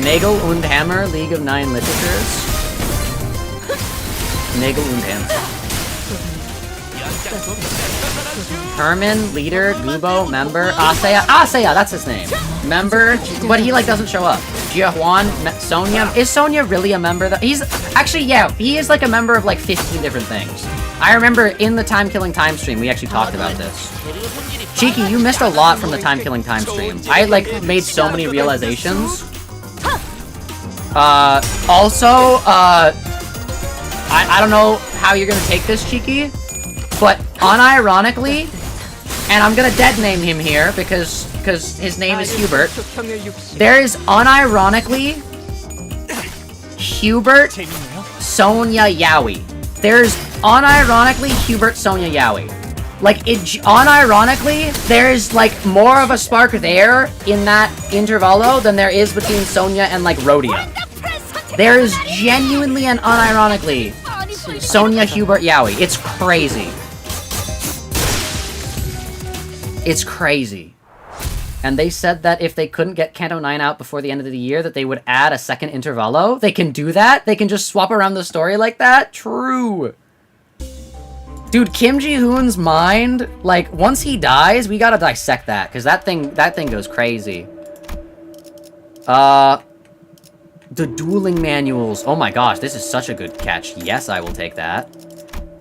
Nagel und Hammer, League of 9 Literatures. Nagel und Hammer. Herman, leader, Gubo, member, Asaya. Asaya, that's his name. Member, but he like doesn't show up. Jia Sonia. Is Sonia really a member? He's actually, yeah, he is like a member of like 15 different things. I remember in the Time Killing Time stream, we actually talked about this. Cheeky, you missed a lot from the Time Killing Time stream. I like made so many realizations. Also, I don't know how you're gonna take this, Cheeky, but unironically, and I'm gonna dead name him here because his name is Hubert. There is unironically Hubert Sonia Yaoi. There's unironically Hubert Sonia Yaoi. Like, unironically, there's like more of a spark there in that intervallo than there is between Sonia and like Rhodia. There is genuinely and unironically Sonia Hubert Yaoi. It's crazy. It's crazy. And they said that if they couldn't get Kanto 9 out before the end of the year, that they would add a second intervallo. They can do that? They can just swap around the story like that? True. Dude, Kim Ji-hoon's mind, like, once he dies, we gotta dissect that, because that thing goes crazy. The dueling manuals. Oh my gosh, this is such a good catch. Yes, I will take that.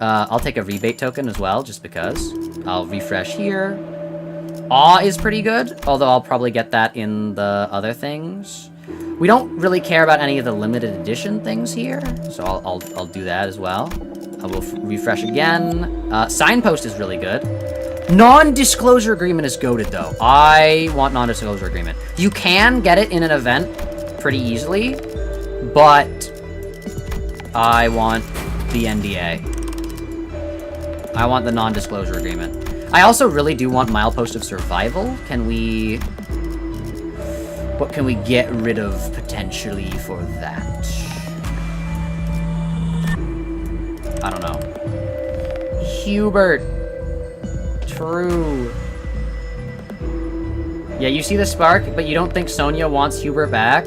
I'll take a rebate token as well, just because. I'll refresh here. Awe is pretty good, although I'll probably get that in the other things. We don't really care about any of the limited edition things here, so I'll do that as well. I will refresh again. Signpost is really good. Non-disclosure agreement is goated though. I want non-disclosure agreement. You can get it in an event pretty easily, but I want the NDA. I want the non-disclosure agreement. I also really do want Milepost of Survival. What can we get rid of potentially for that? I don't know. Hubert. True. Yeah, you see the spark, but you don't think Sonia wants Hubert back?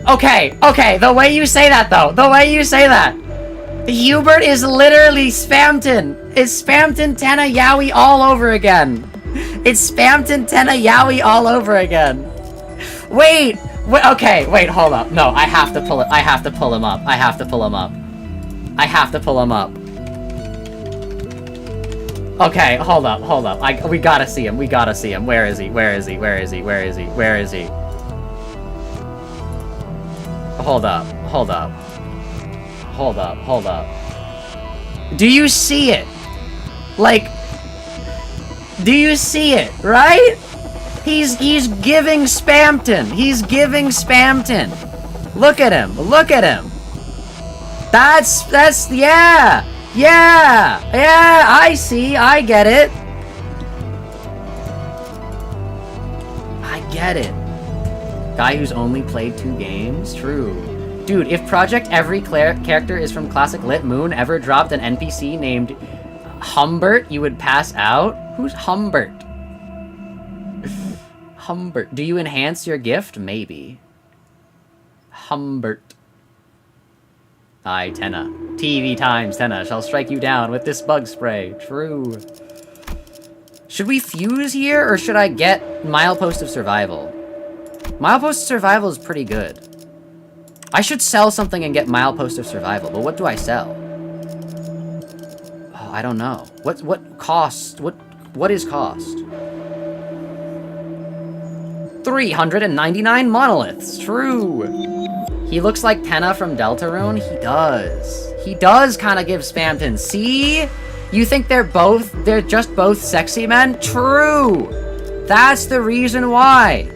Okay, the way you say that, though. The way you say that. Hubert is literally Spamton. It's Spamton Tenna Yaoi all over again. It's Spamton Tenna Yaoi all over again. Wait, okay, wait, hold up. No, I have to pull it. I have to pull him up. I have to pull him up. I have to pull him up. Okay, hold up. We gotta see him. Where is he? Hold up. Do you see it? Like, do you see it, right? He's giving Spamton. Look at him. That's, yeah, I see, I get it. Guy who's only played 2 games? True. Dude, if Project every character is from Classic Lit Moon ever dropped an NPC named Humbert, you would pass out? Who's Humbert? Humbert. Do you enhance your gift? Maybe. Humbert. Aye, Tenna. TV times Tenna shall strike you down with this bug spray. True. Should we fuse here, or should I get Milepost of Survival? Milepost of Survival is pretty good. I should sell something and get Milepost of Survival, but what do I sell? Oh, I don't know. What cost? What is cost? 399 monoliths. True. He looks like Tenna from Deltarune. He does kind of give Spamton. See? You think they're just both sexy men? True. That's the reason why.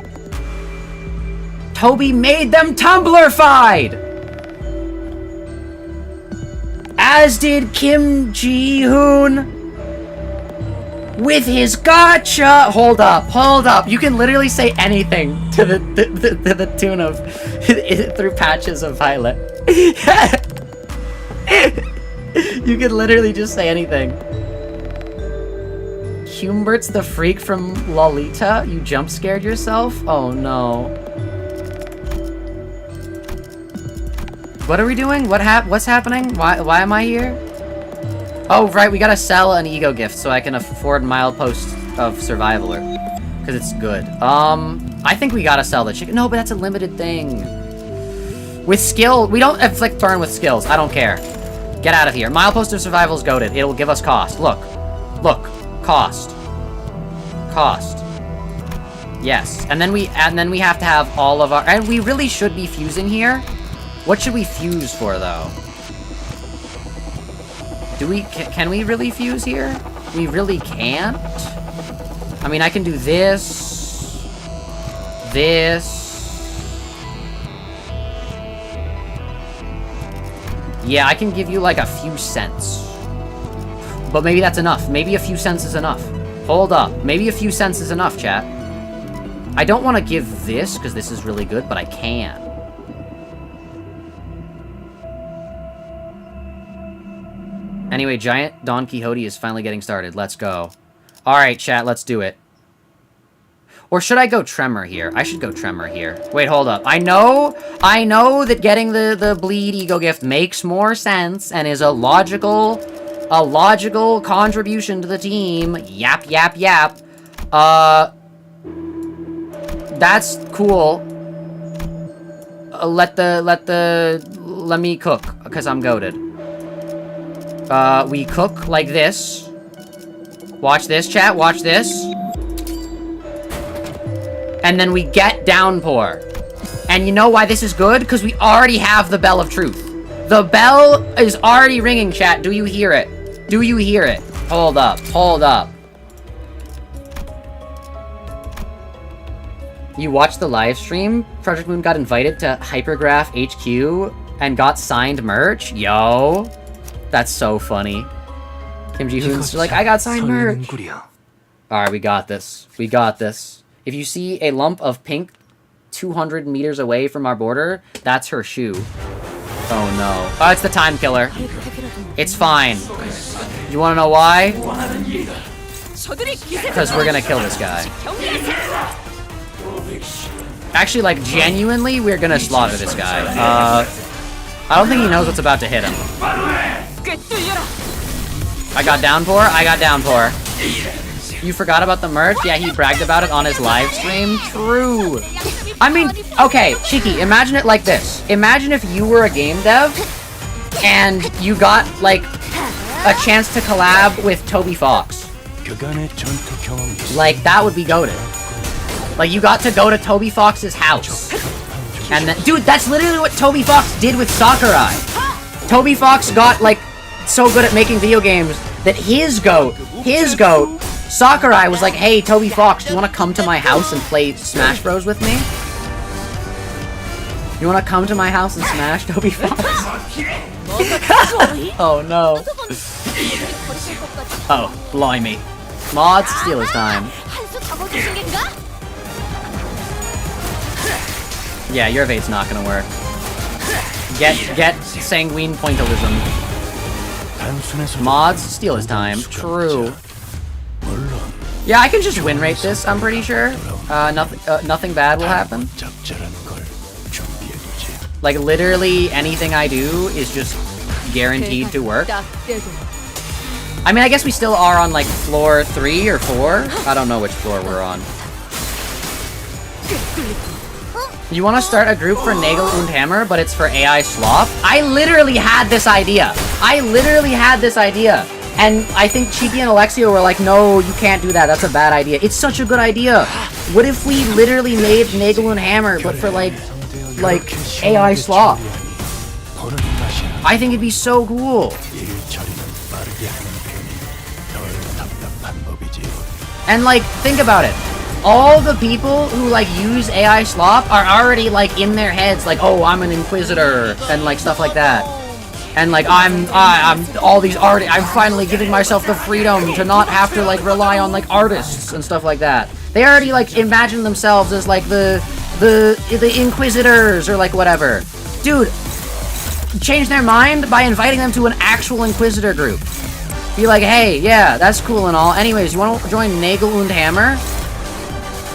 Toby made them Tumblr-fied! As did Kim Ji-hoon with his gotcha! Hold up. You can literally say anything to the tune of through patches of Violet. You can literally just say anything. Humbert's the freak from Lolita? You jump scared yourself? Oh no. What are we doing? What's happening? Why am I here? Oh, right, we gotta sell an E.G.O gift so I can afford Milepost of Survivaler. Because it's good. I think we gotta sell the chicken. No, but that's a limited thing. With skill, we don't inflict burn with skills. I don't care. Get out of here. Milepost of Survival is goated. It'll give us cost. Look. Look. Cost. Cost. Yes. And then we have to have all of our... And we really should be fusing here. What should we fuse for, though? Do we... Can we really fuse here? We really can't? I mean, I can do this. This. Yeah, I can give you, like, a few cents. But maybe that's enough. Maybe a few cents is enough. Hold up. Maybe a few cents is enough, chat. I don't want to give this, because this is really good, but I can. Anyway, Giant Don Quixote is finally getting started. Let's go. Alright, chat, let's do it. Or should I go Tremor here? I should go Tremor here. Wait, hold up. I know that getting the Bleed E.G.O gift makes more sense and is a logical contribution to the team. Yap, yap, yap. That's cool. Let me cook, because I'm goated. We cook like this. Watch this, chat, watch this. And then we get Downpour. And you know why this is good? Because we already have the Bell of Truth. The bell is already ringing, chat. Do you hear it? Do you hear it? Hold up, hold up. You watched the live stream? ProjectMoon got invited to Hypergraph HQ and got signed merch? Yo. That's so funny. Kim Ji-hoon's like, I got signed merch. Alright, we got this. We got this. If you see a lump of pink 200 meters away from our border, that's her shoe. Oh no. Oh, it's the time killer. It's fine. You wanna know why? Because we're gonna kill this guy. Actually, like, genuinely, we're gonna slaughter this guy. I don't think he knows what's about to hit him. I got Downpour, I got Downpour. You forgot about the merch? Yeah, he bragged about it on his live stream. True. I mean, okay, Cheeky, imagine it like this. Imagine if you were a game dev, and you got, like, a chance to collab with Toby Fox. Like, that would be goated. Like, you got to go to Toby Fox's house. And then, dude, that's literally what Toby Fox did with Sakurai. Toby Fox got, like, so good at making video games that his goat, Sakurai was like, hey, Toby Fox, do you want to come to my house and play Smash Bros with me? You want to come to my house and smash, Toby Fox? Oh, no. Oh, blimey. Mods, steal his time. Yeah, your evade's not gonna work. Get sanguine pointillism. Mods, steal his time. True. Yeah, I can just win rate this, I'm pretty sure. Nothing bad will happen. Like, literally anything I do is just guaranteed to work. I mean, I guess we still are on, like, floor 3 or 4. I don't know which floor we're on. You want to start a group for Nagel und Hammer, but it's for AI Slop? I literally had this idea. And I think Cheeky and Alexio were like, no, you can't do that. That's a bad idea. It's such a good idea. What if we literally made Nagel und Hammer, but for, like AI Slop? I think it'd be so cool. And, like, think about it. All the people who, like, use AI Slop are already, like, in their heads, like, oh, I'm an Inquisitor, and, like, stuff like that. And, like, I'm all these I'm finally giving myself the freedom to not have to, like, rely on, like, artists and stuff like that. They already, like, imagine themselves as, like, the Inquisitors, or, like, whatever. Dude, change their mind by inviting them to an actual Inquisitor group. Be like, hey, yeah, that's cool and all. Anyways, you want to join Nagel und Hammer?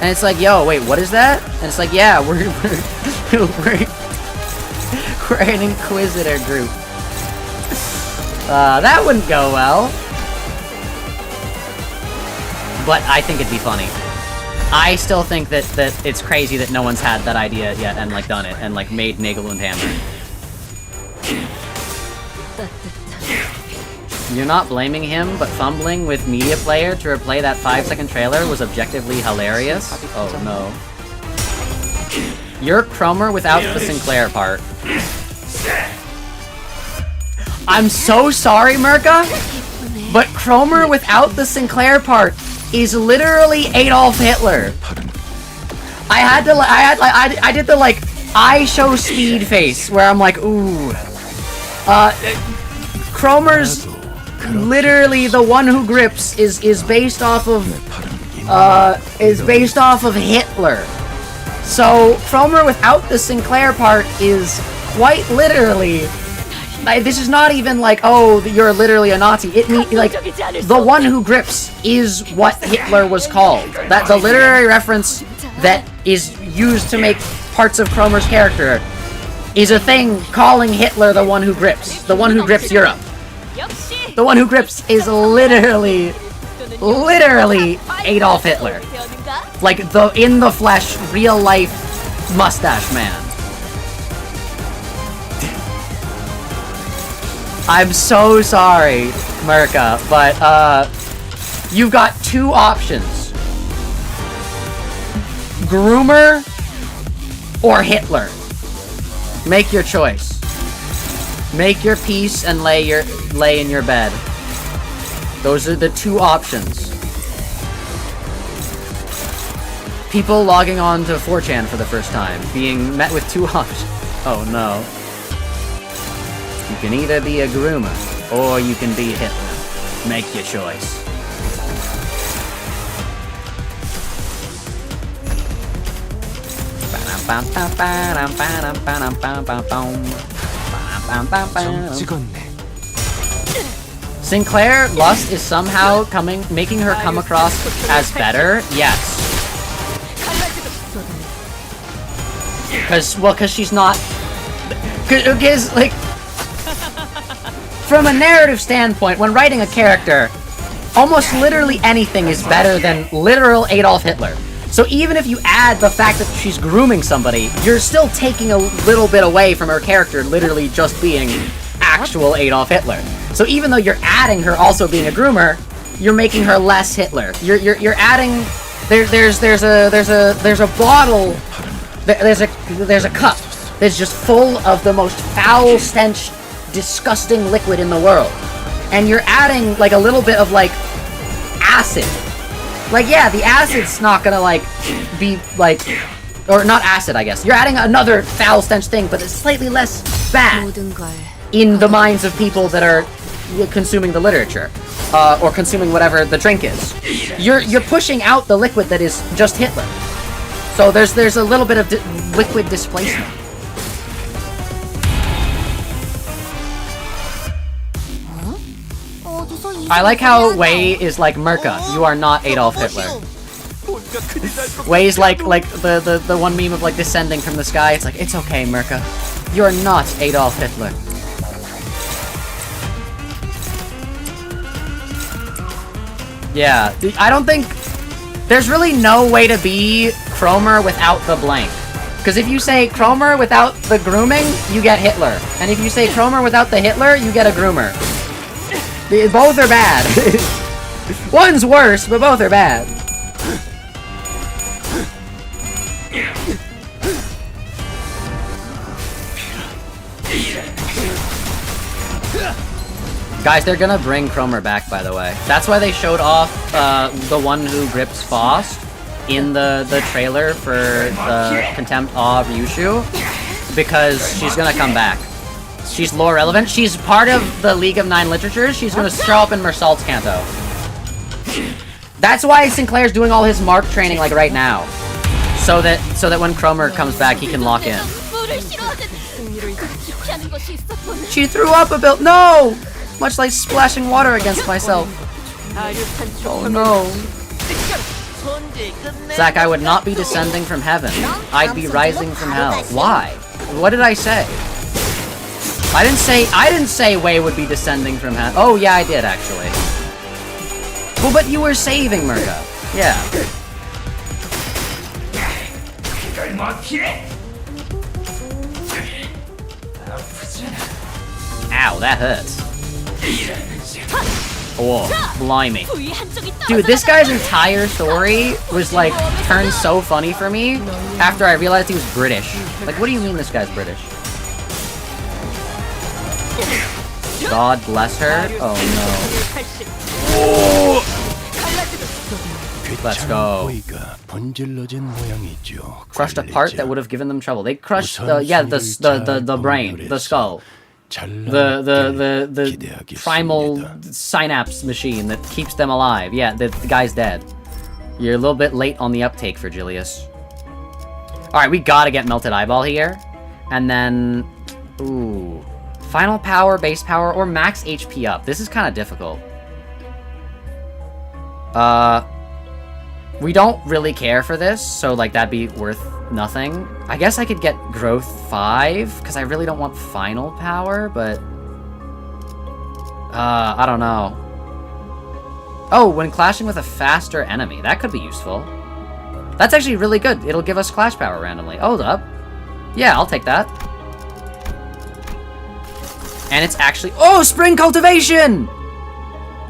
And it's like, yo, wait, what is that? And it's like, yeah, we're an Inquisitor group. That wouldn't go well. But I think it'd be funny. I still think that it's crazy that no one's had that idea yet and, like, done it and, like, made Nagel and Hammer. You're not blaming him, but fumbling with Media Player to replay that 5-second trailer was objectively hilarious. Oh no. You're Cromer without the Sinclair part. I'm so sorry, Merca, but Cromer without the Sinclair part is literally Adolf Hitler. I did the, like, I show speed face, where I'm like, ooh. Cromer's literally the one who grips is based off of Hitler. So Cromer without the Sinclair part is quite literally, this is not even like, oh, you're literally a Nazi. It means, like, the one who grips is what Hitler was called. That the literary reference that is used to make parts of Cromer's character is a thing calling Hitler the one who grips. The one who grips Europe. The one who grips is literally Adolf Hitler. Like, the in the flesh, real life mustache man. I'm so sorry, Merca, but you've got two options. Groomer or Hitler. Make your choice. Make your peace and lay in your bed. Those are the two options. People logging on to 4chan for the first time, being met with two options. Oh no. You can either be a groomer, or you can be Hitler. Make your choice. Sinclair Lust is somehow making her come across as better? Yes. Cause she's not... Cause, like... From a narrative standpoint, when writing a character, almost literally anything is better than literal Adolf Hitler. So even if you add the fact that she's grooming somebody, you're still taking a little bit away from her character literally just being actual Adolf Hitler. So even though you're adding her also being a groomer, you're making her less Hitler. You're adding... There's a bottle... There's a cup that's just full of the most foul stench, disgusting liquid in the world, and you're adding like a little bit of like acid. Like, yeah, the acid's not gonna like be like, or not acid, I guess. You're adding another foul stench thing, but it's slightly less bad in the minds of people that are consuming the literature, or consuming whatever the drink is. You're pushing out the liquid that is just Hitler. So there's a little bit of liquid displacement. I like how Wei is like, Merca, you are not Adolf Hitler. Wei's like the one meme of like descending from the sky. It's like, it's okay, Merca. You're not Adolf Hitler. Yeah, I don't think... There's really no way to be Cromer without the blank. Because if you say Cromer without the grooming, you get Hitler. And if you say Cromer without the Hitler, you get a groomer. Both are bad. One's worse, but both are bad. Guys, they're gonna bring Cromer back, by the way. That's why they showed off the one who grips Faust in the trailer for the Contempt Awe Ryoshu, because she's gonna come back. She's lore relevant. She's part of the League of Nine Literatures. She's gonna show up in Mersault's Canto. That's why Sinclair's doing all his mark training like right now, so that when Cromer comes back, he can lock in. She threw up a bit. No. Much like splashing water against myself. Oh no. Zach, I would not be descending from heaven. I'd be rising from hell. Why? What did I say? I didn't say Wei would be descending from heaven. Oh yeah, I did actually. Well, but you were saving Murka. Yeah. Ow, that hurts. Oh, blimey. Dude, this guy's entire story was like turned so funny for me after I realized he was British. Like, what do you mean this guy's British? God bless her? Oh no. Let's go. Crushed a part that would have given them trouble. They crushed the brain, the skull. The primal synapse machine that keeps them alive. Yeah, the guy's dead. You're a little bit late on the uptake, Virgilius. Alright, we gotta get Melted Eyeball here. And then... Ooh. Final power, base power, or max HP up. This is kind of difficult. We don't really care for this, so like that'd be worth nothing. I guess I could get growth 5, because I really don't want final power, but... I don't know. Oh, when clashing with a faster enemy. That could be useful. That's actually really good. It'll give us clash power randomly. Hold up. Yeah, I'll take that. And it's actually... Oh, Spring Cultivation!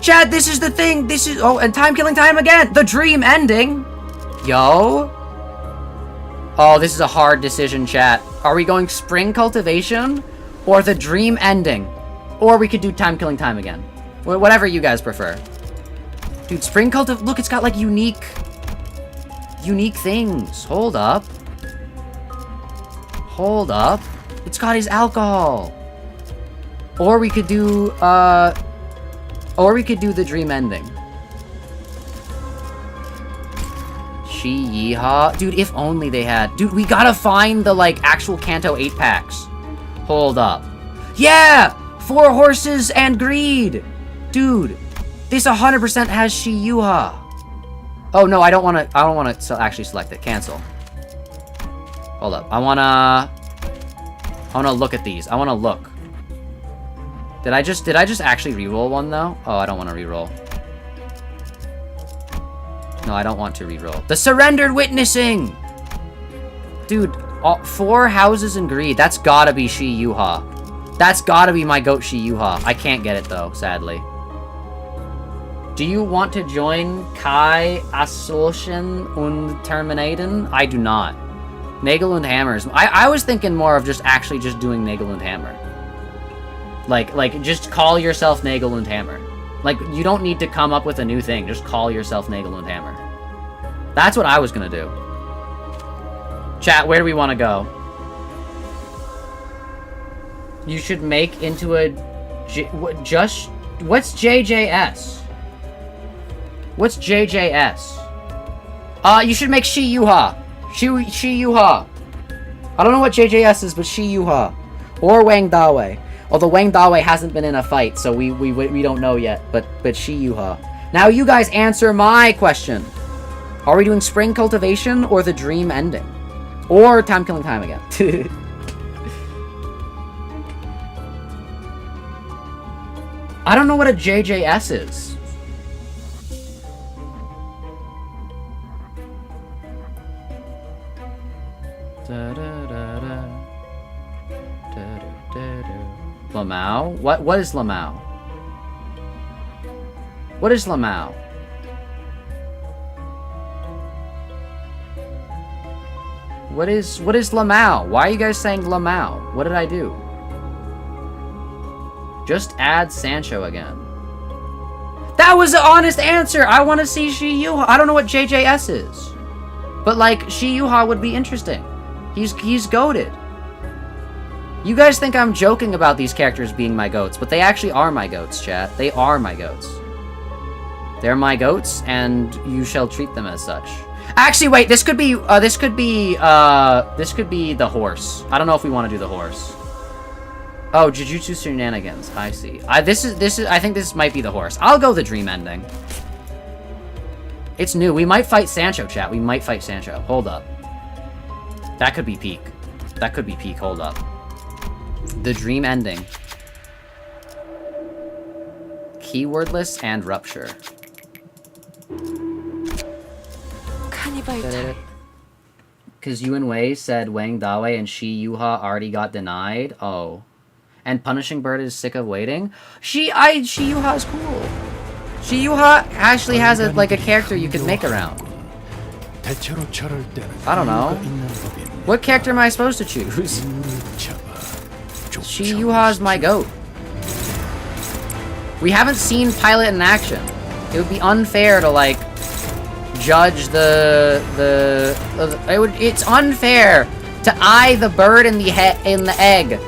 Chad, this is the thing! This is... Oh, and time killing time again! The dream ending! Yo! Oh, this is a hard decision, chat. Are we going Spring Cultivation? Or the dream ending? Or we could do time killing time again. Whatever you guys prefer. Dude, Spring Cultivation... Look, it's got, like, unique things. Hold up. Hold up. It's got his alcohol. Or we could do, the dream ending. Shi Yeehaw. Dude, if only they had... Dude, we gotta find the, like, actual Kanto 8-packs. Hold up. Yeah! 4 horses and greed! Dude, this 100% has Shi Yuha. Oh, no, I don't wanna actually select it. Cancel. Hold up. I wanna look at these. I wanna look. Did I just actually reroll one, though? Oh, I don't want to reroll. No, I don't want to reroll. The Surrendered Witnessing! Dude, 4 houses in greed. That's gotta be Shi Yuha. That's gotta be my goat Shi Yuha. I can't get it, though, sadly. Do you want to join Kai Assotion und Terminaten? I do not. Nagel und Hammers. I was thinking more of just doing Nagel und Hammer. Like, just call yourself Nagel und Hammer. Like, you don't need to come up with a new thing. Just call yourself Nagel und Hammer. That's what I was gonna do. Chat, where do we want to go? You should make into a... What's JJS? What's JJS? You should make Shi Yuha. Shi Yuha. I don't know what JJS is, but Shi Yuha. Or Wang Dawei. Although Wang Dawei hasn't been in a fight, so we don't know yet. But Shi Yuha. Now you guys answer my question. Are we doing Spring Cultivation or the Dream Ending? Or Time Killing Time again? I don't know what a JJS is. Lamau? What is Lamau? What is Lamau? What is Lamau? Why are you guys saying Lamau? What did I do? Just add Sancho again. That was the honest answer! I want to see Shi Yuha. I don't know what JJS is. But, like, Shi Yuha would be interesting. He's goated. You guys think I'm joking about these characters being my goats, but they actually are my goats, chat. They are my goats. They're my goats, and you shall treat them as such. Actually, wait, this could be the horse. I don't know if we want to do the horse. Oh, Jujutsu Shenanigans. I see. I think this might be the horse. I'll go the Dream Ending. It's new. We might fight Sancho, chat. We might fight Sancho. Hold up. That could be peak. That could be peak. Hold up. The dream ending. Keywordless and rupture. Because Yuan Wei said Wang Dawei and Shi Yuha already got denied. Oh. And Punishing Bird is sick of waiting. Shi Yuha is cool. Shi Yuha actually has a character you could make around. I don't know. What character am I supposed to choose? Shi Yuha is my goat. We haven't seen Pilot in action. It would be unfair to like judge it's unfair to eye the bird in the egg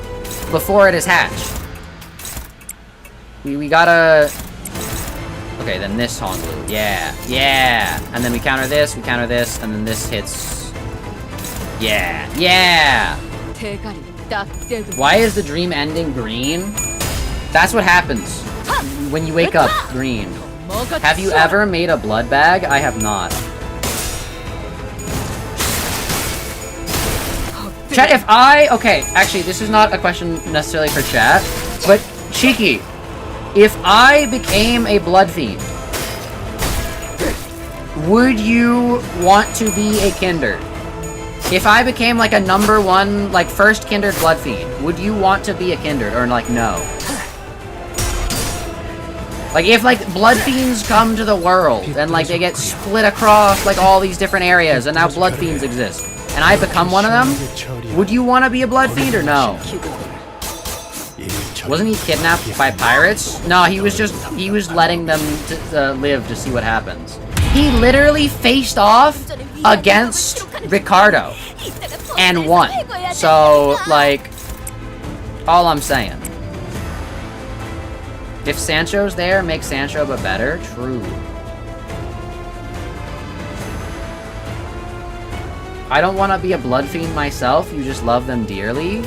before it is hatched. We gotta. Okay, then this Honglu. Yeah, yeah. And then we counter this, and then this hits. Yeah, yeah. Why is the dream ending green? That's what happens when you wake up green. Have you ever made a blood bag? I have not. Chat, if I... Okay, actually, this is not a question necessarily for chat, but Cheeky, if I became a blood fiend, would you want to be a kindred? If I became like a #1, like first kindred blood fiend, would you want to be a kindred or like no? Like if like blood fiends come to the world and like they get split across like all these different areas and now blood fiends exist and I become one of them, would you want to be a blood fiend or no? Wasn't he kidnapped by pirates? No, he was letting them live to see what happens. He literally faced off against Ricardo and won. So, like, all I'm saying. If Sancho's there, make Sancho but better. True. I don't want to be a blood fiend myself. You just love them dearly.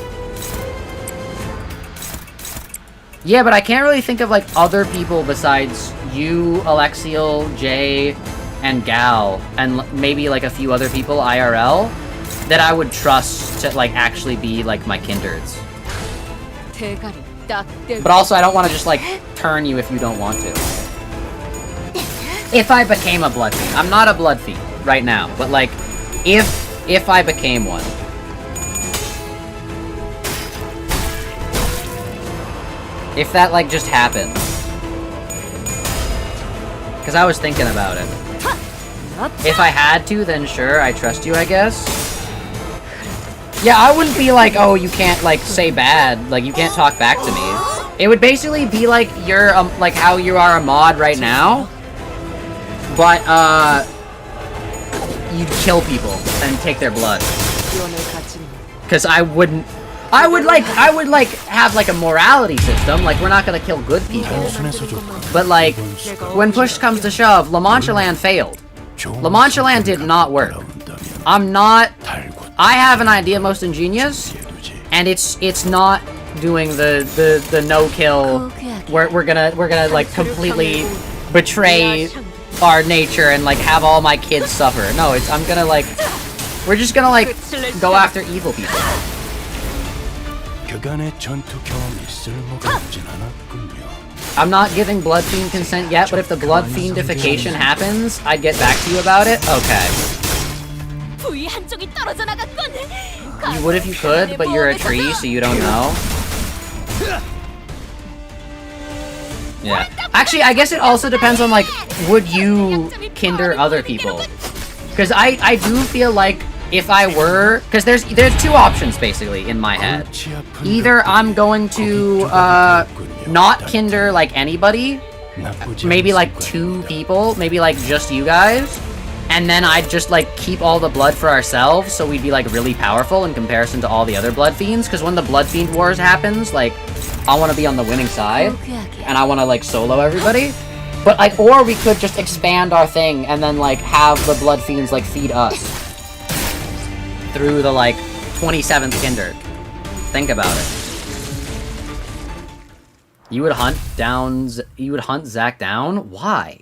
Yeah, but I can't really think of, like, other people besides you, Alexiel, Jay, and Gal, and maybe, like, a few other people, IRL, that I would trust to, like, actually be, like, my kindreds. But also, I don't want to just, like, turn you if you don't want to. If I became a blood fiend. I'm not a blood fiend right now, but, like, if I became one. If that, like, just happened. Because I was thinking about it. If I had to, then sure, I trust you, I guess. Yeah, I wouldn't be like, oh, you can't, like, say bad. Like, you can't talk back to me. It would basically be like you're, like, how you are a mod right now. But, you'd kill people and take their blood. Because I would have like a morality system. Like, we're not gonna kill good people. But like, when push comes to shove, La Mancha Land failed. La Mancha Land did not work. I have an idea most ingenious, and it's not doing the no kill. We're gonna like completely betray our nature and like have all my kids suffer. No, we're just gonna like go after evil people. I'm not giving Blood Fiend consent yet, but if the Blood Fiendification happens, I'd get back to you about it. Okay. You would if you could, but you're a tree, so you don't know. Yeah. Actually, I guess it also depends on, like, would you kinder other people? Because I do feel like if I were... Because there's two options, basically, in my head. Either I'm going to not kinder, like, anybody. Maybe, like, 2 people. Maybe, like, just you guys. And then I'd just, like, keep all the blood for ourselves, so we'd be, like, really powerful in comparison to all the other Blood Fiends. Because when the Blood Fiend Wars happens, like, I want to be on the winning side. And I want to, like, solo everybody. But, like, or we could just expand our thing and then, like, have the Blood Fiends, like, feed us. Through the, like, 27th Kinder. Think about it. You would hunt Zak down? Why?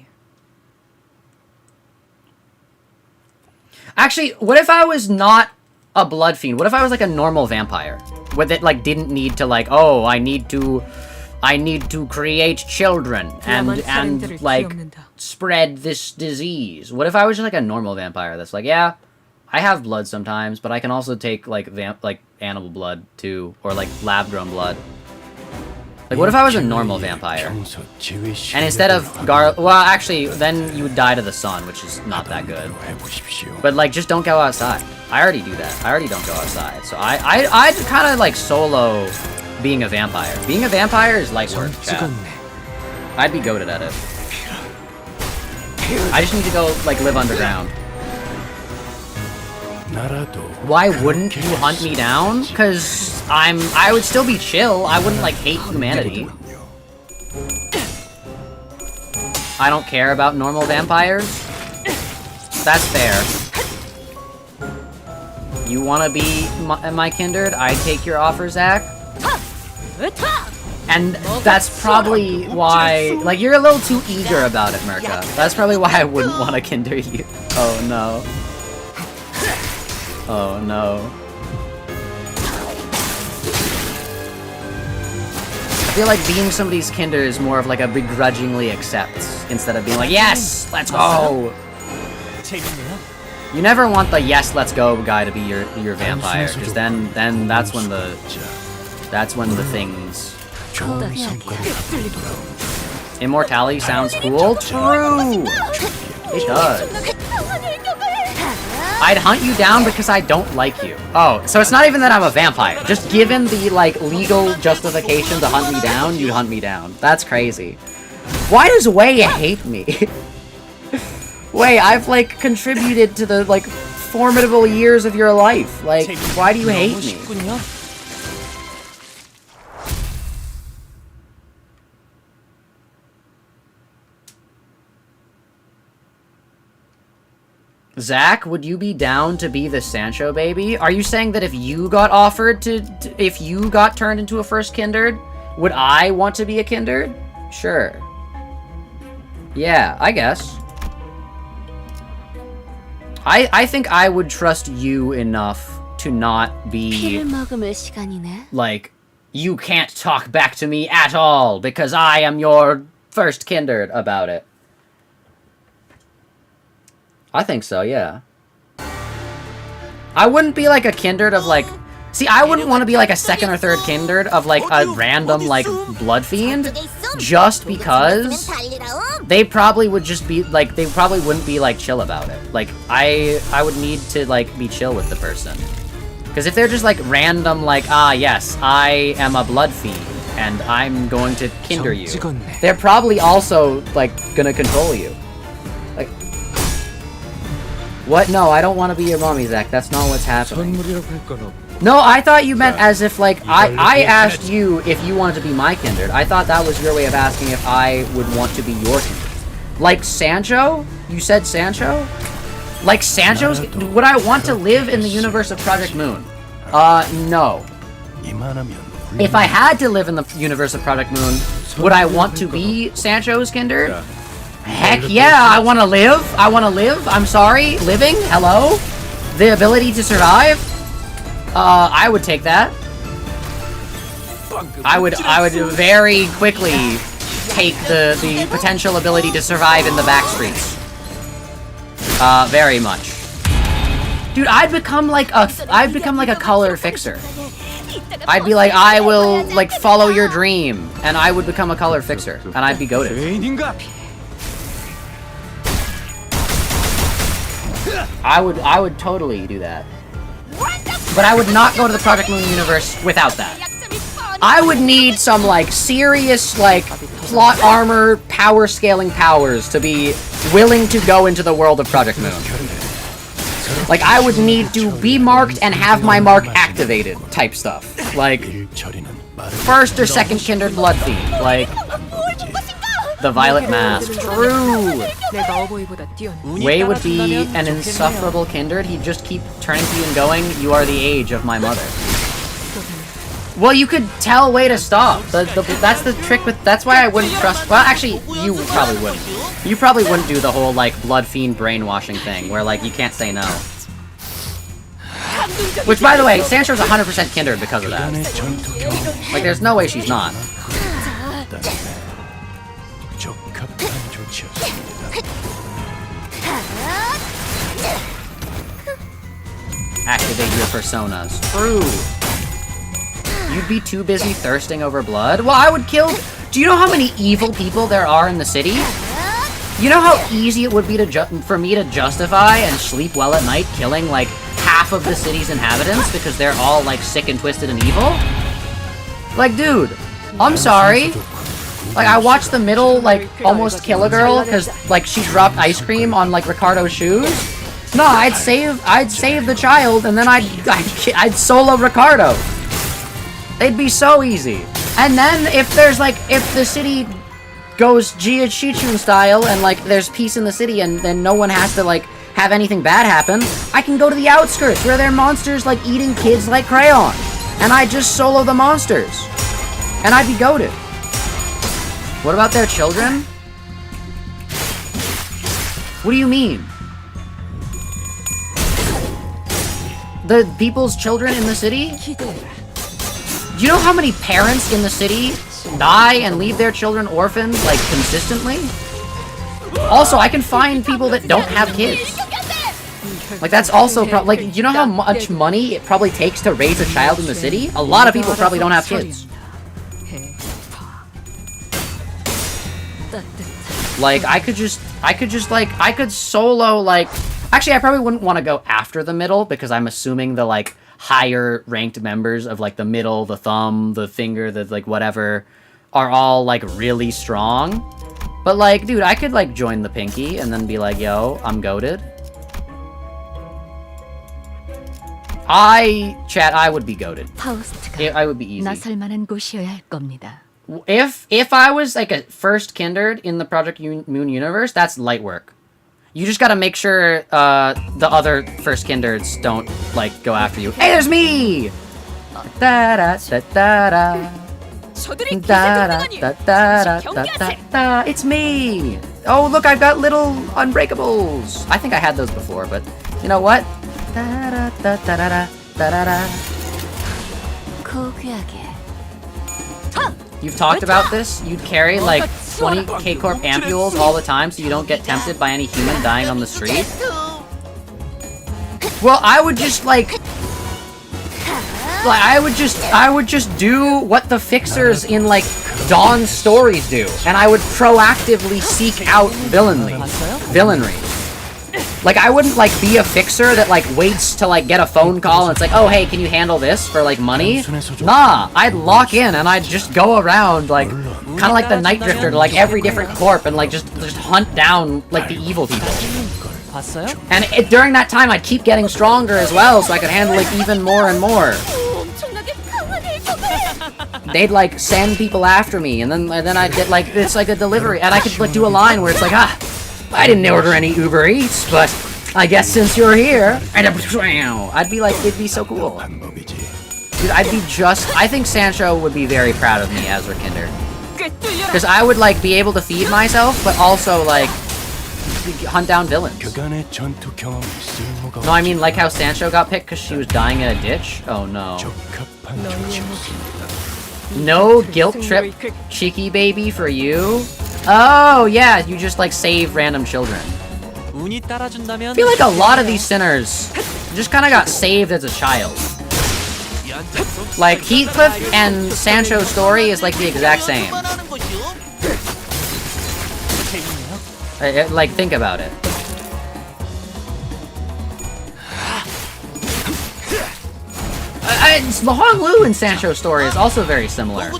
Actually, what if I was not a blood fiend? What if I was like a normal vampire? With it like didn't need to like, oh, I need to create children and like spread this disease. What if I was just like a normal vampire that's like, yeah, I have blood sometimes, but I can also take like animal blood too, or like lab grown blood. Like, what if I was a normal vampire? And instead of well, actually, then you would die to the sun, which is not that good. But like, just don't go outside. I already do that. I already don't go outside. So I'd kind of like solo being a vampire. Being a vampire is light work, chat. I'd be goated at it. I just need to go like live underground. Why wouldn't you hunt me down? Cause I would still be chill. I wouldn't like hate humanity. I don't care about normal vampires. That's fair. You wanna be my kindred? I take your offer, Zach. And that's probably why, like, you're a little too eager about it, Merca. That's probably why I wouldn't want to kinder you. Oh no. Oh no. I feel like being somebody's kinder is more of like a begrudgingly accepts instead of being like, yes, let's go. You never want the yes, let's go guy to be your vampire, because then that's when the things. Immortality sounds cool. True. It does. I'd hunt you down because I don't like you. Oh, so it's not even that I'm a vampire. Just given the, like, legal justification to hunt me down, you'd hunt me down. That's crazy. Why does Wei hate me? Wei, I've, like, contributed to the, like, formidable years of your life. Like, why do you hate me? Zach, would you be down to be the Sancho baby? Are you saying that if you got offered if you got turned into a first kindred, would I want to be a kindred? Sure. Yeah, I guess. I think I would trust you enough to not be like, you can't talk back to me at all because I am your first kindred about it. I think so, yeah. I wouldn't be like a kindred of like... See, I wouldn't want to be like a second or third kindred of like a random like blood fiend, just because they probably would just be like, they probably wouldn't be like chill about it. Like, I would need to like be chill with the person. Because if they're just like random like, ah yes, I am a blood fiend and I'm going to kinder you, they're probably also like gonna control you. Like, what? No, I don't want to be your mommy, Zach. That's not what's happening. No, I thought you meant as if, like, I asked you if you wanted to be my kindred. I thought that was your way of asking if I would want to be your kindred. Like Sancho? You said Sancho? Like Sancho's... Would I want to live in the universe of Project Moon? No. If I had to live in the universe of Project Moon, would I want to be Sancho's kindred? Heck yeah, I want to live. I want to live. I'm sorry. Living? Hello? The ability to survive? I would take that. I would very quickly take the potential ability to survive in the back streets. Very much. Dude, I'd become like a color fixer. I'd be like, I will like follow your dream, and I would become a color fixer, and I'd be goated. I would totally do that. But I would not go to the Project Moon universe without that. I would need some, like, serious, like, plot armor, power scaling powers to be willing to go into the world of Project Moon. Like, I would need to be marked and have my mark activated type stuff. Like, first or second kindred blood fiend. Like, the Violet Mask. True! Wei would be an insufferable kindred. He'd just keep turning to you and going, you are the age of my mother. Well, you could tell Wei to stop. That's the trick with... That's why I wouldn't trust... Well, actually, you probably wouldn't. You probably wouldn't do the whole, like, blood fiend brainwashing thing, where, like, you can't say no. Which, by the way, Sancho's 100% kindred because of that. 그간의 전투 경험 Like, there's no way she's not. 적합한 조치였습니다. Activate your personas. True. You'd be too busy thirsting over blood? Well, I would kill... Do you know how many evil people there are in the city? You know how easy it would be for me to justify and sleep well at night killing, like, half of the city's inhabitants because they're all, like, sick and twisted and evil? Like, dude, I'm sorry. Like, I watched the middle, like, almost kill a girl because, like, she dropped ice cream on, like, Ricardo's shoes. No, I'd save the child and then I'd solo Ricardo. They'd be so easy. And then if there's, like, if the city goes Jia Xichun style and, like, there's peace in the city and then no one has to, like, have anything bad happen, I can go to the outskirts where there are monsters, like, eating kids like crayon. And I just solo the monsters. And I'd be goated. What about their children? What do you mean? The people's children in the city? Do you know how many parents in the city die and leave their children orphaned, like, consistently? Also, I can find people that don't have kids. Like, that's also like, you know how much money it probably takes to raise a child in the city? A lot of people probably don't have kids. Like, I could solo, like... Actually, I probably wouldn't want to go after the middle, because I'm assuming the, like, higher ranked members of, like, the middle, the thumb, the finger, the, like, whatever, are all, like, really strong. But, like, dude, I could, like, join the pinky and then be like, yo, I'm goated. I would be goated. I would be easy. 나설 만한 곳이어야 할 겁니다. If I was, like, a first kindred in the Project Moon universe, that's light work. You just gotta make sure the other first kindreds don't, like, go after you. Hey, there's me! Da-da-da-da-da. Da-da-da-da-da-da-da. It's me! Oh, look, I've got little unbreakables. I think I had those before, but you know what? Da-da-da-da-da-da-da-da. You've talked about this. You'd carry, like, 20 K-Corp ampules all the time so you don't get tempted by any human dying on the street. Well, I would just, like... I would just do what the fixers in, like, Dawn's stories do. And I would proactively seek out villainry. Like, I wouldn't, like, be a fixer that, like, waits to, like, get a phone call and it's like, oh, hey, can you handle this for, like, money? Nah, I'd lock in and I'd just go around, like, kind of like the Night Drifter to, like, every different corp and, like, just hunt down, like, the evil people. And during that time, I'd keep getting stronger as well so I could handle, like, even more and more. They'd, like, send people after me and then I'd get, like, it's like a delivery and I could, like, do a line where it's like, I didn't order any Uber Eats, but I guess since you're here, I'd be like, it'd be so cool. Dude, I think Sancho would be very proud of me as Rakinder. Because I would, like, be able to feed myself, but also, like, hunt down villains. No, I mean, like how Sancho got picked because she was dying in a ditch? Oh, no. No guilt trip, cheeky baby for you? Oh, yeah, you just, like, save random children. I feel like a lot of these sinners just kind of got saved as a child. Like, Heathcliff and Sancho's story is, like, the exact same. Like, think about it. The Hong Lu in Sancho's story is also very similar.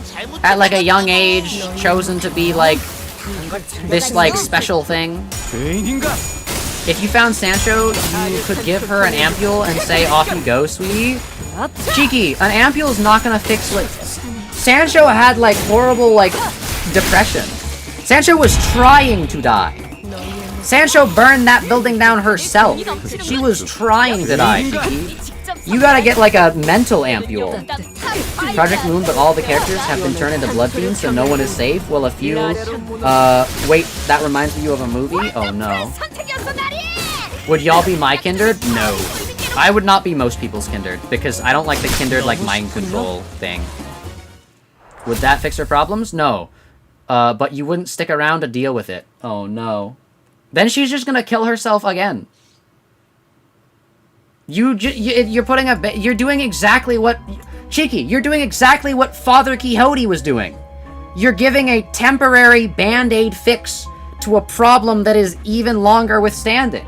At, like, a young age, chosen to be, like, this, like, special thing. If you found Sancho, you could give her an ampule and say, off you go, sweetie. Cheeky, an ampule is not gonna fix, like... Sancho had, like, horrible, like, depression. Sancho was trying to die. Sancho burned that building down herself. She was trying to die, Cheeky. You gotta get, like, a mental ampule. Project Moon, but all the characters have been turned into blood fiends, so no one is safe. Well, a few... wait, that reminds you of a movie? Oh, no. Would y'all be my kindred? No. I would not be most people's kindred, because I don't like the kindred, like, mind control thing. Would that fix her problems? No. But you wouldn't stick around to deal with it. Oh, no. Then she's just gonna kill herself again. You're doing exactly what... Cheeky, you're doing exactly what Father Quixote was doing. You're giving a temporary band-aid fix to a problem that is even longer withstanding.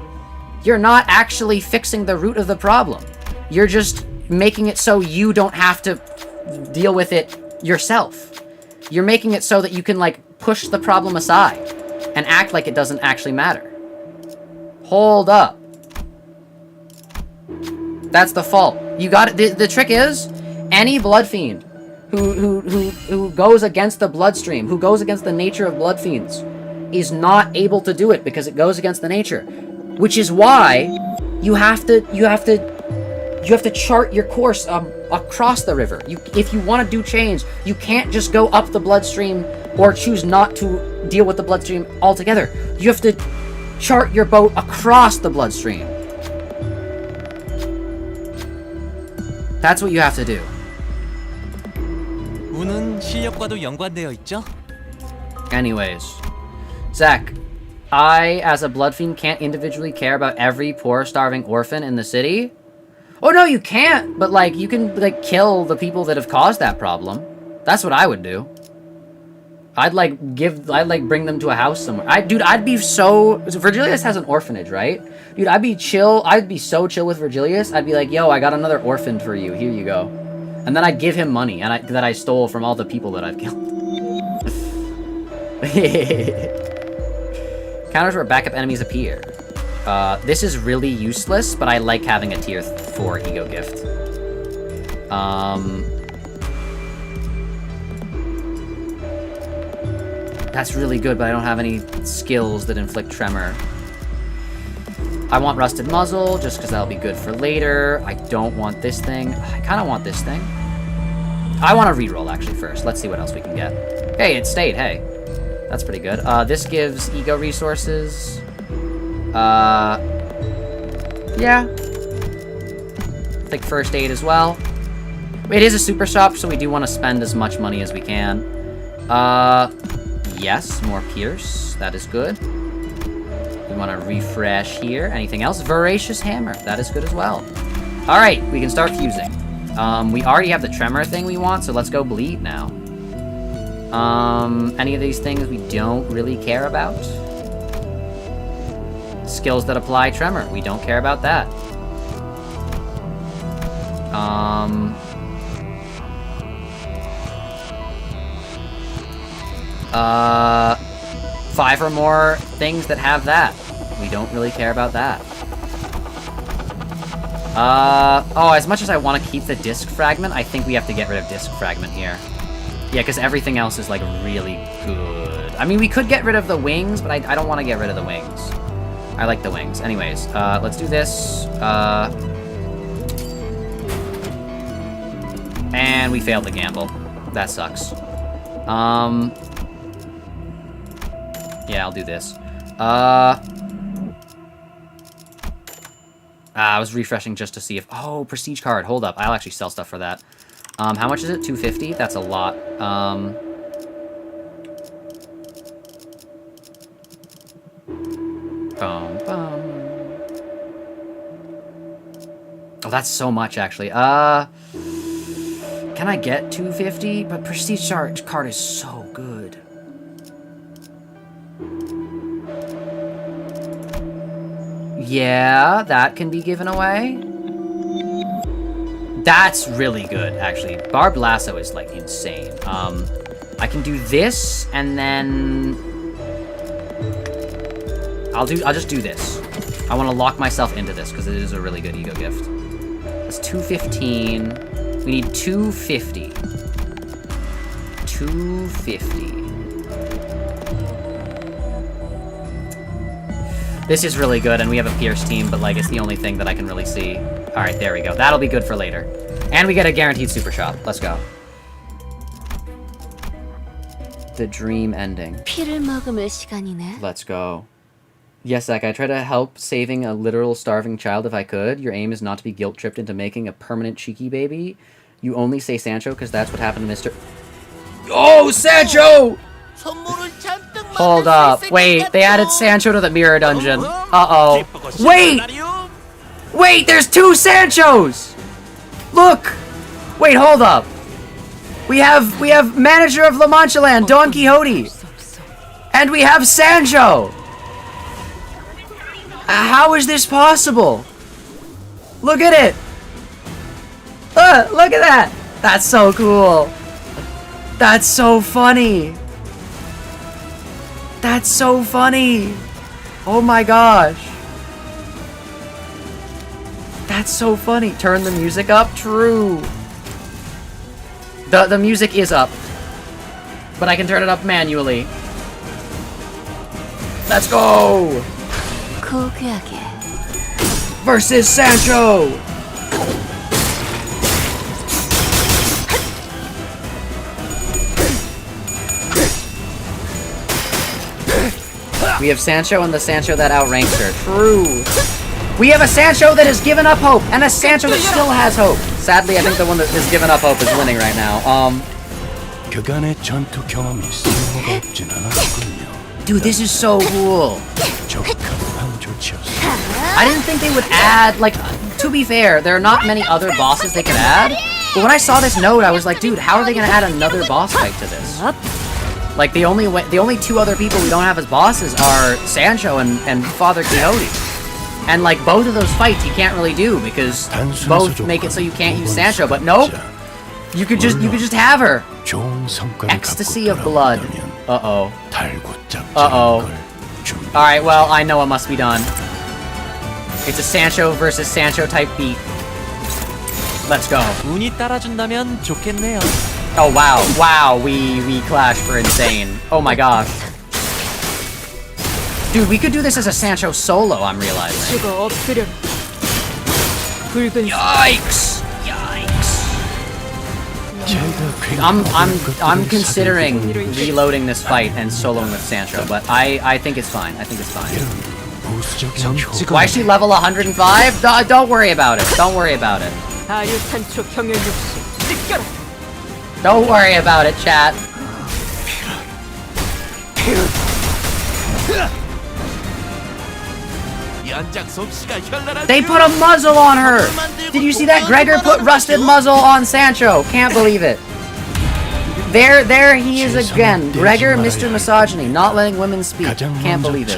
You're not actually fixing the root of the problem. You're just making it so you don't have to deal with it yourself. You're making it so that you can, like, push the problem aside and act like it doesn't actually matter. Hold up. That's the fault. You got it. The trick is, any blood fiend who goes against the bloodstream, who goes against the nature of blood fiends, is not able to do it because it goes against the nature. Which is why you have to chart your course across the river. If you want to do change, you can't just go up the bloodstream or choose not to deal with the bloodstream altogether. You have to chart your boat across the bloodstream. That's what you have to do. 운은 실력과도 연관되어 있죠? Anyways, Zach, I, as a blood fiend, can't individually care about every poor, starving orphan in the city? Oh, no, you can't, but, like, you can, like, kill the people that have caused that problem. That's what I would do. I'd bring them to a house somewhere. Dude, I'd be so... Virgilius has an orphanage, right? Dude, I'd be so chill with Virgilius. I'd be like, yo, I got another orphan for you. Here you go. And then I'd give him money that I stole from all the people that I've killed. Counters where backup enemies appear. This is really useless, but I like having a tier 4 E.G.O gift. That's really good, but I don't have any skills that inflict tremor. I want Rusted Muzzle, just because that'll be good for later. I don't want this thing. I kind of want this thing. I want to reroll, actually, first. Let's see what else we can get. Hey, it stayed, hey. That's pretty good. This gives E.G.O resources. Yeah. I think first aid as well. It is a super shop, so we do want to spend as much money as we can. Yes, more Pierce. That is good. We want to refresh here. Anything else? Voracious Hammer. That is good as well. Alright, we can start fusing. We already have the Tremor thing we want, so let's go Bleed now. Any of these things we don't really care about. Skills that apply Tremor. We don't care about that. 5 or more things that have that. We don't really care about that. Oh, as much as I want to keep the disc fragment, I think we have to get rid of disc fragment here. Yeah, because everything else is, like, really good. I mean, we could get rid of the wings, but I don't want to get rid of the wings. I like the wings. Anyways, let's do this. And we failed the gamble. That sucks. Yeah, I'll do this. I was refreshing just to see if... Oh, prestige card. Hold up. I'll actually sell stuff for that. How much is it? 250? That's a lot. Oh, that's so much, actually. Can I get 250? But prestige card is so good. Yeah, that can be given away. That's really good, actually. Barbed Lasso is, like, insane. I can do this, and then... I'll just do this. I want to lock myself into this, because it is a really good E.G.O gift. That's 215. We need 250. 250. This is really good, and we have a Pierce team, but, like, it's the only thing that I can really see. Alright, there we go. That'll be good for later. And we get a guaranteed super shop. Let's go. The dream ending. 피를 머금을 시간이네. Let's go. Yes, Zach, I try to help saving a literal starving child if I could. Your aim is not to be guilt-tripped into making a permanent cheeky baby. You only say Sancho because that's what happened to Mr. Oh, Sancho! Hold up. Wait, they added Sancho to the mirror dungeon. Uh-oh. Wait! Wait, there's 2 Sanchos! Look! Wait, hold up. We have manager of La Mancha Land, Don Quixote. And we have Sancho! How is this possible? Look at it! Look at that! That's so cool! That's so funny! That's so funny! Oh my gosh! That's so funny! Turn the music up? True! The music is up. But I can turn it up manually. Let's go! Versus Sancho! We have Sancho and the Sancho that outranks her. True! We have a Sancho that has given up hope, and a Sancho that still has hope. Sadly, I think the one that has given up hope is winning right now. Dude, this is so cool. I didn't think they would add, like, to be fair, there are not many other bosses they could add. But when I saw this node, I was like, dude, how are they gonna add another boss fight to this? Like, the only 2 other people we don't have as bosses are Sancho and Father Quixote. And, like, both of those fights you can't really do because both make it so you can't use Sancho. But nope, you could just have her. Ecstasy of blood. Uh-oh. Uh-oh. Alright, well, I know what must be done. It's a Sancho versus Sancho type beat. Let's go. 운이 따라준다면 좋겠네요. Oh, wow. Wow, we clash for insane. Oh my gosh. Dude, we could do this as a Sancho solo, I'm realizing. Yikes! I'm considering reloading this fight and soloing with Sancho, but I think it's fine. I think it's fine. Why is she level 105? Don't worry about it. Don't worry about it. Don't worry about it, chat. They put a muzzle on her! Did you see that? Gregor put rusted muzzle on Sancho. Can't believe it. There he is again. Gregor, Mr. Misogyny, not letting women speak. Can't believe it.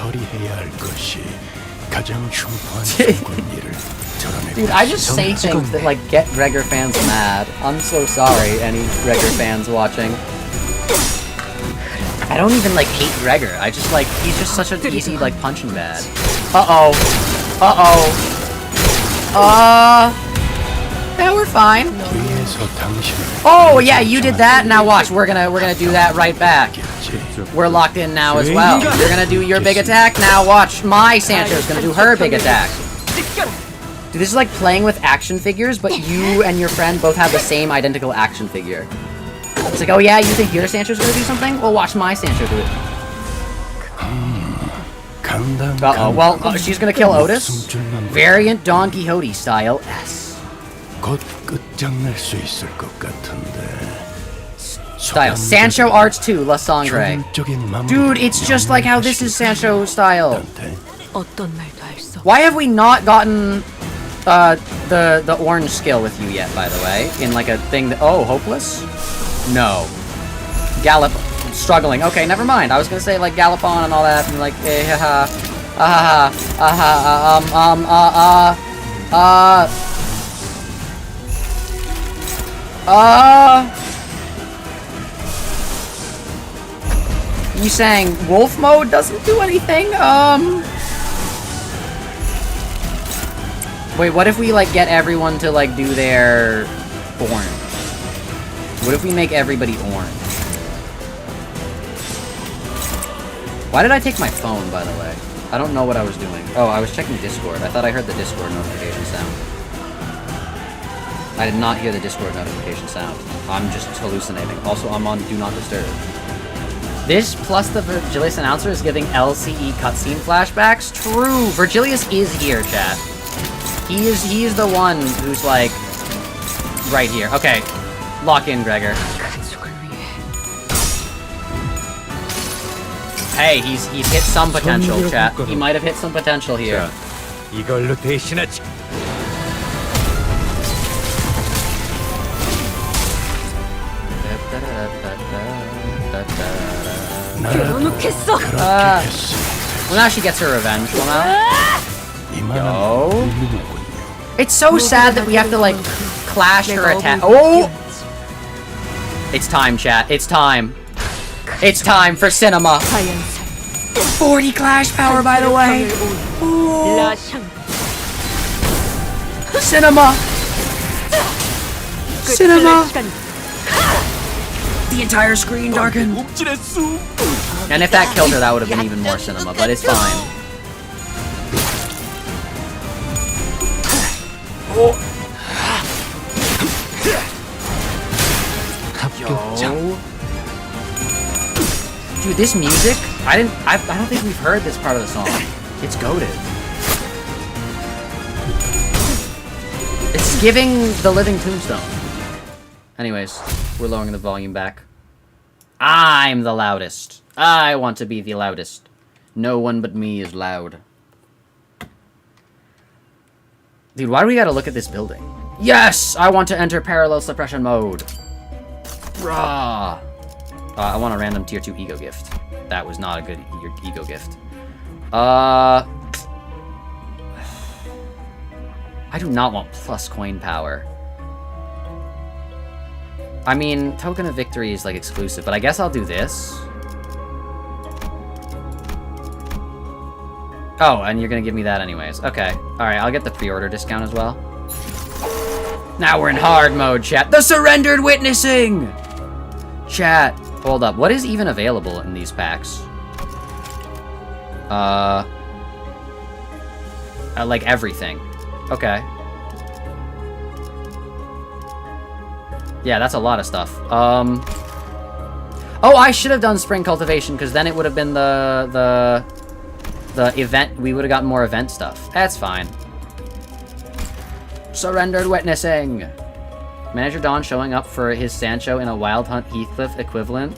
Dude, I just say things that, like, get Gregor fans mad. I'm so sorry, any Gregor fans watching. I don't even, like, hate Gregor. I just, like, he's just such an easy, like, punching bag. Uh-oh. Uh-oh. Yeah, we're fine. Oh, yeah, you did that. Now watch, we're gonna do that right back. We're locked in now as well. You're gonna do your big attack. Now watch, my Sancho's gonna do her big attack. Dude, this is like playing with action figures, but you and your friend both have the same identical action figure. It's like, oh yeah, you think your Sancho's gonna do something? Well, watch my Sancho do it. Uh-oh, well, she's gonna kill Otis. Variant Don Quixote style S. Style. Sancho Arts 2, La Sangre. Dude, it's just like how this is Sancho style. Why have we not gotten the orange skill with you yet, by the way? In like a thing that... Oh, hopeless? No. Gallop. Struggling. Okay, never mind. I was gonna say like Gallopon and all that, and like You saying wolf mode doesn't do anything? Wait, what if we like get everyone to like do their orange? What if we make everybody orange? Why did I take my phone, by the way? I don't know what I was doing. Oh, I was checking Discord. I thought I heard the Discord notification sound. I did not hear the Discord notification sound. I'm just hallucinating. Also, I'm on Do Not Disturb. This plus the Virgilius announcer is giving LCE cutscene flashbacks. True, Virgilius is here, chat. He is the one who's like right here. Okay, lock in, Gregor. Hey, he's hit some potential, chat. He might have hit some potential here. 이걸로 대신하지. Well, now she gets her revenge. Well, now. Yo. It's so sad that we have to, like, clash her attack. Oh! It's time, chat. It's time. It's time for cinema. 40 clash power, by the way. Ooh. Cinema. Cinema. The entire screen darkened. And if that killed her, that would have been even more cinema, but it's fine. Yo. Dude, this music, I don't think we've heard this part of the song. It's goated. It's giving the living tombstone. Anyways, we're lowering the volume back. I'm the loudest. I want to be the loudest. No one but me is loud. Dude, why do we gotta look at this building? Yes! I want to enter parallel suppression mode. Rah! I want a random tier 2 E.G.O gift. That was not a good E.G.O gift. I do not want plus coin power. I mean, Token of Victory is like exclusive, but I guess I'll do this. Oh, and you're gonna give me that anyways. Okay. Alright, I'll get the pre-order discount as well. Now we're in hard mode, chat. The Surrendered Witnessing! Chat, hold up. What is even available in these packs? Like everything. Okay. Yeah, that's a lot of stuff. Oh, I should have done Spring Cultivation, because then it would have been the event. We would have gotten more event stuff. That's fine. Surrendered Witnessing. Manager Don showing up for his Sancho in a Wild Hunt Heathcliff equivalent.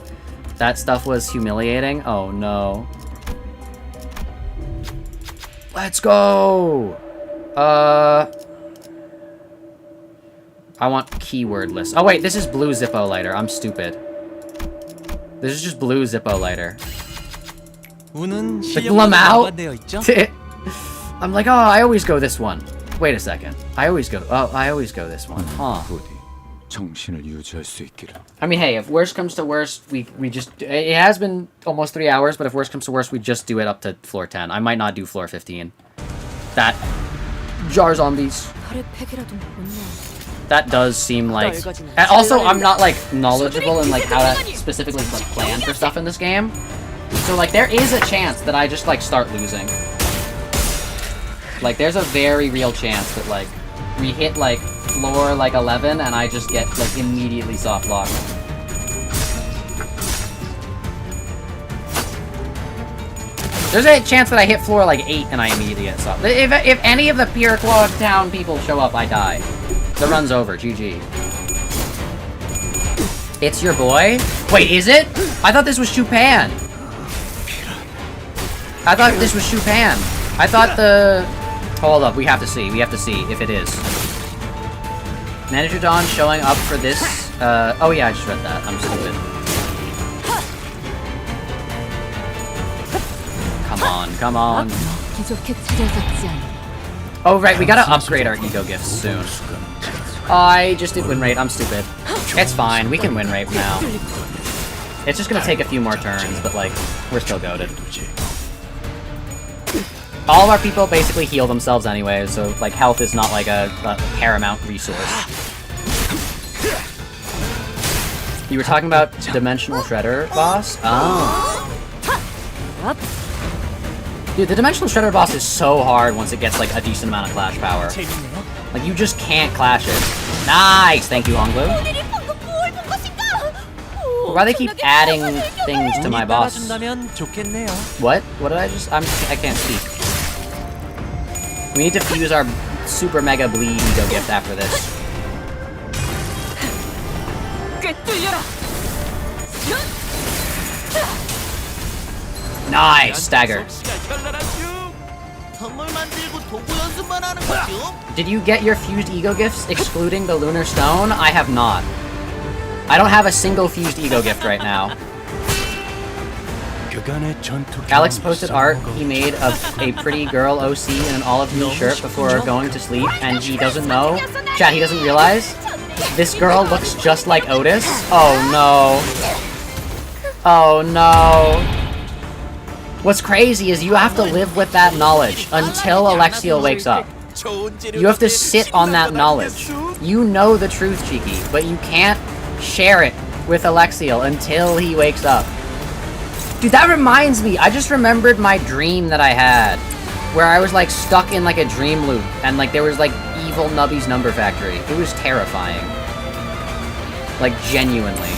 That stuff was humiliating. Oh, no. Let's go! I want keyword list. Oh, wait, this is blue Zippo lighter. I'm stupid. This is just blue Zippo lighter. I'm like, oh, I always go this one. Wait a second. I always go this one. Huh. I mean, hey, if worst comes to worst, we just... It has been almost 3 hours, but if worst comes to worst, we just do it up to floor 10. I might not do floor 15. That... Jar zombies. That does seem like... And also, I'm not, like, knowledgeable in, like, how to specifically, like, plan for stuff in this game. So, like, there is a chance that I just, like, start losing. Like, there's a very real chance that, like, we hit, like, floor, like, 11, and I just get, like, immediately soft locked. There's a chance that I hit floor, like, 8, and I immediately get soft. If any of the Pure-Claw Town people show up, I die. The run's over. GG. It's your boy? Wait, is it? I thought this was Chupan. I thought this was Chupan. I thought the... Hold up, we have to see. We have to see if it is. Manager Don showing up for this. Oh yeah, I just read that. I'm stupid. Come on, come on. Oh right, we gotta upgrade our E.G.O gifts soon. I just did win rate. I'm stupid. It's fine. We can win rate now. It's just gonna take a few more turns, but like, we're still goated. All of our people basically heal themselves anyway, so like health is not like a paramount resource. You were talking about Dimensional Shredder boss? Oh. Dude, the Dimensional Shredder boss is so hard once it gets like a decent amount of clash power. Like you just can't clash it. Nice! Thank you, Honglu. Why they keep adding things to my boss? 따라준다면 좋겠네요. What? What did I just... I can't speak. We need to fuse our super mega bleed ego gift after this. Nice! Stagger. Did you get your fused ego gifts excluding the lunar stone? I have not. I don't have a single fused ego gift right now. Alex posted art he made of a pretty girl OC in an olive blue shirt before going to sleep, and he doesn't know. Chat, he doesn't realize. This girl looks just like Otis. Oh no. Oh no. What's crazy is you have to live with that knowledge until Alexiel wakes up. You have to sit on that knowledge. You know the truth, Cheeky, but you can't share it with Alexiel until he wakes up. Dude, that reminds me, I just remembered my dream that I had, where I was like stuck in like a dream loop, and like there was like evil Nubby's Number Factory. It was terrifying. Like, genuinely.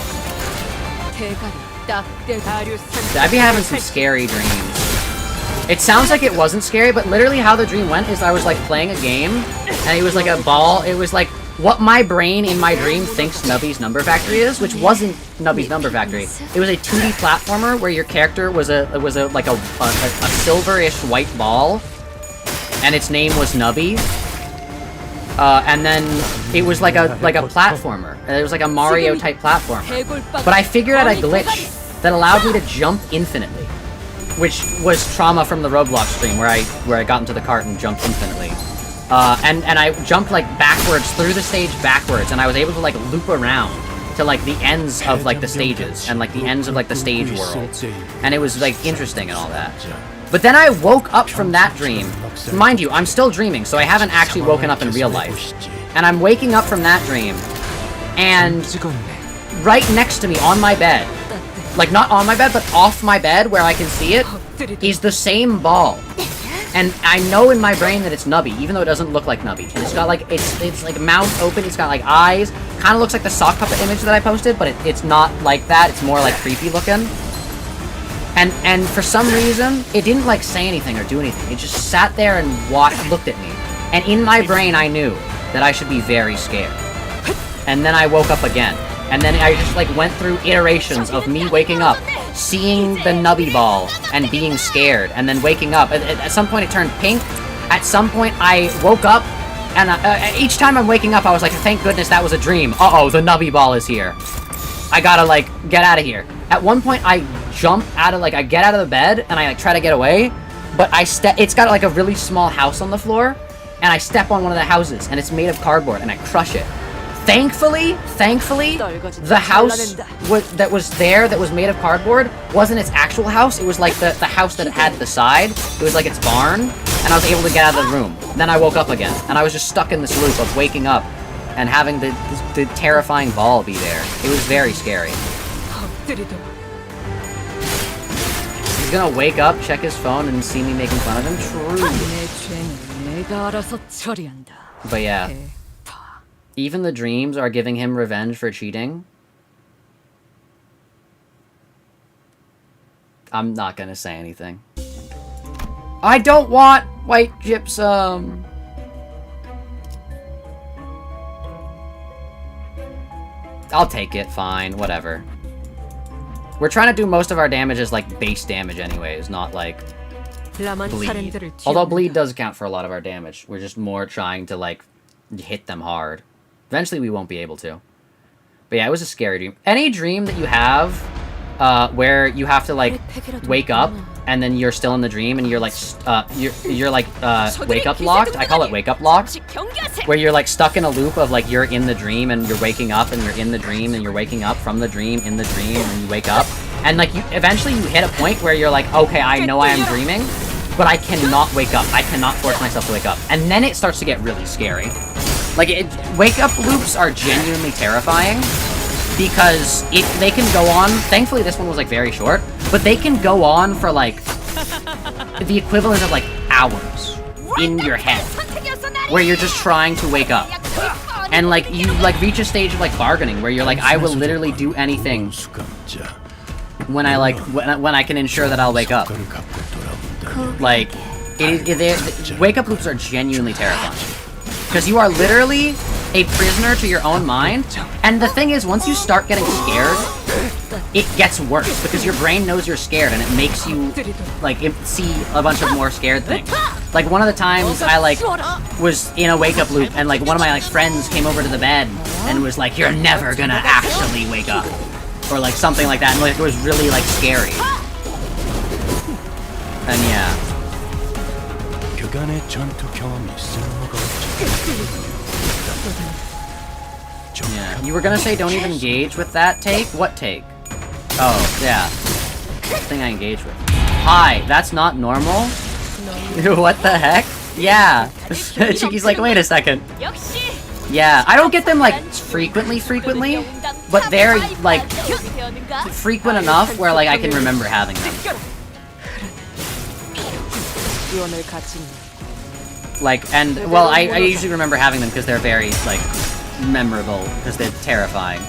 I'd be having some scary dreams. It sounds like it wasn't scary, but literally how the dream went is I was like playing a game, and it was like a ball. It was like what my brain in my dream thinks Nubby's Number Factory is, which wasn't Nubby's Number Factory. It was a 2D platformer where your character was a silverish white ball, and its name was Nubby. And then it was like a platformer. It was like a Mario type platformer. But I figured out a glitch that allowed me to jump infinitely, which was trauma from the Roblox stream where I got into the cart and jumped infinitely. And I jumped like backwards through the stage backwards, and I was able to like loop around to like the ends of like the stages and like the ends of like the stage world, and it was like interesting and all that. But then I woke up from that dream. Mind you, I'm still dreaming, so I haven't actually woken up in real life. And I'm waking up from that dream, and right next to me on my bed, like not on my bed, but off my bed where I can see it, is the same ball. And I know in my brain that it's Nubby, even though it doesn't look like Nubby. And it's got like, it's like mouth open, it's got like eyes. Kind of looks like the sock puppet image that I posted, but it's not like that, it's more like creepy looking. And for some reason, it didn't like say anything or do anything. It just sat there and looked at me. And in my brain, I knew that I should be very scared. And then I woke up again. And then I just like went through iterations of me waking up, seeing the Nubby ball, and being scared, and then waking up. At some point it turned pink. At some point I woke up, and each time I'm waking up I was like, thank goodness that was a dream. Uh-oh, the Nubby ball is here. I gotta like, get out of here. At one point I jump out of, like, I get out of the bed, and I like try to get away, but it's got like a really small house on the floor, and I step on one of the houses, and it's made of cardboard, and I crush it. Thankfully, the house that was there, that was made of cardboard, wasn't its actual house. It was like the house that it had at the side. It was like its barn, and I was able to get out of the room. Then I woke up again, and I was just stuck in this loop of waking up and having the terrifying ball be there. It was very scary. He's gonna wake up, check his phone, and see me making fun of him? True. But yeah. Even the dreams are giving him revenge for cheating. I'm not gonna say anything. I don't want white gypsum! I'll take it, fine, whatever. We're trying to do most of our damage as like base damage anyways, not like bleed. Although bleed does count for a lot of our damage. We're just more trying to like hit them hard. Eventually we won't be able to. But yeah, it was a scary dream. Any dream that you have where you have to like wake up and then you're still in the dream and you're like wake up locked. I call it wake up locked. Where you're like stuck in a loop of like you're in the dream and you're waking up and you're in the dream and you're waking up from the dream in the dream and you wake up. And like eventually you hit a point where you're like, okay, I know I am dreaming, but I cannot wake up. I cannot force myself to wake up. And then it starts to get really scary. Like, wake-up loops are genuinely terrifying, because they can go on, thankfully this one was, like, very short, but they can go on for, like, the equivalent of, like, hours in your head, where you're just trying to wake up. And like you like reach a stage of like bargaining where you're like, I will literally do anything when I like when I can ensure that I'll wake up. Like wake up loops are genuinely terrifying because you are literally a prisoner to your own mind. And the thing is, once you start getting scared, it gets worse because your brain knows you're scared and it makes you like see a bunch of more scared things. Like one of the times I like was in a wake up loop and like one of my like friends came over to the bed and was like, "You're never gonna actually wake up," or like something like that, and like it was really like scary. And yeah. Yeah, you were gonna say don't even engage with that take? What take? Oh, yeah. The thing I engage with. Hi, that's not normal? What the heck? Yeah. Chiki's like, wait a second. Yeah, I don't get them like frequently, but they're like frequent enough where like I can remember having them. Like, and, well, I usually remember having them because they're very, like, memorable, because they're terrifying.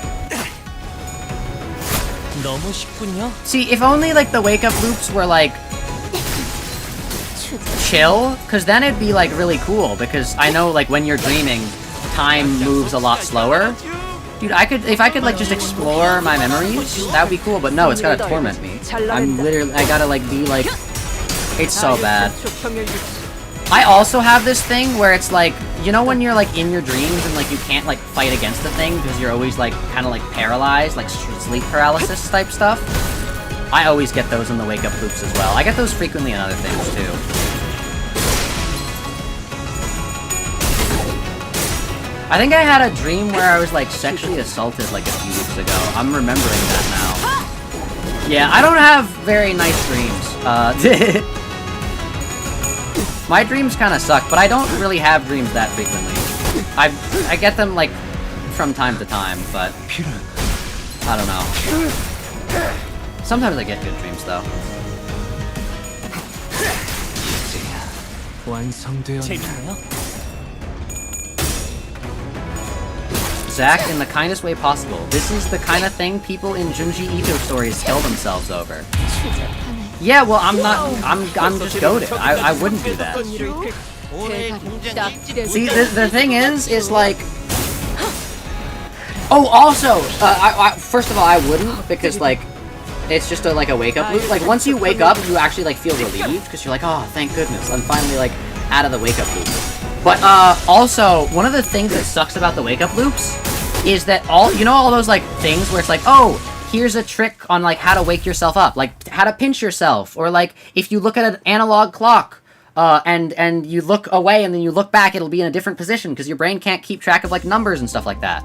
See, if only, like, the wake-up loops were, like, chill, because then it'd be, like, really cool, because I know, like, when you're dreaming, time moves a lot slower. Dude, if I could, like, just explore my memories, that would be cool, but no, it's gotta torment me. I gotta, like, be, like, it's so bad. I also have this thing where it's like, you know when you're like in your dreams and like you can't like fight against the thing because you're always like kind of like paralyzed, like sleep paralysis type stuff? I always get those in the wake up loops as well. I get those frequently in other things too. I think I had a dream where I was like sexually assaulted like a few weeks ago. I'm remembering that now. Yeah, I don't have very nice dreams. My dreams kind of suck, but I don't really have dreams that frequently. I get them, like, from time to time, but I don't know. Sometimes I get good dreams, though. Zach, in the kindest way possible. This is the kind of thing people in Junji Ito stories kill themselves over. Yeah, well, I'm just goated. I wouldn't do that. See, the thing is like... Oh, also, first of all, I wouldn't, because, like, it's just like a wake-up loop. Like, once you wake up, you actually, like, feel relieved, because you're like, oh, thank goodness, I'm finally, like, out of the wake-up loop. But, also, one of the things that sucks about the wake-up loops is that you know all those, like, things where it's like, oh, here's a trick on, like, how to wake yourself up, like, how to pinch yourself, or, like, if you look at an analog clock, and you look away and then you look back, it'll be in a different position, because your brain can't keep track of, like, numbers and stuff like that.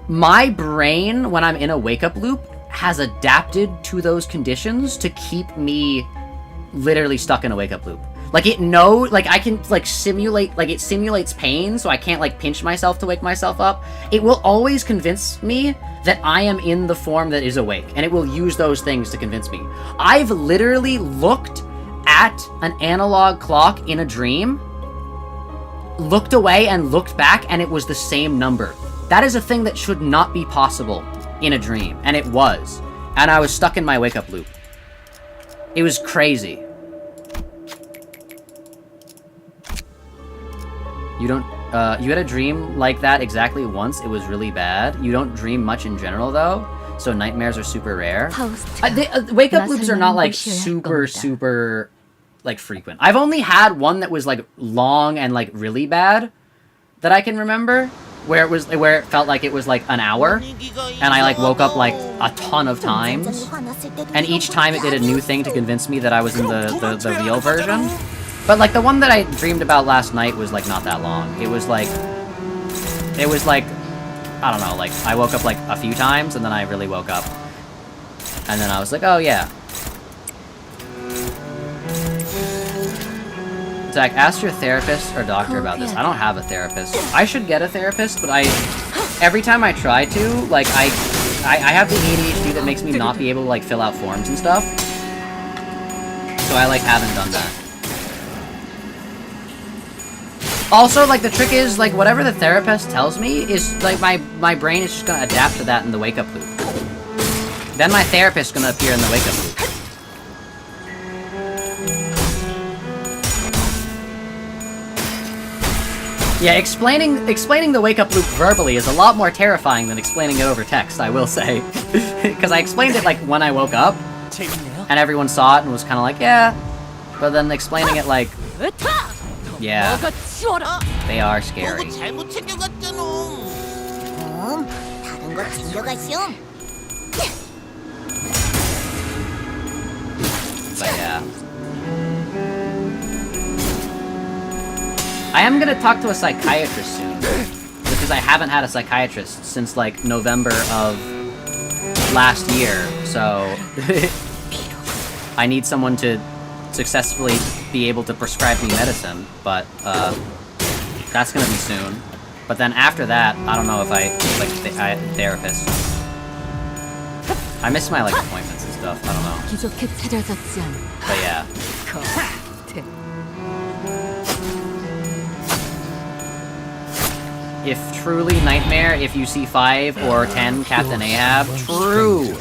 My brain, when I'm in a wake-up loop, has adapted to those conditions to keep me literally stuck in a wake-up loop. Like, I can, like, simulate, like, it simulates pain, so I can't, like, pinch myself to wake myself up. It will always convince me that I am in the form that is awake, and it will use those things to convince me. I've literally looked at an analog clock in a dream, looked away and looked back, and it was the same number. That is a thing that should not be possible in a dream, and it was. And I was stuck in my wake-up loop. It was crazy. You had a dream like that exactly once. It was really bad. You don't dream much in general, though, so nightmares are super rare. Wake-up loops are not, like, super, like, frequent. I've only had one that was, like, long and, like, really bad that I can remember, where it felt like it was, like, an hour, and I, like, woke up, like, a ton of times, and each time it did a new thing to convince me that I was in the real version. But, like, the one that I dreamed about last night was, like, not that long. It was, like, I don't know, like, I woke up, like, a few times, and then I really woke up. And then I was like, oh, yeah. Zach, ask your therapist or doctor about this. I don't have a therapist. I should get a therapist, but every time I try to, like, I have the ADHD that makes me not be able to, like, fill out forms and stuff. So I, like, haven't done that. Also, like, the trick is, like, whatever the therapist tells me is, like, my brain is just gonna adapt to that in the wake-up loop. Then my therapist's gonna appear in the wake-up loop. Yeah, explaining the wake-up loop verbally is a lot more terrifying than explaining it over text, I will say. Because I explained it, like, when I woke up, and everyone saw it and was kind of like, yeah. But then explaining it, like, yeah, they are scary. 잘못 챙겨갔잖아. 다른 거 챙겨가시오. But yeah. I am gonna talk to a psychiatrist soon, because I haven't had a psychiatrist since, like, November of last year, so I need someone to successfully be able to prescribe me medicine, but that's gonna be soon. But then after that, I don't know if I like a therapist. I miss my like appointments and stuff. I don't know. 기적해 찾아졌지 않아. But yeah. If truly nightmare, if you see 5 or 10 Captain Ahab, true.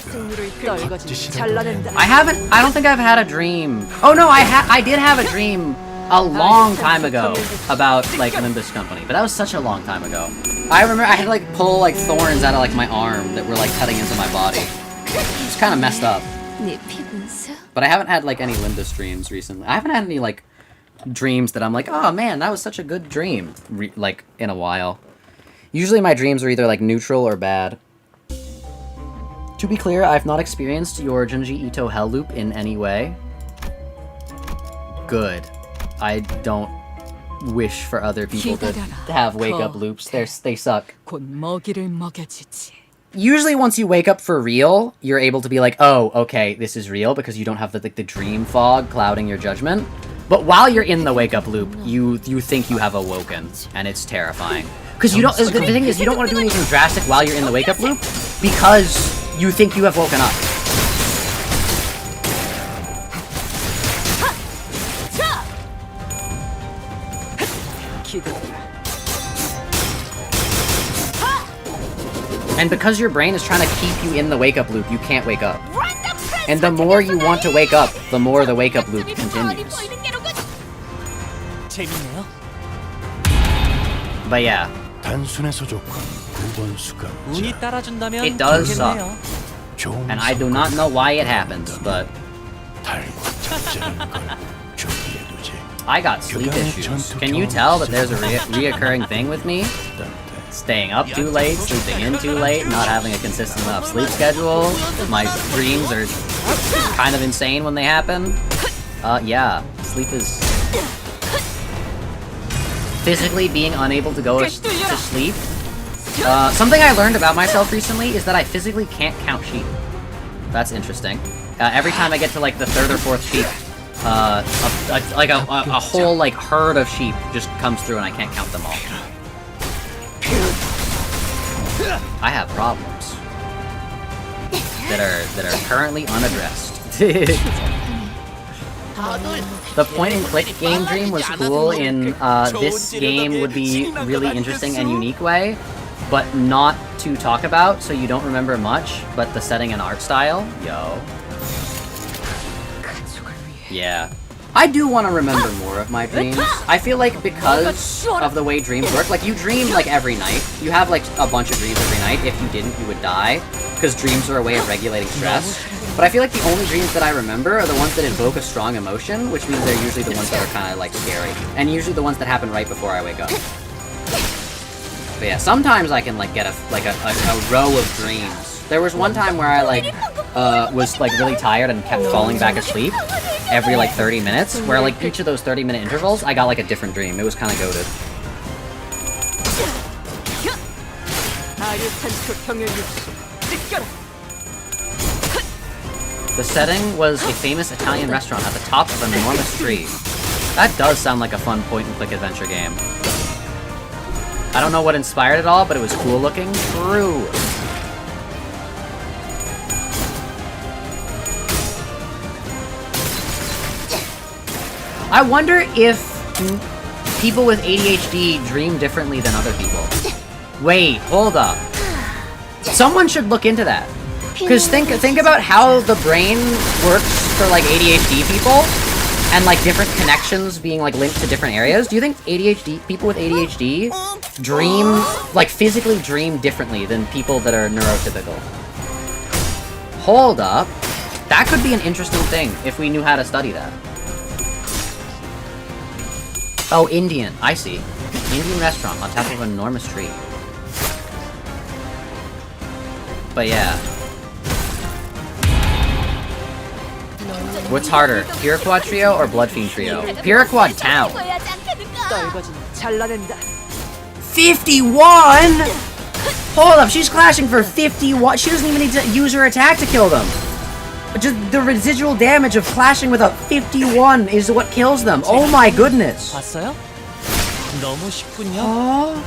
I don't think I've had a dream. Oh no, I did have a dream a long time ago about like Limbus Company, but that was such a long time ago. I remember I had to like pull like thorns out of like my arm that were like cutting into my body. It's kind of messed up. But I haven't had like any Limbus dreams recently. I haven't had any like dreams that I'm like, oh man, that was such a good dream, like in a while. Usually my dreams are either like neutral or bad. To be clear, I've not experienced your Junji Ito hell loop in any way. Good. I don't wish for other people to have wake-up loops. They suck. Usually once you wake up for real, you're able to be like, oh, okay, this is real, because you don't have the dream fog clouding your judgment. But while you're in the wake-up loop, you think you have awoken, and it's terrifying. Because you don't. The thing is, you don't want to do anything drastic while you're in the wake-up loop, because you think you have woken up. And because your brain is trying to keep you in the wake-up loop, you can't wake up. And the more you want to wake up, the more the wake-up loop continues. But yeah. It does suck. And I do not know why it happens, but I got sleep issues. Can you tell that there's a reoccurring thing with me? Staying up too late, sleeping in too late, not having a consistent enough sleep schedule. My dreams are kind of insane when they happen. Yeah, sleep is... physically being unable to go to sleep. Something I learned about myself recently is that I physically can't count sheep. That's interesting. Every time I get to like the 3rd or 4th sheep, a whole like herd of sheep just comes through and I can't count them all. I have problems that are currently unaddressed. The point-and-click game dream was cool in this game would be really interesting and unique way, but not to talk about, so you don't remember much, but the setting and art style, yo. Yeah. I do want to remember more of my dreams. I feel like because of the way dreams work, like you dream like every night. You have like a bunch of dreams every night. If you didn't, you would die, because dreams are a way of regulating stress. But I feel like the only dreams that I remember are the ones that invoke a strong emotion, which means they're usually the ones that are kind of like scary, and usually the ones that happen right before I wake up. But yeah, sometimes I can like get a row of dreams. There was one time where I like was like really tired and kept falling back asleep every like 30 minutes, where like each of those 30-minute intervals I got like a different dream. It was kind of goated. The setting was a famous Italian restaurant at the top of an enormous tree. That does sound like a fun point-and-click adventure game. I don't know what inspired it all, but it was cool looking. True. I wonder if people with ADHD dream differently than other people? Wait, hold up. Someone should look into that. Because think about how the brain works for, like, ADHD people, and, like, different connections being, like, linked to different areas. Do you think people with ADHD dream, like, physically dream differently than people that are neurotypical? Hold up. That could be an interesting thing if we knew how to study that. Oh, Indian. I see. Indian restaurant on top of an enormous tree. But yeah. What's harder, Piraquad Trio or Bloodfiend Trio? Piraquad Town. 51?! Hold up, she's clashing for 51. She doesn't even need to use her attack to kill them. Just the residual damage of clashing with a 51 is what kills them. Oh my goodness. 봤어요? 너무 쉽군요. Oh.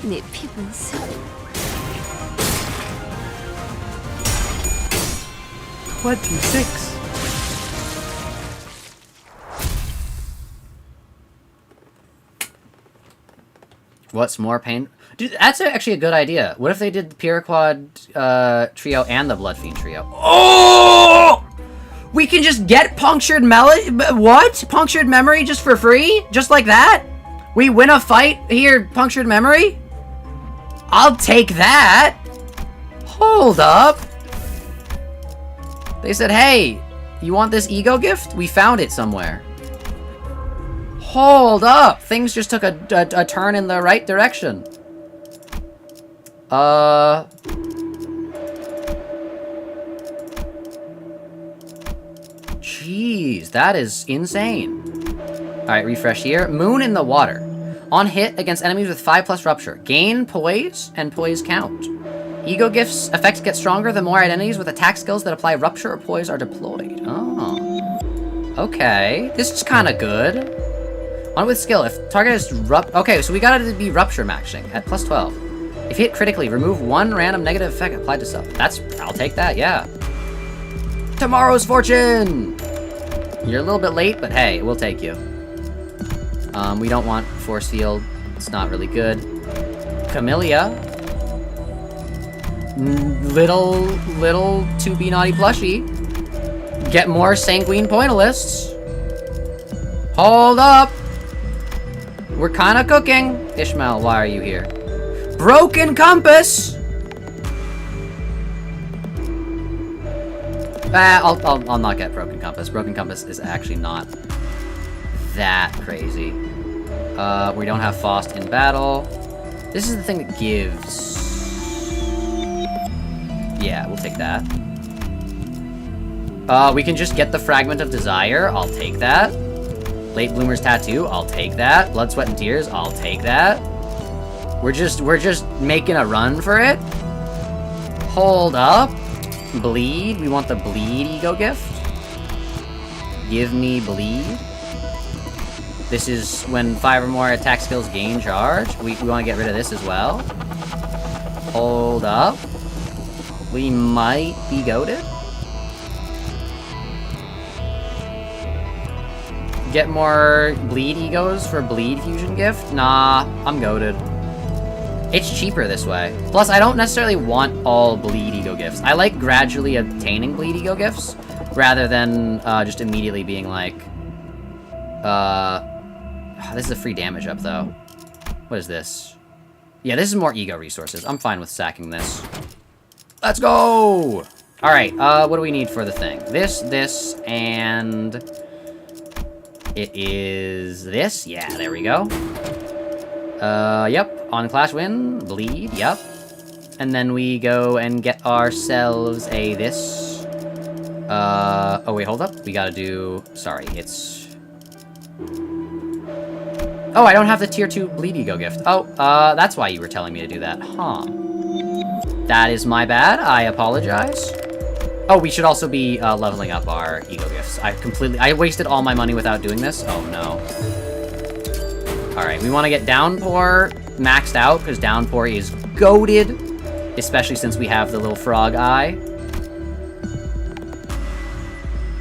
내 피분수. 26. What's more pain? Dude, that's actually a good idea. What if they did the Piraquad Trio and the Bloodfiend Trio? Oh! We can just get Punctured Melody? What? Punctured Memory just for free? Just like that? We win a fight here, Punctured Memory? I'll take that! Hold up! They said, hey, you want this E.G.O gift? We found it somewhere. Hold up! Things just took a turn in the right direction. Jeez, that is insane. Alright, refresh here. Moon in the water. On hit against enemies with 5+ rupture. Gain poise and poise count. E.G.O gifts effects get stronger the more identities with attack skills that apply rupture or poise are deployed. Oh. Okay. This is kind of good. On with skill. If target is okay, so we gotta be rupture maxing at +12. If hit critically, remove one random negative effect applied to stuff. I'll take that, yeah. Tomorrow's fortune! You're a little bit late, but hey, we'll take you. We don't want force field. It's not really good. Camellia. Little to be naughty plushie. Get more sanguine pointalists. Hold up. We're kind of cooking. Ishmael, why are you here? Broken compass. I'll not get broken compass. Broken compass is actually not that crazy. We don't have Faust in battle. This is the thing that gives. Yeah, we'll take that. We can just get the Fragment of Desire. I'll take that. Late Bloomer's Tattoo. I'll take that. Blood, Sweat, and Tears. I'll take that. We're just making a run for it. Hold up. Bleed. We want the Bleed E.G.O gift. Give me Bleed. This is when 5 or more attack skills gain charge. We want to get rid of this as well. Hold up. We might be goated. Get more Bleed E.G.Os for Bleed Fusion gift? Nah, I'm goated. It's cheaper this way. Plus, I don't necessarily want all Bleed E.G.O gifts. I like gradually obtaining Bleed E.G.O gifts, rather than just immediately being like, this is a free damage up, though. What is this? Yeah, this is more E.G.O resources. I'm fine with sacking this. Let's go! Alright, what do we need for the thing? This, and... it is this? Yeah, there we go. Yep. On Clash Win, Bleed, yep. And then we go and get ourselves a this. Oh wait, hold up. We gotta do... sorry, it's... oh, I don't have the tier 2 Bleed E.G.O gift. Oh, that's why you were telling me to do that. Huh. That is my bad. I apologize. Oh, we should also be leveling up our E.G.O gifts. I wasted all my money without doing this. Oh no. Alright, we want to get Downpour maxed out, because Downpour is goated. Especially since we have the little frog eye.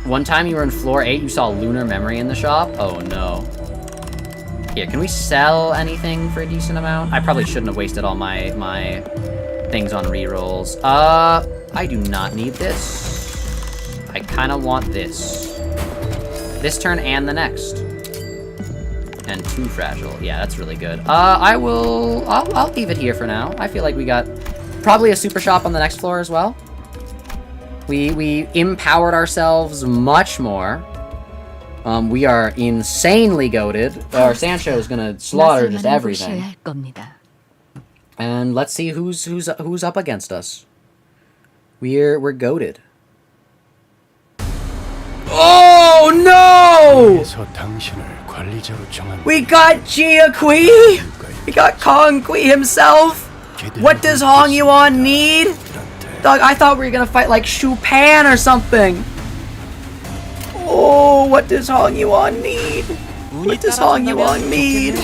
One time you were in floor 8, you saw lunar memory in the shop? Oh no. Here, can we sell anything for a decent amount? I probably shouldn't have wasted all my things on rerolls. I do not need this. I kind of want this. This turn and the next. And 2 fragile. Yeah, that's really good. I'll leave it here for now. I feel like we got probably a super shop on the next floor as well. We empowered ourselves much more. We are insanely goated. Our Sancho is gonna slaughter just everything. And let's see who's up against us. We're goated. Oh no! We got Jia Kui! We got Kong Kui himself! What does Hongyuan need? Dog, I thought we were gonna fight like Chupan or something! Oh, what does Hongyuan need? What does Hongyuan need?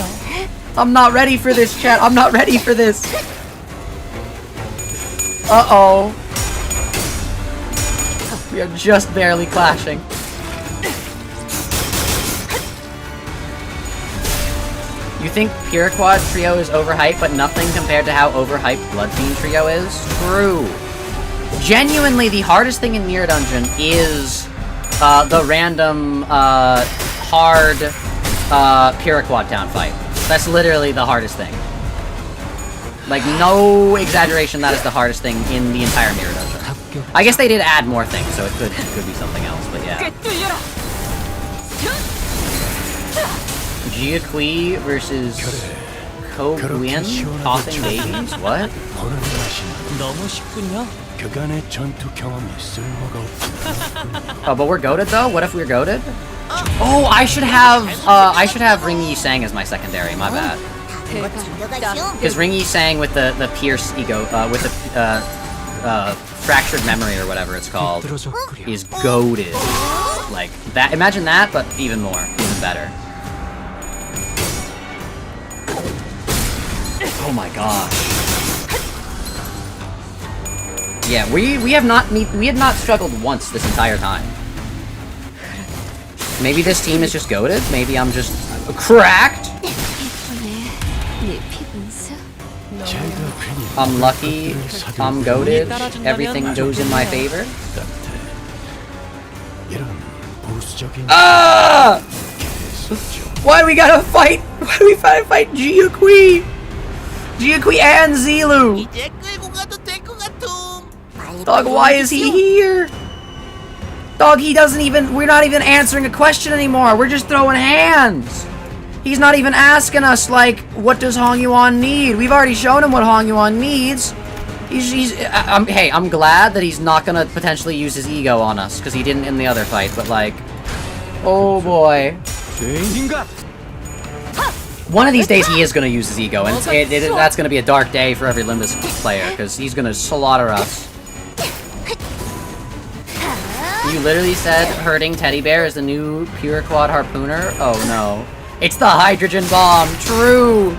I'm not ready for this, chat. I'm not ready for this. Uh-oh. We are just barely clashing. You think Pure Quad Trio is overhyped, but nothing compared to how overhyped Blood Fiend Trio is? True. Genuinely, the hardest thing in Mirror Dungeon is the random, hard, Pure Quad Town fight. That's literally the hardest thing. Like, no exaggeration, that is the hardest thing in the entire Mirror Dungeon. I guess they did add more things, so it could be something else, but yeah. Jia Kui versus Koguin tossing babies? What? 너무 쉽군요. Oh, but we're goated though? What if we're goated? Oh, I should have Ring Yi Sang as my secondary, my bad. Because Ring Yi Sang with the Pierce ego, with the fractured memory or whatever it's called, is goated. Like that, imagine that, but even more, even better. Oh my gosh. Yeah, we have not struggled once this entire time. Maybe this team is just goated. Maybe I'm just cracked. I'm lucky. I'm goated. Everything goes in my favor. Ah! Why do we gotta fight? Why do we gotta fight Jia Kui? Jia Kui and Zilu. Dog, why is he here? Dog, he doesn't even... We're not even answering a question anymore. We're just throwing hands. He's not even asking us, like, what does Hongyuan need? We've already shown him what Hongyuan needs. Hey, I'm glad that he's not gonna potentially use his ego on us, because he didn't in the other fight, but, like... Oh, boy. One of these days he is gonna use his ego, and that's gonna be a dark day for every Limbus player, because he's gonna slaughter us. You literally said hurting teddy bear is the new pure quad harpooner? Oh no. It's the hydrogen bomb! True!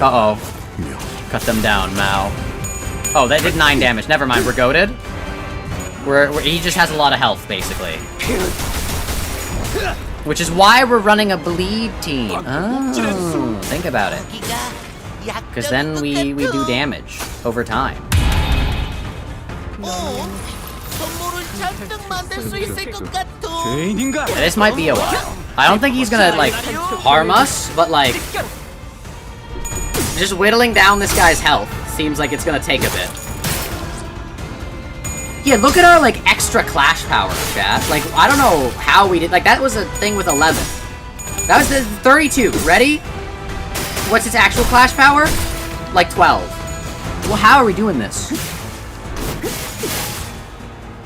Uh-oh. Cut them down, Mao. Oh, that did 9 damage. Never mind, we're goated. He just has a lot of health, basically. Which is why we're running a bleed team. Oh, think about it. Because then we do damage over time. This might be a while. I don't think he's gonna, like, harm us, but, like, just whittling down this guy's health seems like it's gonna take a bit. Yeah, look at our, like, extra clash power, chat. Like, I don't know how we did... Like, that was a thing with 11. That was the 32. Ready? What's its actual clash power? Like, 12. Well, how are we doing this?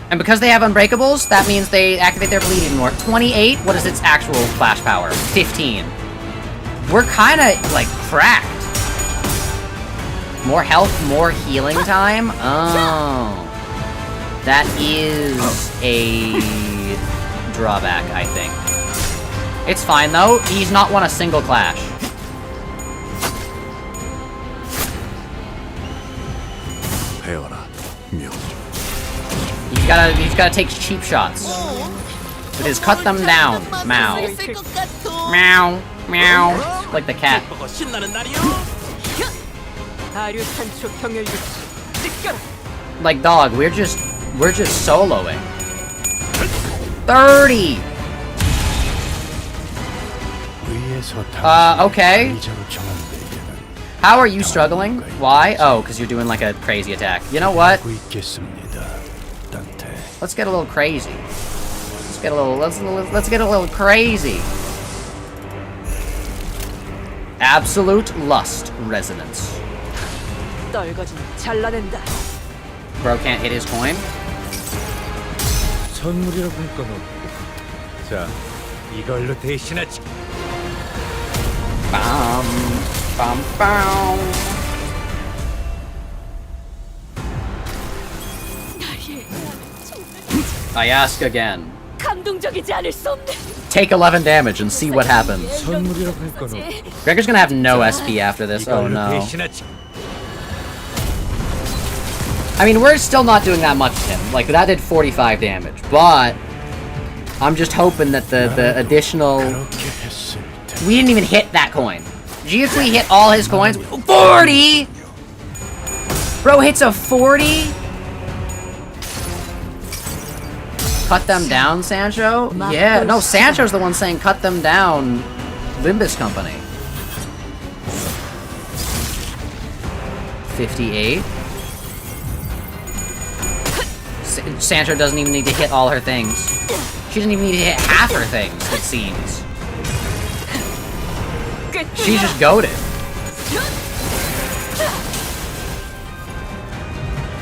And because they have unbreakables, that means they activate their bleed even more. 28? What is its actual clash power? 15. We're kinda, like, cracked. More health, more healing time? Oh... That is a drawback, I think. It's fine, though. He's not won a single clash. He's gotta take cheap shots. With his cut them down. Meow. Meow. Meow. Like the cat. Like, dog, we're just soloing. 30! Okay. How are you struggling? Why? Oh, because you're doing like a crazy attack. You know what? Let's get a little crazy. Let's get a little crazy. Absolute lust resonance. Bro can't hit his coin. 선물이라고 할 건 없고. 자, 이걸로 대신하지. Bam, bam, bam. I ask again. Take 11 damage and see what happens. 선물이라고 할 건 없고. Gregor's gonna have no SP after this. Oh 이걸로 no. 대신하지. I mean, we're still not doing that much to him. Like, that did 45 damage. But I'm just hoping that the additional... We didn't even hit that coin. Jia Xichun hit all his coins. 40! Bro hits a 40? Cut them down, Sancho? Yeah, no, Sancho's the one saying cut them down. Limbus Company. 58. Sancho doesn't even need to hit all her things. She doesn't even need to hit half her things, it seems. She's just goated.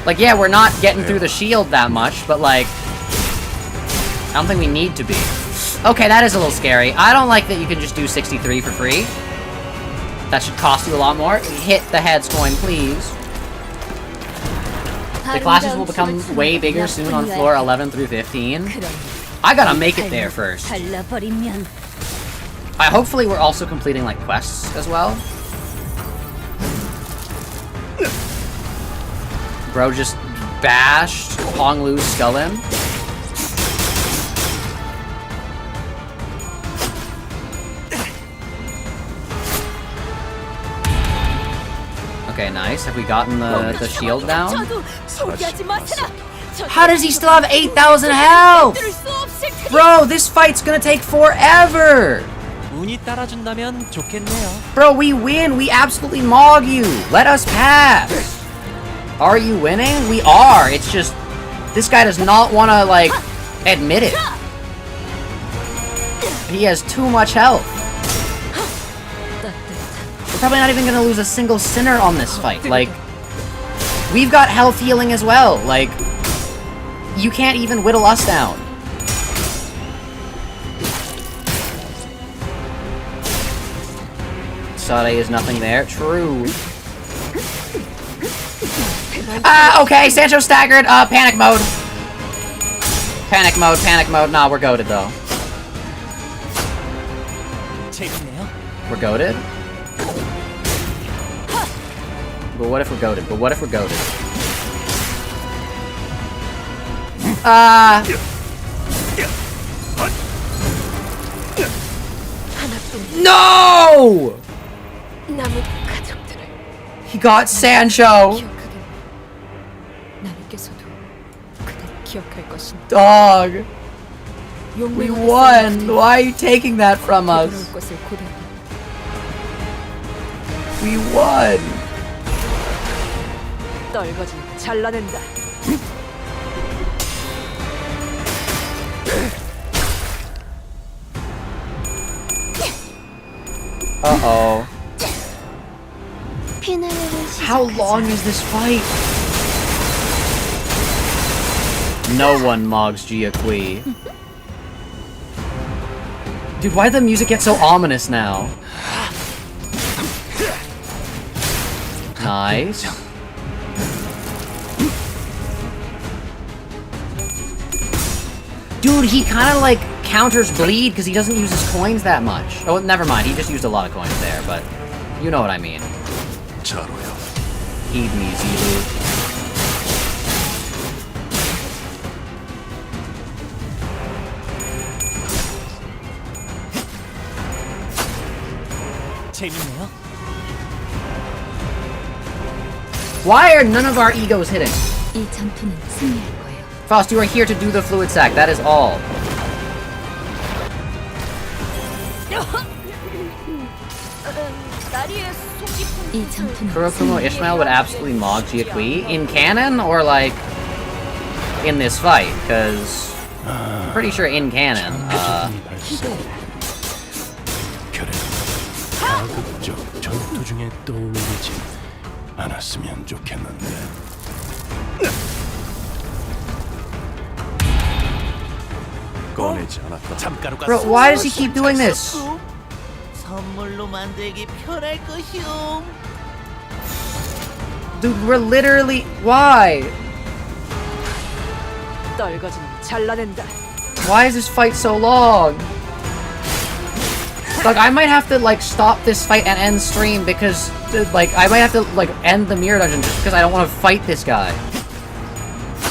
Like, yeah, we're not getting through the shield that much, but like... I don't think we need to be. Okay, that is a little scary. I don't like that you can just do 63 for free. That should cost you a lot more. Hit the heads coin, please. The classes will become way bigger soon on floor 11 through 15. I gotta make it there first. Hopefully we're also completing, like, quests as well. Bro just bashed Honglu's skull in. Okay, nice. Have we gotten the shield down? How does he still have 8,000 health? Bro, this fight's gonna take forever! 운이 따라준다면 좋겠네요. Bro, we win! We absolutely mog you! Let us pass! Are you winning? We are! It's just... This guy does not want to, like, admit it. He has too much health. We're probably not even gonna lose a single sinner on this fight. Like, we've got health healing as well. Like, you can't even whittle us down. Sade is nothing there. True. Okay, Sancho staggered. Panic mode. Panic mode, panic mode. Nah, we're goated though. We're goated? But what if we're goated? But what if we're goated? No! He got Sancho! Dog! We won! Why are you taking that from us? We won! Uh-oh. How long is this fight? No one mogs Jia Xichun. Dude, why did the music get so ominous now? Nice. Dude, he kind of like counters bleed because he doesn't use his coins that much. Oh, never mind. He just used a lot of coins there, but you know what I mean. Heed me, Zulu. 재밌네요. Why are none of our egos hitting? 이 전투는 승리할 거예요. Faust, you are here to do the fluid sack. That is all. 이 전투는 Kurokumo Ishmael would absolutely mog Jiaqui in canon or like in this fight, because I'm pretty sure in canon. 가급적 전투 중에 떠오르지 않았으면 좋겠는데. 꺼내지 않았다. 참가루가. Bro, why does he keep doing this? 선물로 만들기 편할 것이오. Dude, we're literally... Why? 떨거지는 잘라낸다. Why is this fight so long? Like, I might have to, like, stop this fight and end stream because, like, I might have to, like, end the mirror dungeon just because I don't want to fight this guy.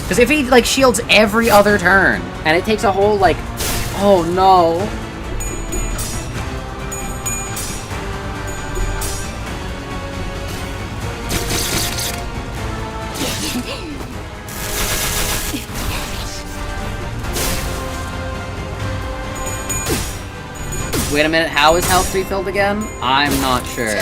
Because if he, like, shields every other turn, and it takes a whole, like... Oh, no. Wait a minute, how is health refilled again? I'm not sure.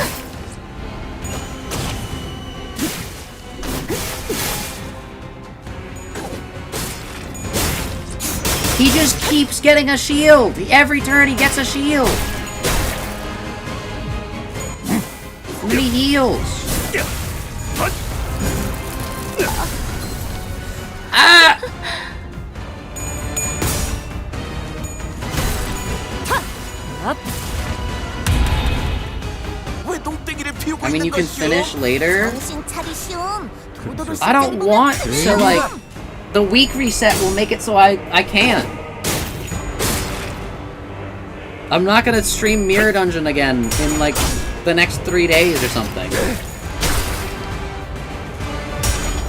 He just keeps getting a shield! Every turn he gets a shield! And then he heals! Ah! I mean, you can finish later. I don't want to, like... The week reset will make it so I can. I'm not gonna stream Mirror Dungeon again in, like, the next 3 days or something.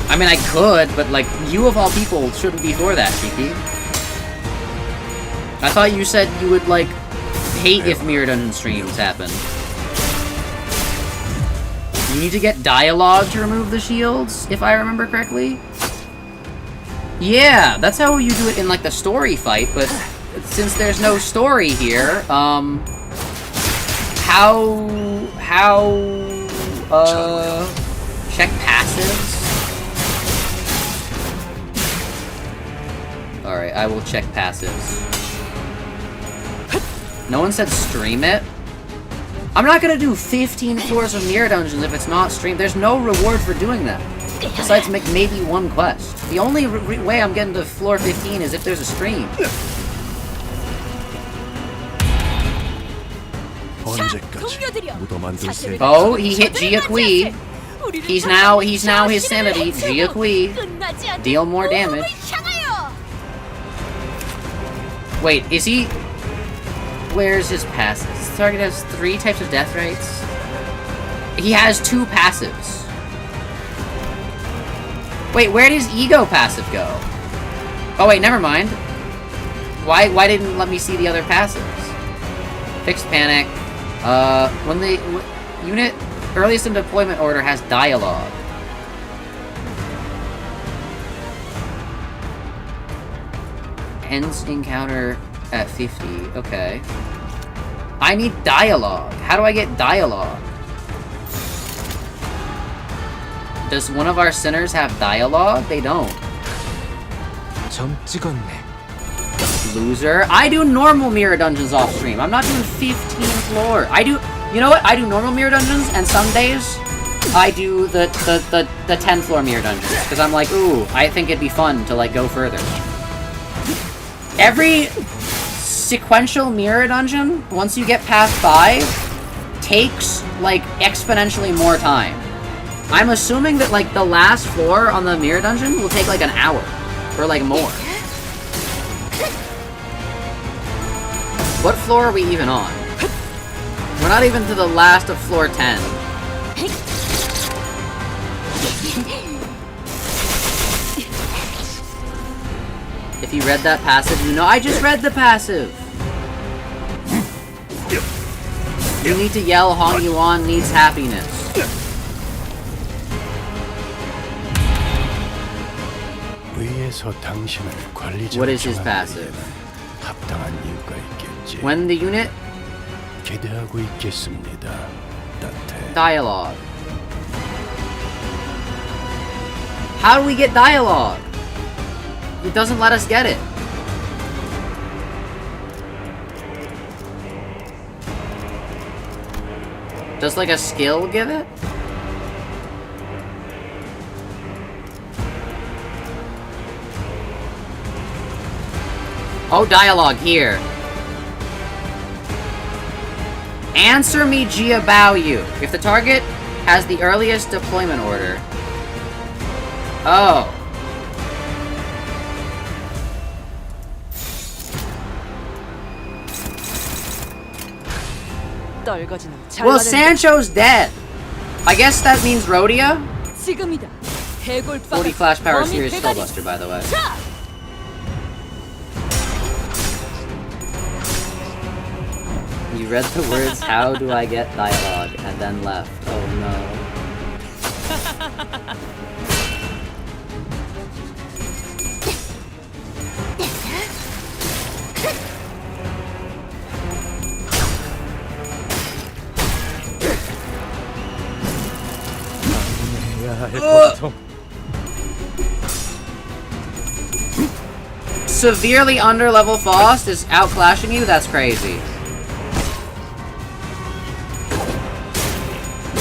I mean, I could, but, like, you of all people shouldn't be for that, Shiki. I thought you said you would, like, hate if Mirror Dungeon streams happen. You need to get dialogue to remove the shields, if I remember correctly. Yeah, that's how you do it in, like, the story fight, but since there's no story here, check passives? Alright, I will check passives. No one said stream it? I'm not gonna do 15 floors of Mirror Dungeons if it's not streamed. There's no reward for doing that. Besides make maybe one quest. The only way I'm getting to floor 15 is if there's a stream. Oh, he hit Jiaqui. He's now his sanity. Jiaqui. Deal more damage. Wait, is he... Where's his passives? This target has 3 types of death rates. He has 2 passives. Wait, where does E.G.O passive go? Oh wait, never mind. Why didn't it let me see the other passives? Fixed panic. When the unit earliest in deployment order has dialogue. Ends encounter at 50. Okay. I need dialogue. How do I get dialogue? Does one of our sinners have dialogue? They don't. 점 찍었네. Loser. I do normal mirror dungeons off stream. I'm not doing 15 floor. I do, you know what? I do normal mirror dungeons, and some days I do the 10 floor mirror dungeons because I'm like, ooh, I think it'd be fun to like go further. Every sequential mirror dungeon, once you get past 5, takes like exponentially more time. I'm assuming that like the last floor on the mirror dungeon will take like an hour or like more. What floor are we even on? We're not even to the last of floor 10. If you read that passive, you know I just read the passive! You need to yell Hongyuan needs happiness. What is his passive? When the unit... Dialogue. How do we get dialogue? It doesn't let us get it. Does like a skill give it? Oh, dialogue here. Answer me, Jia you. If the target has the earliest deployment order. Oh. Well, Sancho's dead. I guess that means Rhodia? 40 Flash Power Series Skullbuster, by the way. You read the words, how do I get dialogue, and then left. Oh no. Severely under-level Faust is outclashing you? That's crazy.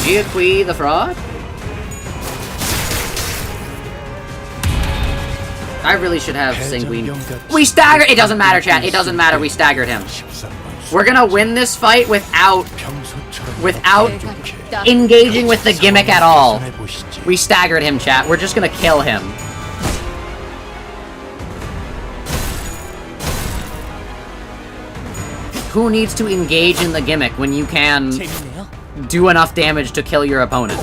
Jia the fraud? I really should have Sanguine. We staggered! It doesn't matter, chat. It doesn't matter. We staggered him. We're gonna win this fight without engaging with the gimmick at all. We staggered him, chat. We're just gonna kill him. Who needs to engage in the gimmick when you can do enough damage to kill your opponent?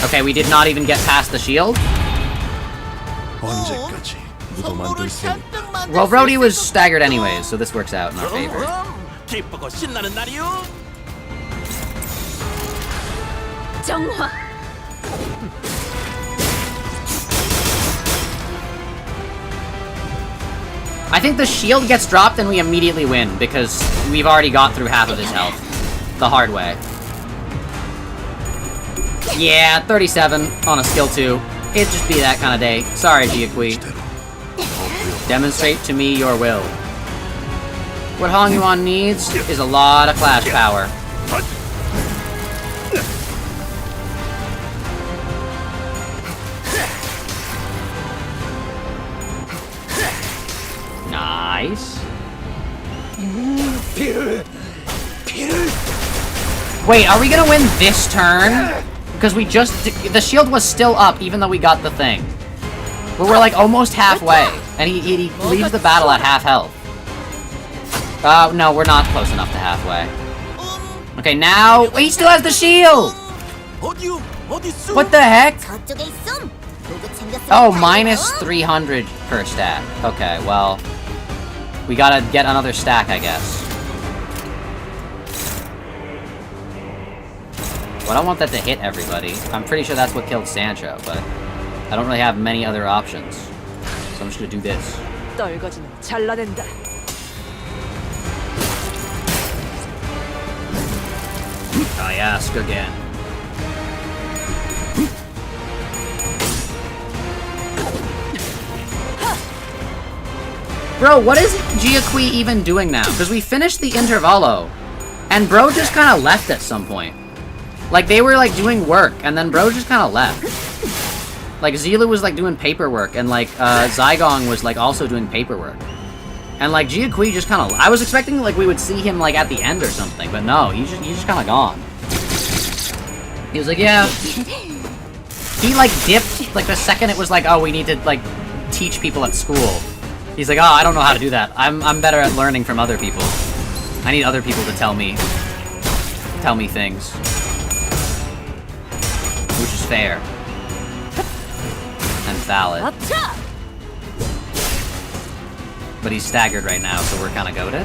Okay, we did not even get past the shield. Well, Brody was staggered anyways, so this works out in our favor. I think the shield gets dropped and we immediately win, because we've already got through half of his health. The hard way. Yeah, 37 on a skill 2. It'd just be that kind of day. Sorry, Jia. Demonstrate to me your will. What Hongyuan needs is a lot of flash power. Nice. Wait, are we gonna win this turn? Because we just... the shield was still up, even though we got the thing. But we're like almost halfway. And he leaves the battle at half health. No, we're not close enough to halfway. Okay, now... he still has the shield! What the heck? Oh, minus 300 per stack. Okay, well... we gotta get another stack, I guess. Well, I don't want that to hit everybody. I'm pretty sure that's what killed Sancho, but I don't really have many other options. So I'm just gonna do this. I ask again. Bro, what is Jia even doing now? Because we finished the Intervallo, and bro just kind of left at some point. Like, they were, like, doing work, and then bro just kind of left. Like, Zilu was, like, doing paperwork, and, like, Zygong was, like, also doing paperwork. And, like, Jia just kind of... I was expecting, like, we would see him, like, at the end or something, but no, he's just kind of gone. He was like, yeah. He, like, dipped, like, the second it was like, oh, we need to, like, teach people at school. He's like, oh, I don't know how to do that. I'm better at learning from other people. I need other people to tell me things. Which is fair. And valid. But he's staggered right now, so we're kind of goated.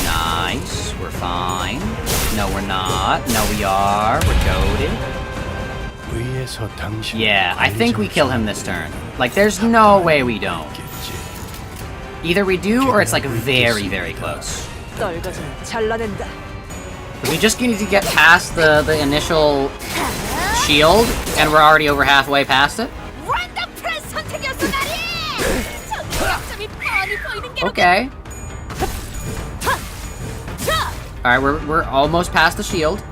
Nice. We're fine. No, we're not. No, we are. We're goated. Yeah, I think we kill him this turn. Like, there's no way we don't. Either we do, or it's like very, very close. 떨거지는 잘라낸다. We just need to get past the initial shield, and we're already over halfway past it. Okay. Alright, we're almost past the shield.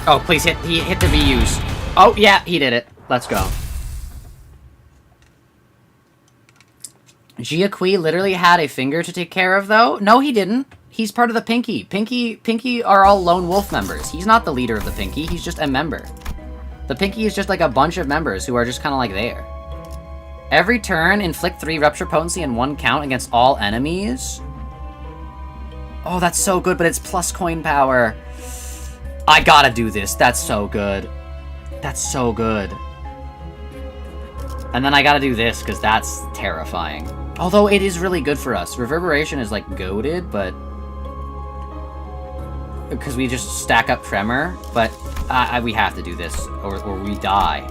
Oh, please hit the VUs. Oh, yeah, he did it. Let's go. Jia Xichun literally had a finger to take care of, though? No, he didn't. He's part of the Pinky. Pinky are all lone wolf members. He's not the leader of the Pinky, he's just a member. The Pinky is just like a bunch of members who are just kind of like there. Every turn, inflict 3 rupture potency and 1 count against all enemies. Oh, that's so good, but it's plus coin power. I gotta do this. That's so good. That's so good. And then I gotta do this, because that's terrifying. Although it is really good for us. Reverberation is, like, goated, but... because we just stack up Tremor, but we have to do this, or we die.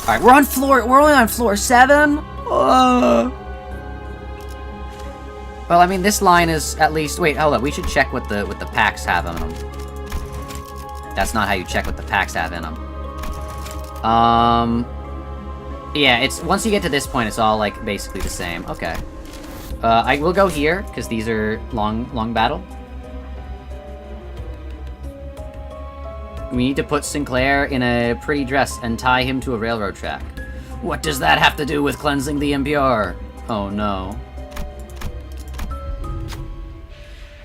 Alright, we're only on floor 7? Well, I mean, this line is at least... wait, hold up, we should check what the packs have on them. That's not how you check what the packs have in them. Yeah, it's... once you get to this point, it's all, like, basically the same. Okay. I will go here, because these are long battle. We need to put Sinclair in a pretty dress and tie him to a railroad track. What does that have to do with cleansing the impure? Oh no.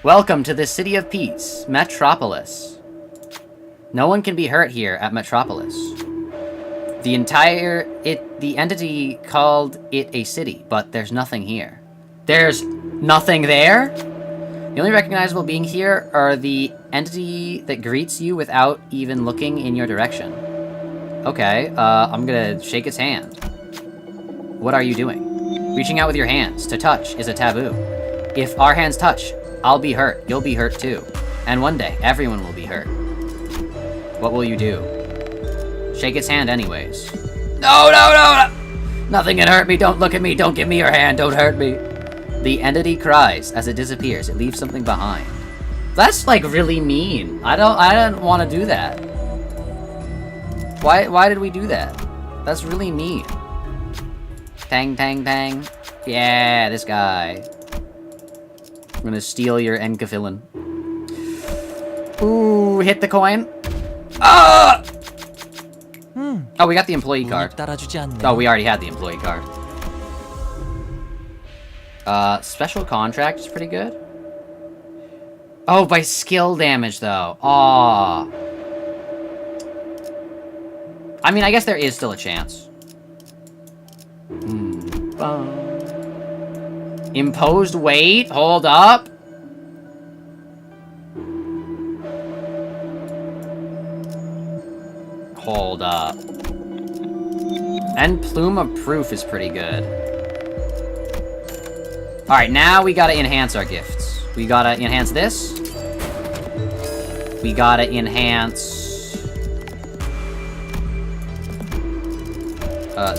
Welcome to the City of Peace, Metropolis. No one can be hurt here at Metropolis. The entity called it a city, but there's nothing here. There's nothing there? The only recognizable being here are the entity that greets you without even looking in your direction. Okay, I'm gonna shake its hand. What are you doing? Reaching out with your hands to touch is a taboo. If our hands touch, I'll be hurt, you'll be hurt too. And one day, everyone will be hurt. What will you do? Shake its hand anyways. No! Nothing can hurt me, don't look at me, don't give me your hand, don't hurt me. The entity cries as it disappears. It leaves something behind. That's, like, really mean. I didn't want to do that. Why did we do that? That's really mean. Tang. Yeah, this guy. I'm gonna steal your Enkafilin. Ooh, hit the coin. Ah! Oh, we got the employee card. Oh, we already had the employee card. Special contract is pretty good. Oh, by skill damage, though. Aw. I mean, I guess there is still a chance. Imposed weight? Hold up. Hold up. And Plume of Proof is pretty good. Alright, now we gotta enhance our gifts. We gotta enhance this. We gotta enhance...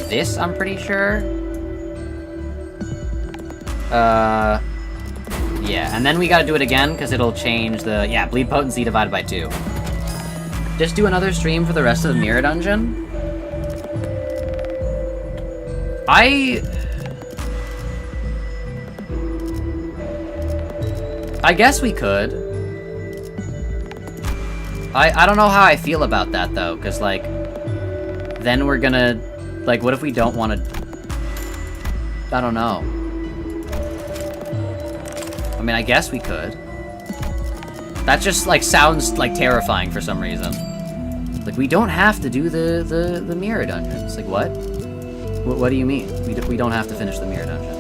this, I'm pretty sure. Yeah, and then we gotta do it again, because it'll change the... yeah, bleed potency divided by 2. Just do another stream for the rest of the Mirror Dungeon? I guess we could. I don't know how I feel about that, though, because, like, then we're gonna... like, what if we don't want to... I don't know. I mean, I guess we could. That just, like, sounds, like, terrifying for some reason. Like, we don't have to do the mirror dungeons. Like, what? What do you mean? We don't have to finish the mirror dungeon.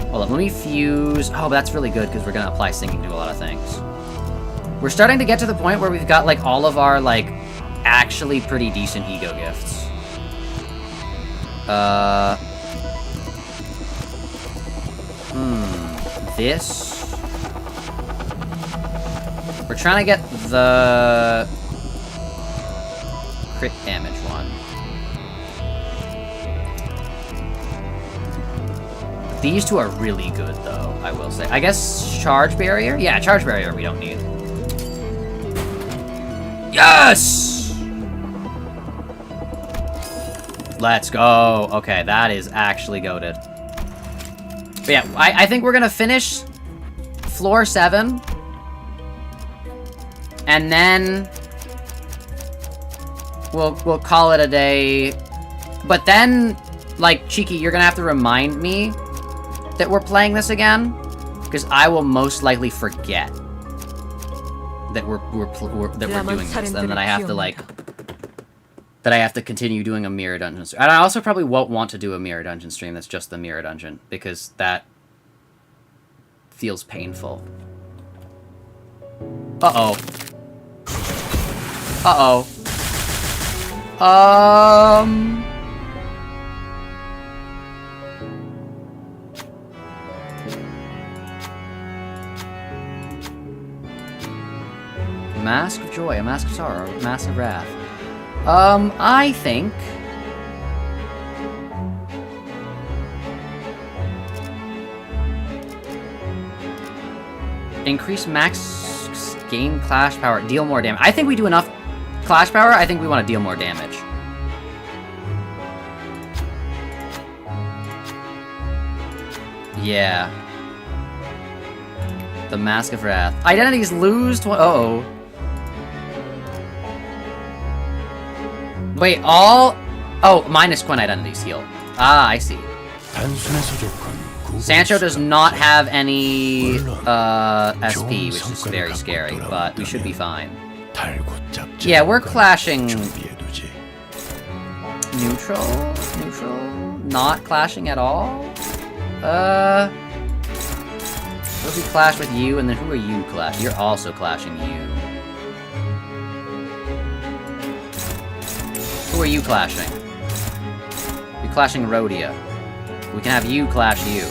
Hold on, let me fuse... Oh, but that's really good, because we're gonna apply singing to a lot of things. We're starting to get to the point where we've got, like, all of our, like, actually pretty decent E.G.O gifts. This... We're trying to get the... crit damage one. These two are really good, though, I will say. I guess charge barrier? Yeah, charge barrier we don't need. Yes! Let's go. Okay, that is actually goated. But yeah, I think we're gonna finish floor 7. And then we'll call it a day. But then, like, Cheeky, you're gonna have to remind me that we're playing this again, because I will most likely forget that we're doing this, and then I have to, like, that I have to continue doing a mirror dungeon stream. And I also probably won't want to do a mirror dungeon stream that's just the mirror dungeon, because that feels painful. Uh-oh. Uh-oh. Mask of Joy, a Mask of Sorrow, a Mask of Wrath. I think... Increase max game clash power, deal more damage. I think we do enough clash power, I think we want to deal more damage. Yeah. The Mask of Wrath. Identities lose uh-oh. Wait, all... Oh, minus coin identities heal. Ah, I see. Sancho does not have any SP, which is very scary, but we should be fine. Yeah, we're clashing... Neutral? Neutral? Not clashing at all? What if we clash with you, and then who are you clashing? You're also clashing you. Who are you clashing? You're clashing Rhodia. We can have you clash you.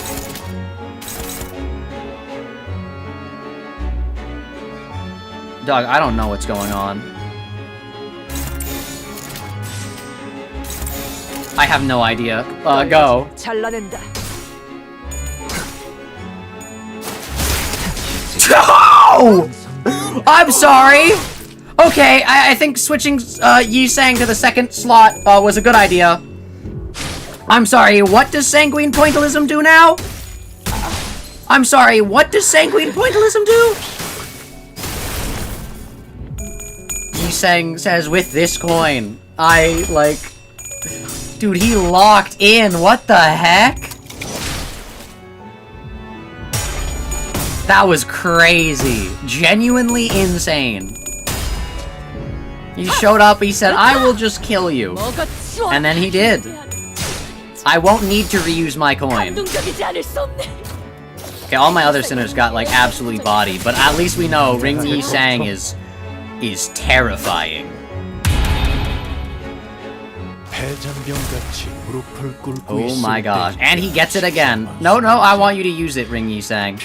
Dog, I don't know what's going on. I have no idea. Go. 잘라낸다. No! I'm sorry! Okay, I think switching Yi Sang to the second slot was a good idea. I'm sorry, what does Sanguine Pointillism do now? I'm sorry, what does Sanguine Pointillism do? Yi Sang says, with this coin, I, like... Dude, he locked in, what the heck? That was crazy. Genuinely insane. He showed up, he said, I will just kill you. And then he did. I won't need to reuse my coin. Okay, all my other sinners got, like, absolutely bodied, but at least we know Ring Yi Sang is terrifying. Oh my gosh. And he gets it again. No, I want you to use it, Ring Yi Sang.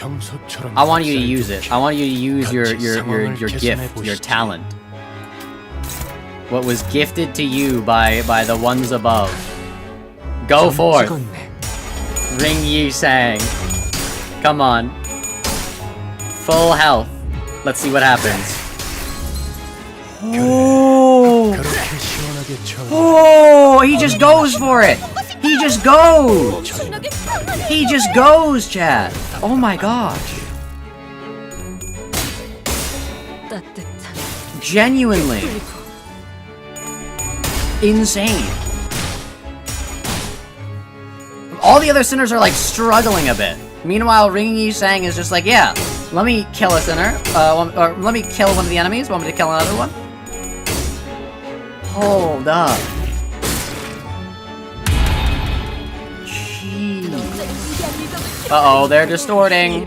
I want you to use it. I want you to use your gift, your talent. What was gifted to you by the ones above. Go forth. Ring Yi Sang. Come on. Full health. Let's see what happens. Oh! Oh! He just goes for it! He just goes! He just goes, chat! Oh my gosh. Genuinely. Insane. All the other sinners are, like, struggling a bit. Meanwhile, Ring Yi Sang is just like, yeah, let me kill a sinner, or let me kill one of the enemies, want me to kill another one? Hold up. Jeez. Uh-oh, they're distorting.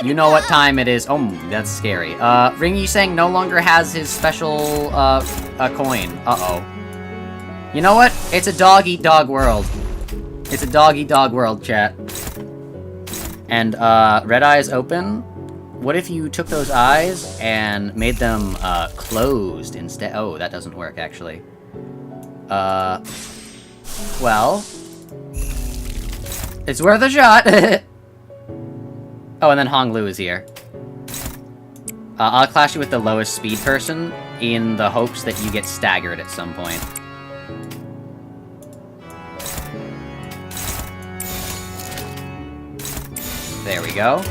You know what time it is. Oh, that's scary. Ring Yi Sang no longer has his special, coin. Uh-oh. You know what? It's a dog-eat-dog world. It's a dog-eat-dog world, chat. And, red eyes open. What if you took those eyes and made them, closed instead? Oh, that doesn't work, actually. Well... it's worth a shot! Oh, and then Hong Lu is here. I'll clash you with the lowest speed person in the hopes that you get staggered at some point. There we go.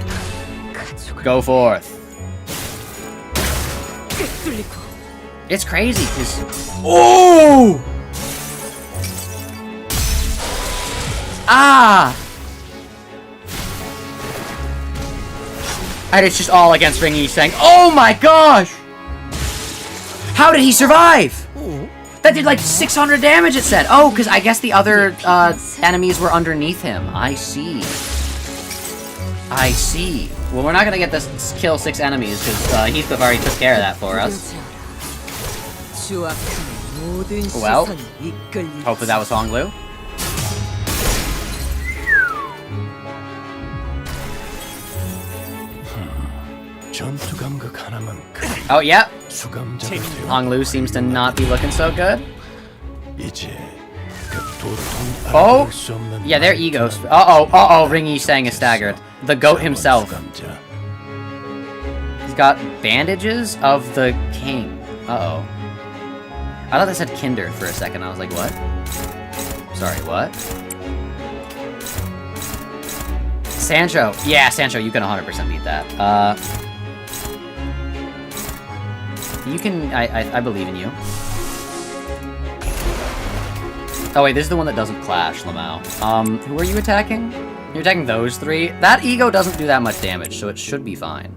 Go forth. It's crazy, because... Oh! Ah! And it's just all against Ring Yi Sang. Oh my gosh! How did he survive? That did like 600 damage, it said. Oh, because I guess the other enemies were underneath him. I see. I see. Well, we're not gonna get this kill 6 enemies, because Heathcliff already took care of that for us. Well, hopefully that was Hong Lu. Oh, yeah. Hong Lu seems to not be looking so good. Oh! Yeah, they're E.G.Os. Uh-oh, Ring Yi Sang is staggered. The goat himself. He's got bandages of the king. Uh-oh. I thought that said Kinder for a second. I was like, what? Sorry, what? Sancho. Yeah, Sancho, you can 100% beat that. You can... I believe in you. Oh wait, this is the one that doesn't clash, Lamau. Who are you attacking? You're attacking those 3? That E.G.O doesn't do that much damage, so it should be fine.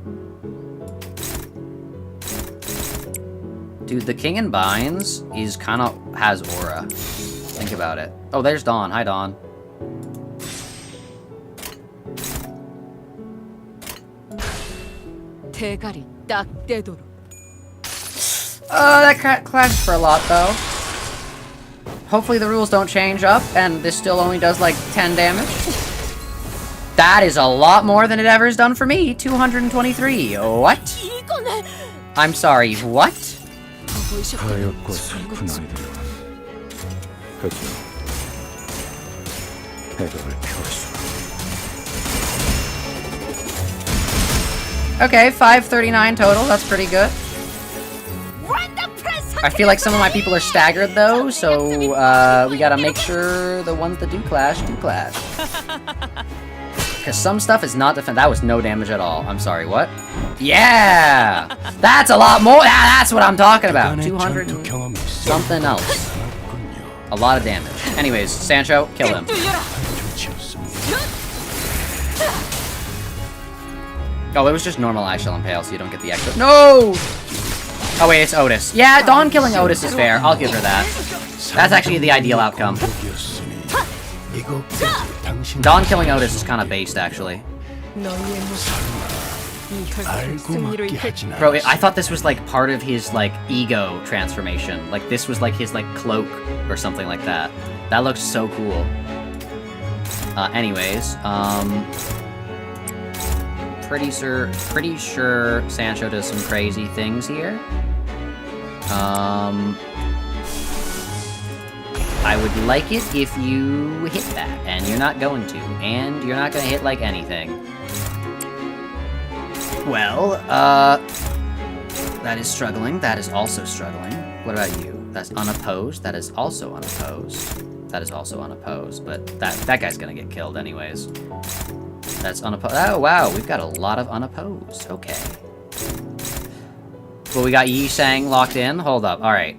Dude, the King in Binds is kinda... has aura. Think about it. Oh, there's Dawn. Hi, Dawn. That clashed for a lot, though. Hopefully the rules don't change up, and this still only does, like, 10 damage. That is a lot more than it ever has done for me. 223. What? I'm sorry, what? Okay, 539 total. That's pretty good. I feel like some of my people are staggered, though, so we gotta make sure the ones that do clash, do clash. Because some stuff is not defend. That was no damage at all. I'm sorry, what? Yeah! That's a lot more! Yeah, that's what I'm talking about! 200 and something else. A lot of damage. Anyways, Sancho, kill him. Oh, it was just normal Ice Shell Impale, so you don't get the extra. No! Oh wait, it's Otis. Yeah, Dawn killing Otis is fair. I'll give her that. That's actually the ideal outcome. Dawn killing Otis is kind of based, actually. Bro, I thought this was like part of his like E.G.O transformation. Like this was like his like cloak or something like that. That looks so cool. Anyways, pretty sure Sancho does some crazy things here. I would like it if you hit that, and you're not going to, and you're not gonna hit like anything. Well, that is struggling, that is also struggling. What about you? That's unopposed, that is also unopposed. That is also unopposed, but that guy's gonna get killed anyways. That's unopposed. Oh, wow, we've got a lot of unopposed. Okay. Well, we got Yi Sang locked in. Hold up. Alright.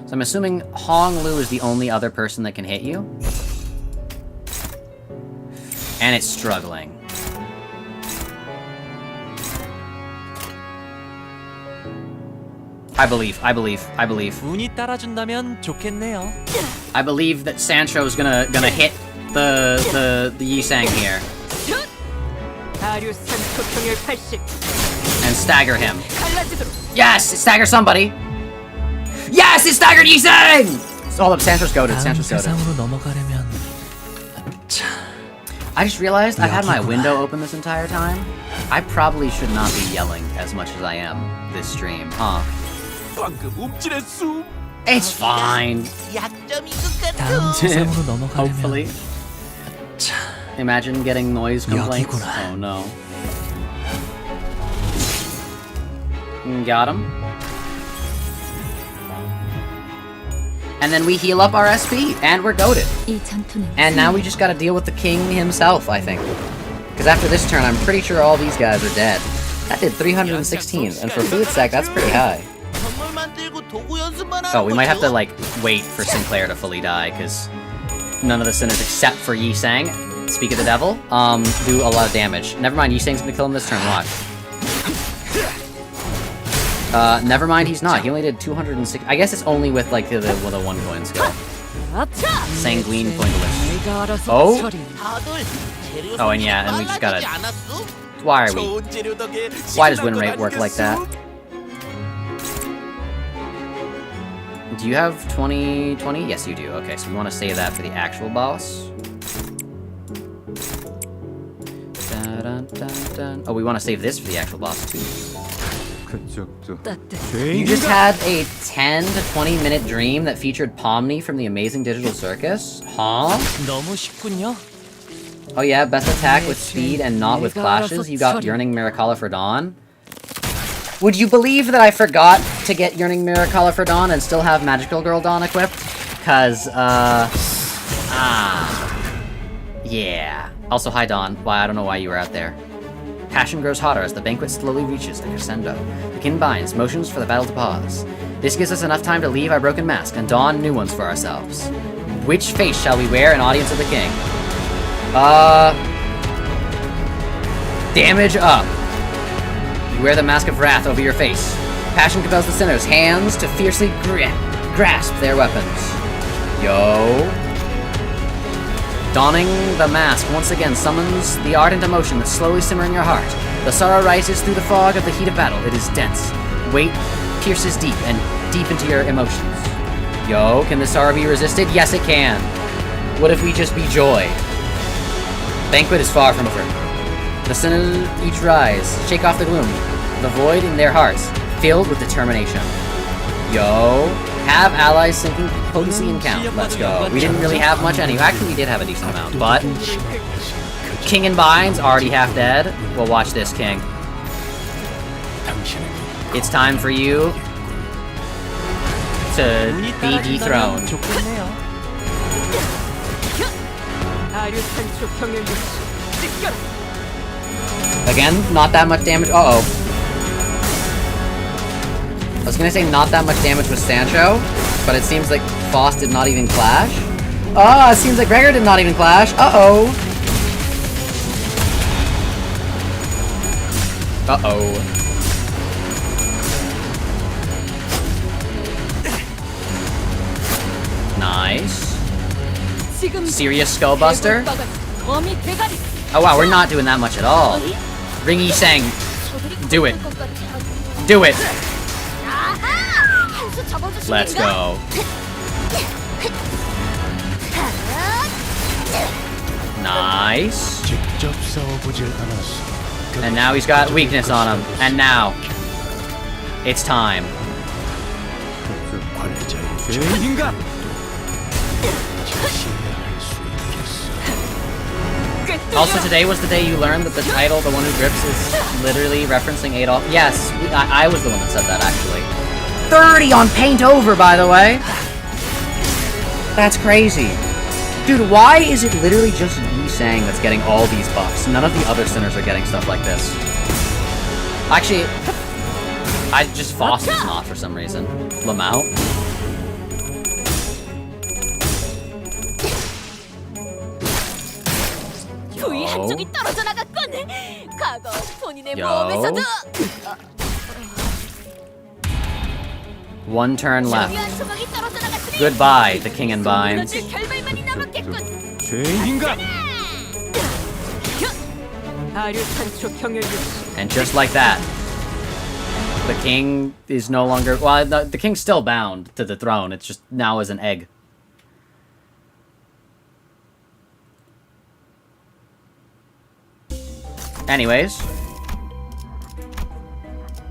So I'm assuming Hong Lu is the only other person that can hit you. And it's struggling. I believe. 운이 따라준다면 좋겠네요. I believe that Sancho's gonna hit the Yisang here. And stagger him. Yes! It staggered somebody! Yes! It staggered Yisang! Hold up, Sancho's goated. Sancho's goated. 세상으로 넘어가려면 I just realized I had my window open this entire time. I probably should not be yelling as much as I am this stream, huh? It's fine. 약점인 것 다음 같아. 세상으로 넘어가려면 Hopefully. Imagine getting noise complaints. 여기구나. Oh no. Got him. And then we heal up our SP, and we're goated. 이 전투는 And now we just gotta deal with the king himself, I think. Because after this turn, I'm pretty sure all these guys are dead. That did 316, and for food stack, that's pretty high. 선물 만들고 도구 연습만 하는 Oh, we might have to, 거죠? like, wait for Sinclair to fully die, because none of the sinners except for Yisang, speak of the devil, do a lot of damage. Never mind, Yisang's gonna kill him this turn, watch. Never mind, he's not. He only did 206. I guess it's only with, like, the 1 coin skill. Sanguine pointless. Oh? 다들 재료 Oh, and yeah, and we just gotta... 빨라지지 않았어? Why are we... Why does win rate work like that? Do you have 20? Yes, you do. Okay, so we want to save that for the actual boss. Dun, dun, dun. Oh, we want to save this for the actual boss, too. You just had a 10 to 20 minute dream that featured Pomni from the Amazing Digital Circus? Huh? 너무 쉽군요. Oh yeah, best attack with speed and not with clashes. You got Yearning Miracala for Dawn. Would you believe that I forgot to get Yearning Miracala for Dawn and still have Magical Girl Dawn equipped? Cause, yeah. Also, hi Dawn. Why, I don't know why you were out there. Passion grows hotter as the banquet slowly reaches the crescendo. The kin binds, motions for the battle to pause. This gives us enough time to leave our broken mask and don new ones for ourselves. Which face shall we wear in audience of the king? Damage up. You wear the mask of wrath over your face. Passion compels the sinners' hands to fiercely grasp their weapons. Yo. Donning the mask once again summons the ardent emotion that slowly simmer in your heart. The sorrow rises through the fog of the heat of battle. It is dense. Weight pierces deep and deep into your emotions. Yo, can this sorrow be resisted? Yes, it can. What if we just be joy? Banquet is far from over. The sinners each rise, shake off the gloom, the void in their hearts, filled with determination. Yo, have allies sinking potency and count. Let's go. We didn't really have much anyway. Actually, we did have a decent amount, but King and Binds already half dead. Well, watch this, King. It's time for you to be dethroned. Again, not that much damage. Uh-oh. I was gonna say not that much damage with Sancho, but it seems like Foss did not even clash. Ah, it seems like Gregor did not even clash. Uh-oh. Uh-oh. Nice. Serious Skullbuster. Oh wow, we're not doing that much at all. Ring Yi-Sang. Do it. Do it. Let's go. Nice. And now he's got weakness on him. And now, it's time. Also, today was the day you learned that the title, The One Who Grips, is literally referencing Adolf. Yes, I was the one that said that, actually. 30 on Paint Over, by the way! That's crazy. Dude, why is it literally just Yi-Sang that's getting all these buffs? None of the other sinners are getting stuff like this. Actually, Foss is not for some reason. Lamau. 한쪽이 떨어져 나갔군. 과거 본인의 Yo. 몸에서도 One turn left. 중요한 조각이 떨어져 나갔으니 Goodbye, the king and vines. 무너질 결말만이 남았겠군. 죄인인가? 아류 산초 경혈 유시. And just like that, the king is no longer... Well, the king's still bound to the throne. It's just now as an egg. Anyways.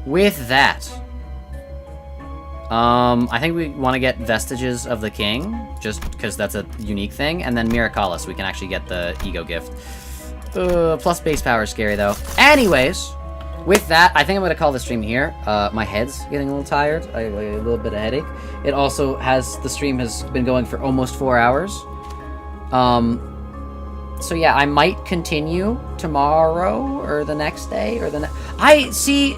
With that... I think we want to get Vestiges of the King, just because that's a unique thing, and then Miraculous, we can actually get the E.G.O gift. Plus base power is scary, though. Anyways, with that, I think I'm going to call the stream here. My head's getting a little tired. I have a little bit of headache. It also has... The stream has been going for almost 4 hours. So yeah, I might continue tomorrow, or the next day, or the I see...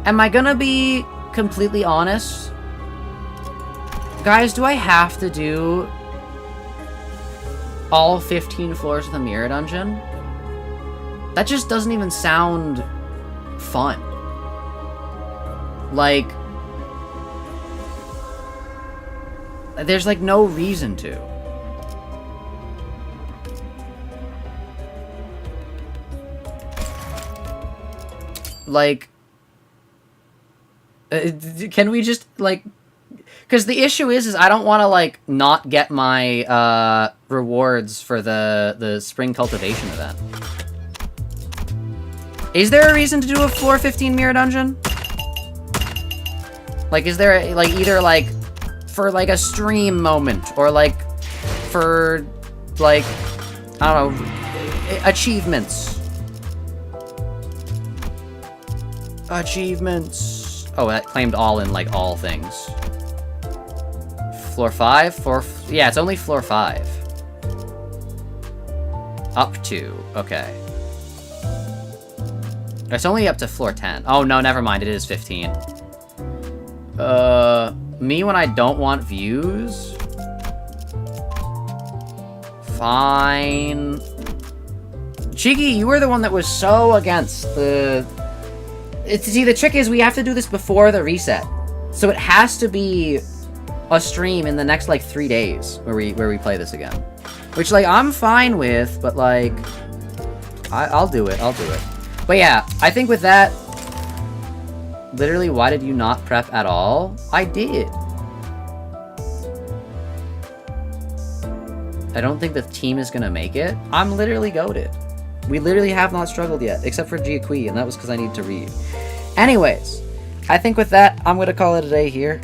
Am I gonna be completely honest? Guys, do I have to do all 15 floors of the Mirror Dungeon? That just doesn't even sound fun. Like, there's like no reason to. Like, can we just, like... Because the issue is I don't want to, like, not get my, rewards for the Spring Cultivation event. Is there a reason to do a floor 15 mirror dungeon? Like, is there, like, either, like, for, like, a stream moment, or, like, for, like, I don't know, achievements. Achievements. Oh, that claimed all in, like, all things. Floor 5? Yeah, it's only floor 5. Up to. Okay. It's only up to floor 10. Oh, no, never mind. It is 15. Me when I don't want views? Fine. Cheeky, you were the one that was so against the... See, the trick is we have to do this before the reset. So it has to be a stream in the next, like, 3 days where we play this again. Which, like, I'm fine with, but, like, I'll do it. I'll do it. But yeah, I think with that, literally, why did you not prep at all? I did. I don't think the team is gonna make it. I'm literally goated. We literally have not struggled yet, except for Jia Xichun, and that was because I need to read. Anyways, I think with that, I'm going to call it a day here.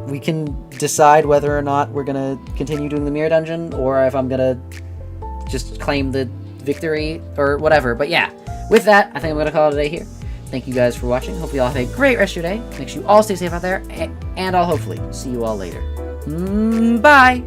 We can decide whether or not we're going to continue doing the Mirror Dungeon, or if I'm going to just claim the victory, or whatever. But yeah, with that, I think I'm going to call it a day here. Thank you guys for watching. Hope you all have a great rest of your day. Make sure you all stay safe out there, and I'll hopefully see you all later. Bye!